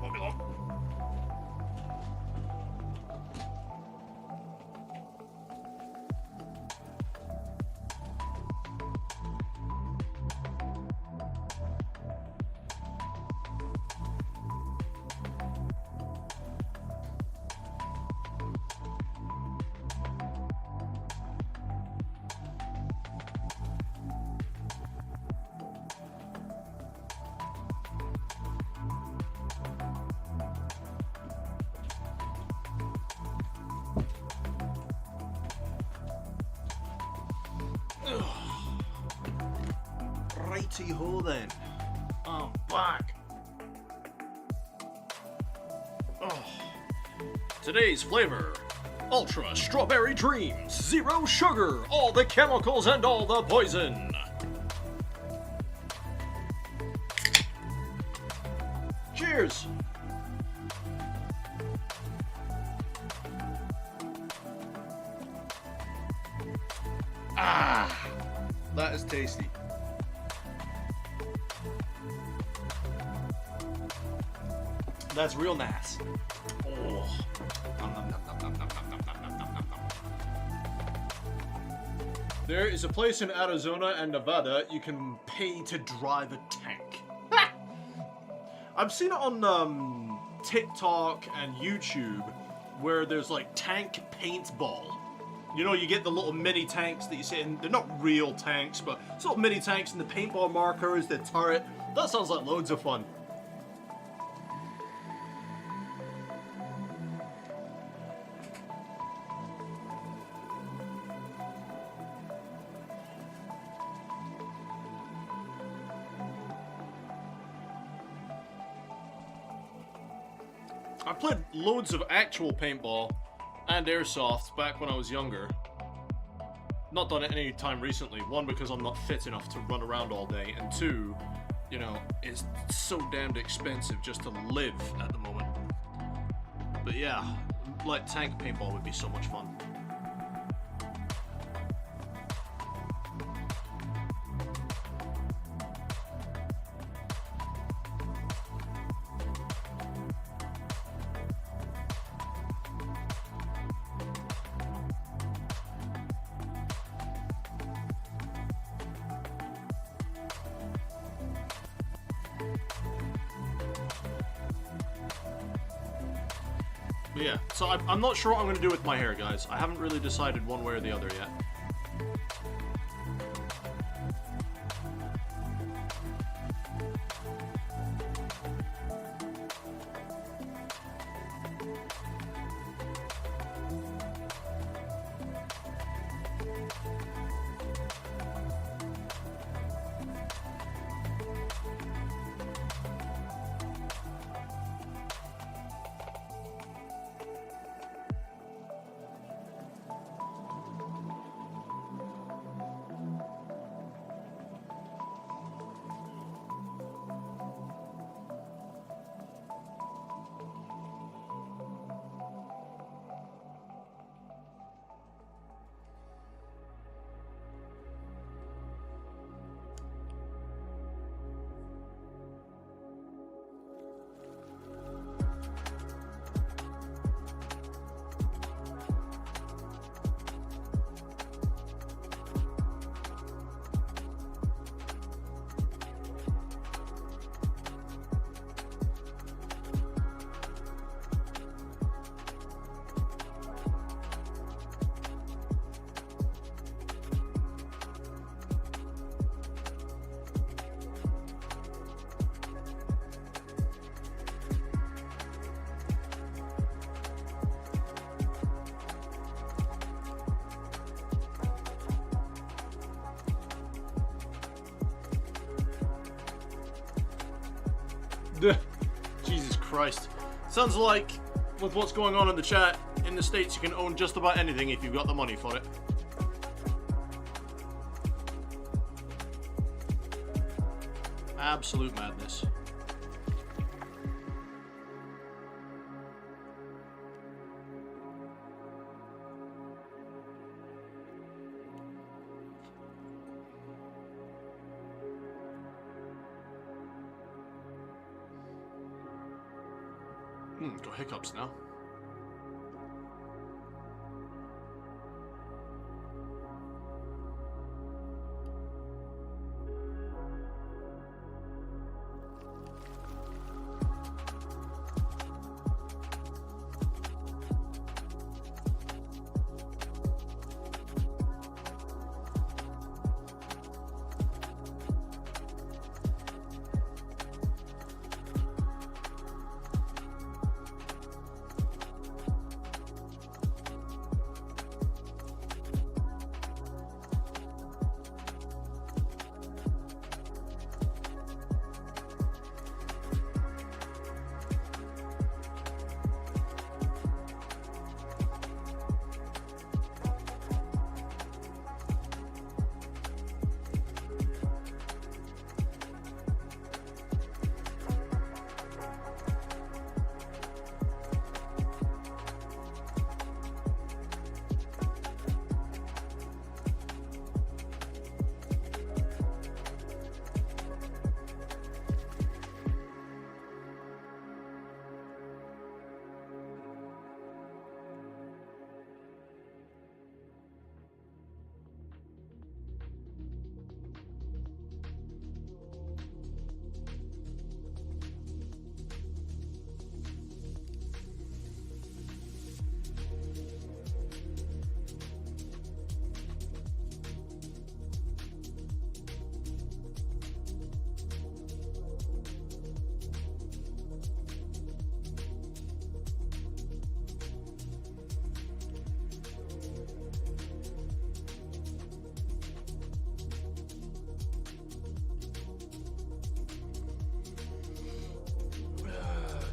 Speaker 2: Won't be long. Righty-ho then. I'm back. Oh. Today's flavor. Ultra Strawberry Dreams. Zero sugar. All the chemicals and all the poison. Cheers. Ah, that is tasty. That's real nice. Oh. There is a place in Arizona and Nevada you can pay to drive a tank. I've seen it on TikTok and YouTube where there's like tank paintball. You know, you get the little mini tanks that you see in, they're not real tanks, but it's little mini tanks and the paintball markers, the turret. That sounds like loads of fun. I played loads of actual paintball and airsoft back when I was younger. Not done it any time recently. One, because I'm not fit enough to run around all day, and two, you know, it's so damned expensive just to live at the moment. But yeah, like tank paintball would be so much fun. But yeah, so I'm not sure what I'm going to do with my hair, guys. I haven't really decided one way or the other yet. Jesus Christ. Sounds like, with what's going on in the chat, in the States you can own just about anything if you've got the money for it. Absolute madness. Got hiccups now.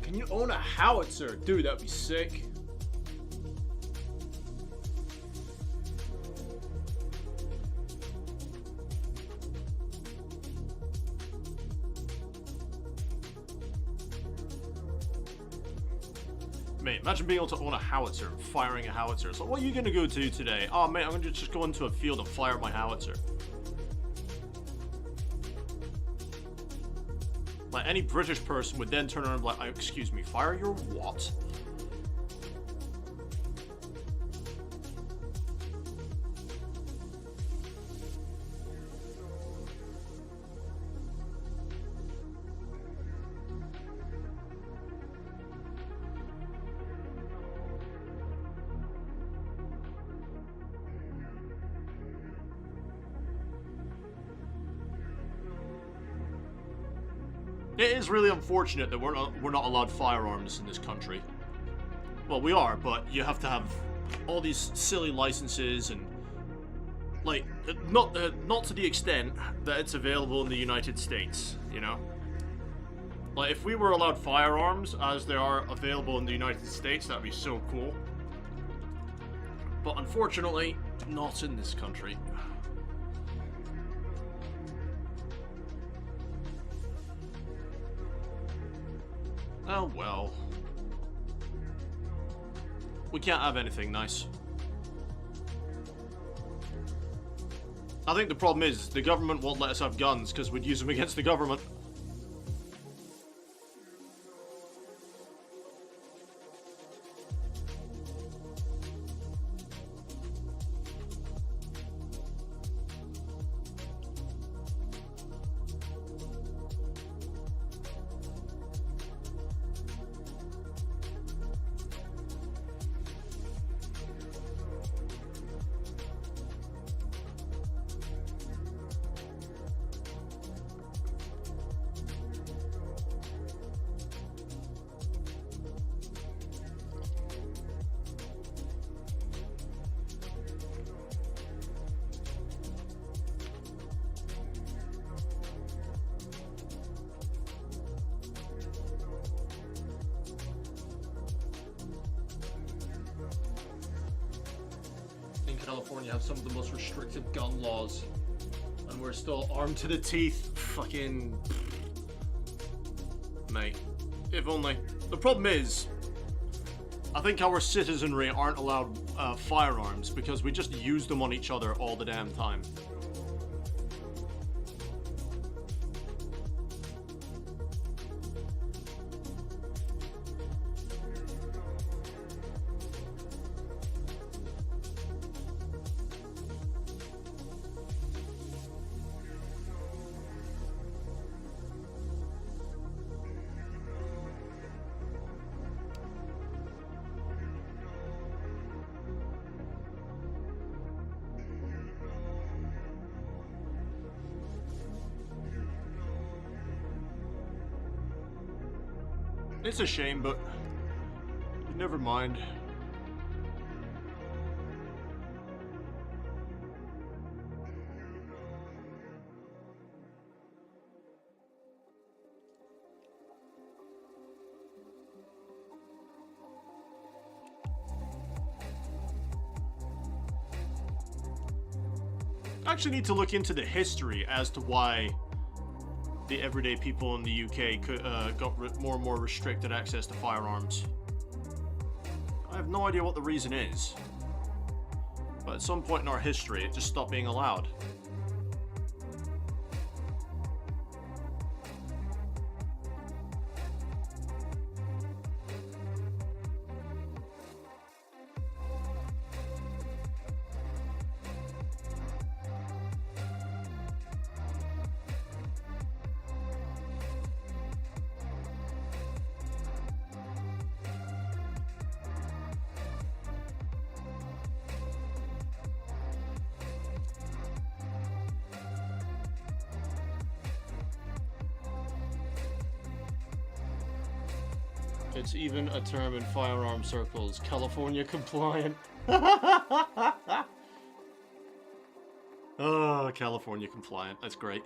Speaker 2: Can you own a howitzer? Dude, that'd be sick. Mate, imagine being able to own a howitzer and firing a howitzer. So what are you going to go do today? Oh, mate, I'm going to just go into a field and fire my howitzer. Like, any British person would then turn around and be like, excuse me, fire your what? It is really unfortunate that we're not allowed firearms in this country. Well, we are, but you have to have all these silly licenses and, like, not to the extent that it's available in the United States, you know? Like, if we were allowed firearms as they are available in the United States, that'd be so cool. But unfortunately, not in this country. Oh well. We can't have anything nice. I think the problem is the government won't let us have guns because we'd use them against the government. California have some of the most restrictive gun laws, and we're still armed to the teeth. Fucking... Mate. If only. The problem is, I think our citizenry aren't allowed firearms because we just use them on each other all the damn time. It's a shame, but never mind. I actually need to look into the history as to why the everyday people in the UK got more and more restricted access to firearms. I have no idea what the reason is, but at some point in our history, it just stopped being allowed. It's even a term in firearm circles, California compliant. Oh, California compliant. That's great.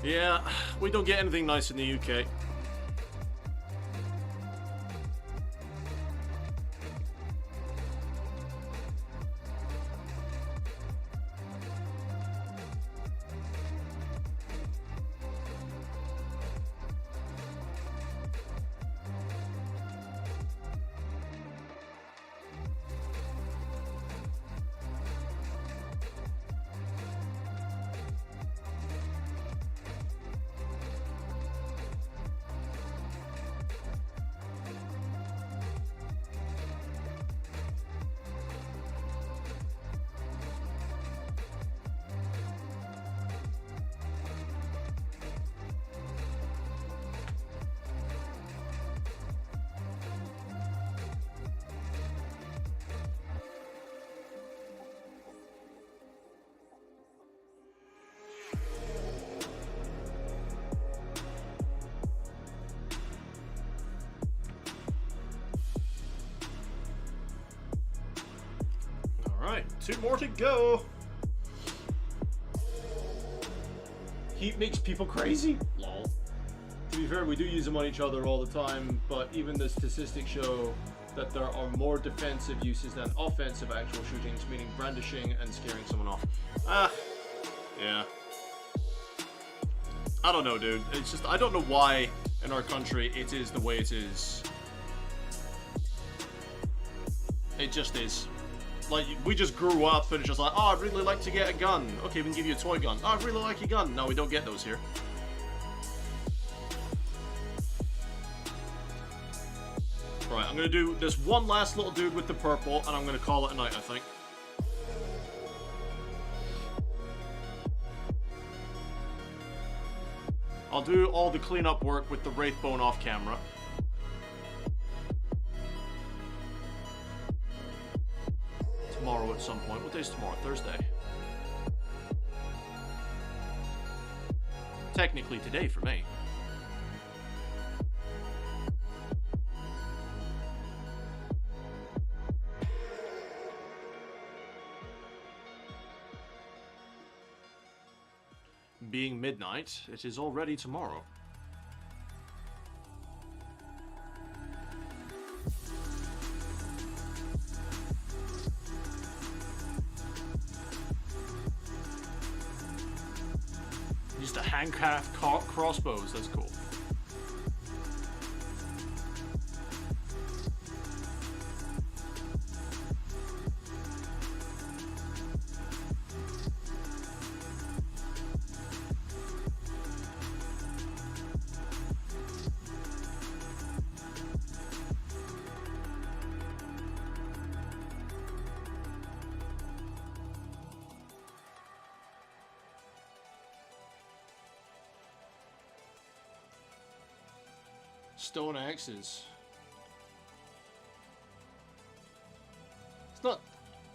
Speaker 2: Yeah, we don't get anything nice in the UK. Alright, 2 more to go. Heat makes people crazy? Lol. To be fair, we do use them on each other all the time, but even the statistics show that there are more defensive uses than offensive actual shootings, meaning brandishing and scaring someone off. Yeah. I don't know, dude. It's just, I don't know why in our country it is the way it is. It just is. Like, we just grew up and it's just like, oh, I'd really like to get a gun. Okay, we can give you a toy gun. Oh, I'd really like a gun. No, we don't get those here. Right, I'm gonna do this one last little dude with the purple, and I'm gonna call it a night, I think. I'll do all the cleanup work with the Wraithbone off camera. Tomorrow at some point. What day is tomorrow? Thursday. Technically today for me. being midnight, it is already tomorrow. Used to handcraft crossbows, that's cool. Stone axes. It's not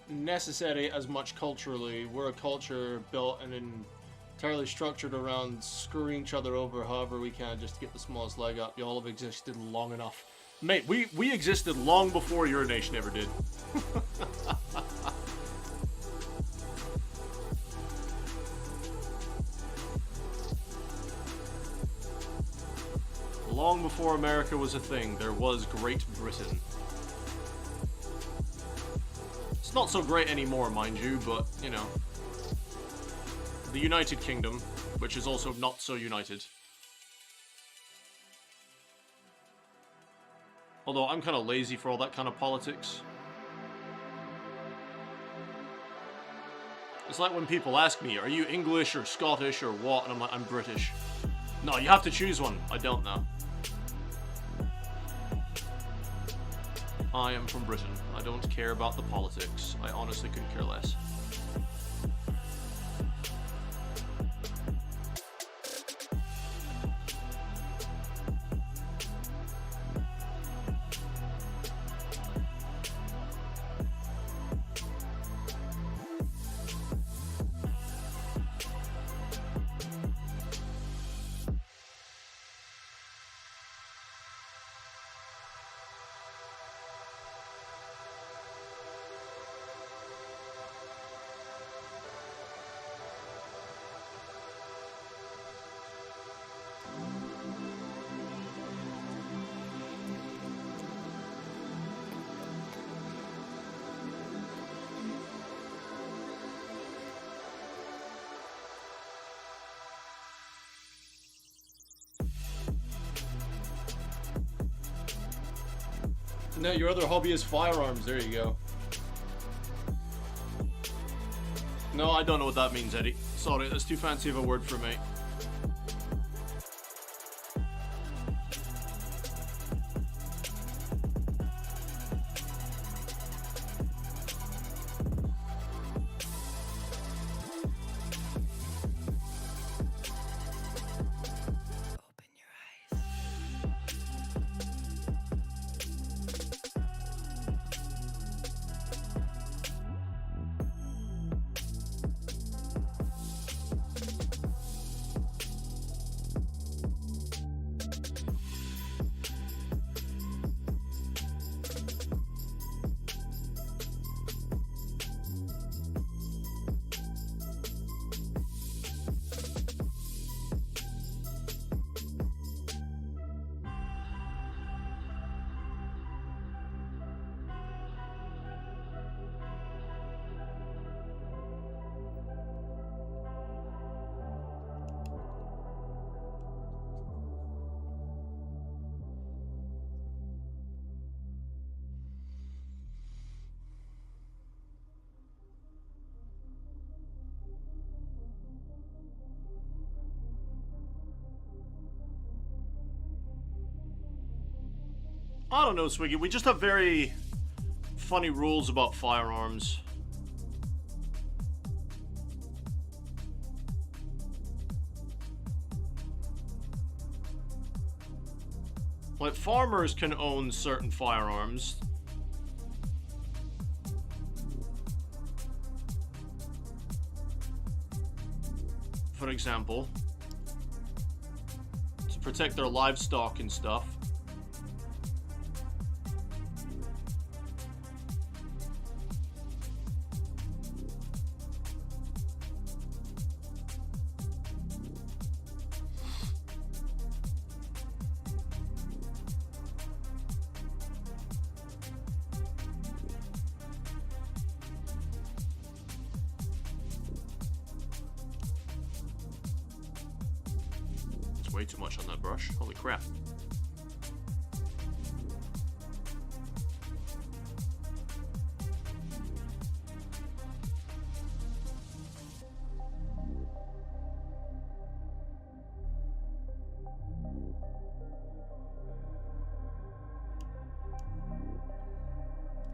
Speaker 2: necessary as much culturally. We're a culture built and entirely structured around screwing each other over however we can just to get the smallest leg up. Y'all have existed long enough. Mate, we existed long before your nation ever did. Long before America was a thing, there was Great Britain. It's not so great anymore, mind you, but, you know. The United Kingdom, which is also not so united. Although, I'm kind of lazy for all that kind of politics. It's like when people ask me, are you English or Scottish or what? And I'm like, I'm British. No, you have to choose one. I don't know. I am from Britain. I don't care about the politics. I honestly couldn't care less. No, your other hobby is firearms. There you go. No, I don't know what that means, Eddie. Sorry, that's too fancy of a word for me. I don't know, Swiggy. We just have very funny rules about firearms. Like, farmers can own certain firearms. For example, to protect their livestock and stuff. way too much on that brush. Holy crap.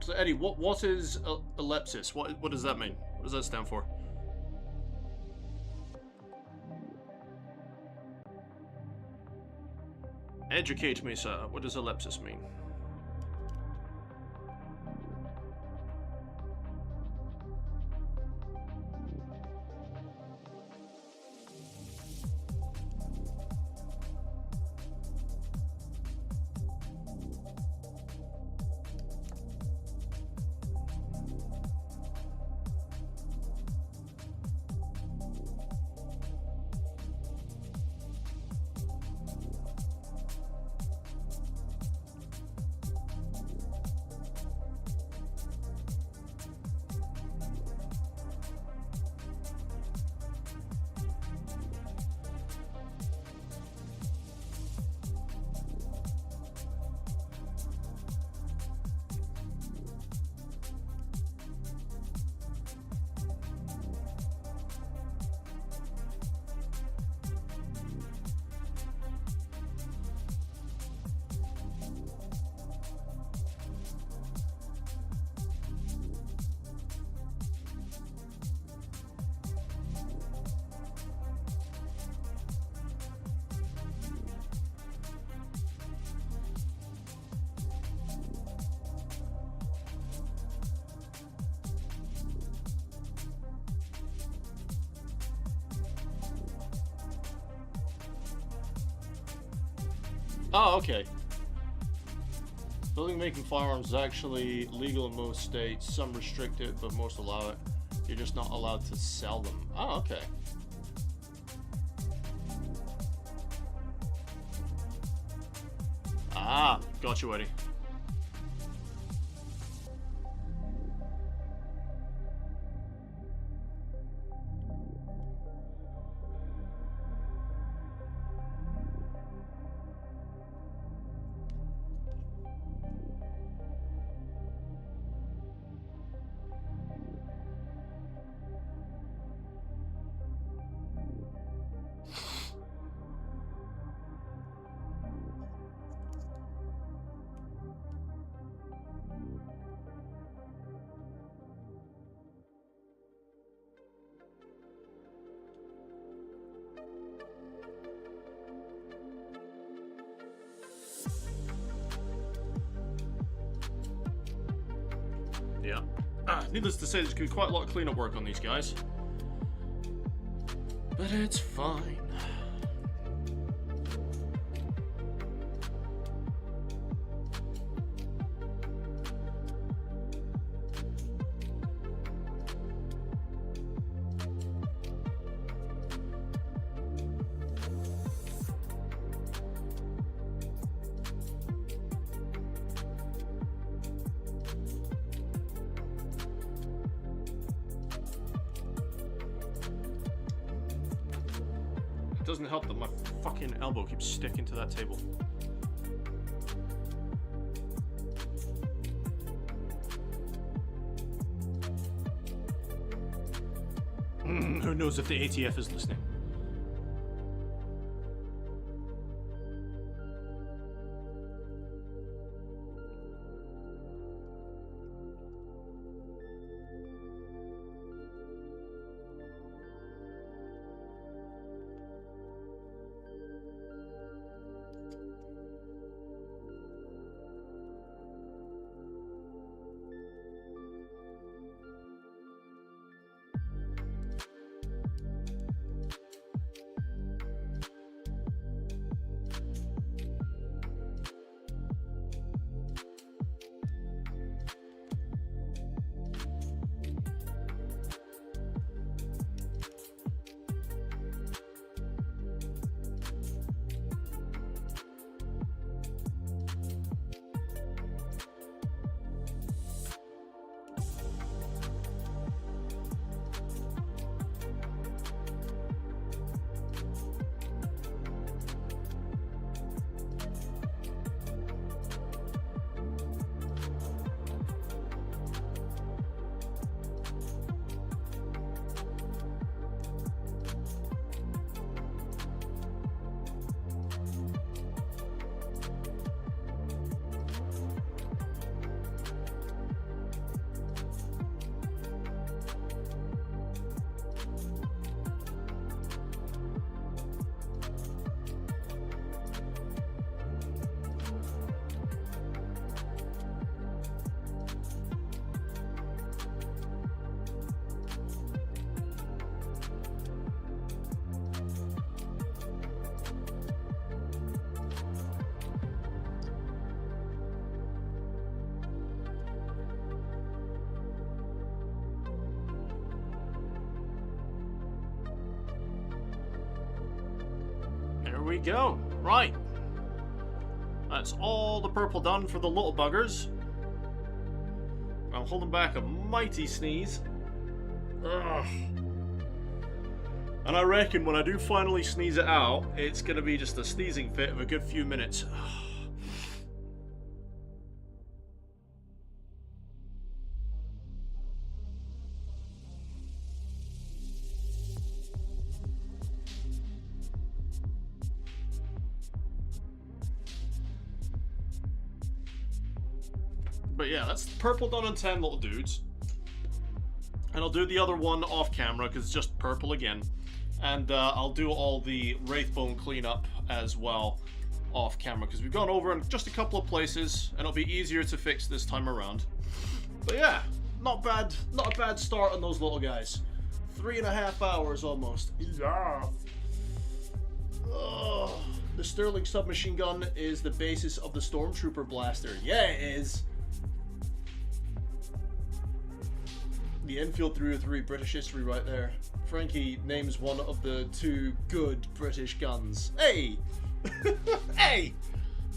Speaker 2: So Eddie, what is ellipsis? What does that mean? What does that stand for? Educate me, sir. What does ellipsis mean? Oh, okay. Building making firearms is actually legal in most states. Some restrict it, but most allow it. You're just not allowed to sell them. Oh, okay. Ah, got you, Eddie. Yeah. Needless to say, there's going to be quite a lot of cleanup work on these guys. But it's fine. It doesn't help that my fucking elbow keeps sticking to that table. Who knows if the ATF is listening? There we go. Right. That's all the purple done for the little buggers. I'm holding back a mighty sneeze. Ugh. And I reckon when I do finally sneeze it out, it's going to be just a sneezing fit of a good few minutes. But yeah, that's purple done on 10 little dudes. And I'll do the other one off camera because it's just purple again. And I'll do all the Wraithbone cleanup as well off camera because we've gone over in just a couple of places and it'll be easier to fix this time around. But yeah, not bad, not a bad start on those little guys. 3.5 hours almost. Yeah. Ugh. The Sterling submachine gun is the basis of the Stormtrooper blaster. Yeah, it is. The Enfield 303 British history right there. Frankie names one of the 2 good British guns. Hey! Hey!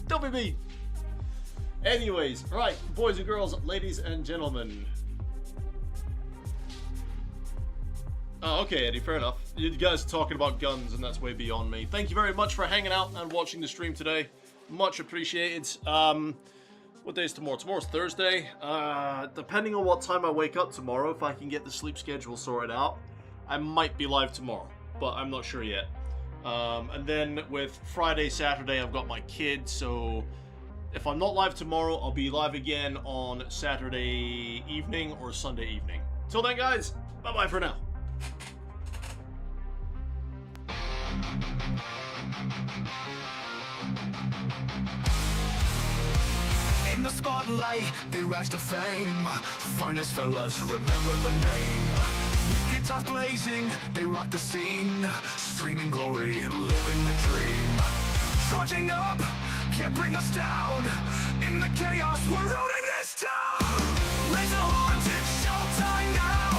Speaker 2: Don't be mean! Anyways, right, boys and girls, ladies and gentlemen. Oh, okay, Eddie, fair enough. You guys are talking about guns, and that's way beyond me. Thank you very much for hanging out and watching the stream today. Much appreciated. What day is tomorrow? Tomorrow's Thursday. Depending on what time I wake up tomorrow, if I can get the sleep schedule sorted out, I might be live tomorrow, but I'm not sure yet. And then with Friday, Saturday, I've got my kids, so if I'm not live tomorrow, I'll be live again on Saturday evening or Sunday evening. Till then, guys, bye-bye for now.
Speaker 1: In the spotlight, they rise to fame. Finest fellas, remember the name. Guitars blazing, they rock the scene. Streaming glory, living the dream. Charging up, can't bring us down. In the chaos, we're ruling this town. Laser horns, it's showtime now.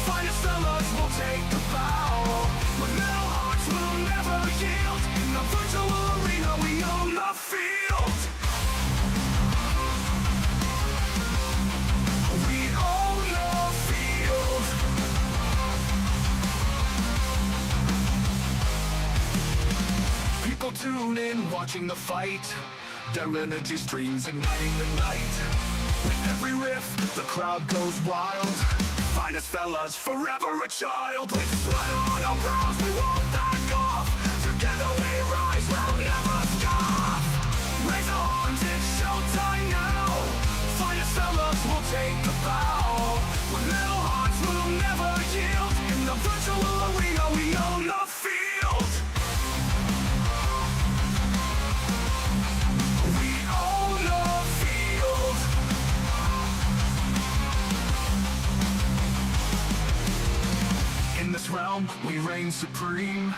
Speaker 1: Finest fellas will take a bow. But metal hearts will never yield. In the virtual arena, we own the field. People tune in, watching the fight. Their energy streams igniting the night. With every riff, the crowd goes wild. Finest fellas, forever a child. With sweat on our brows, we won't back off. Together we rise, we'll never stop. Raise our arms, it's showtime now. Finest fellas will take the bow. With metal hearts, we'll never yield. In the virtual arena, we own the field. We own the field. In this realm, we reign supreme.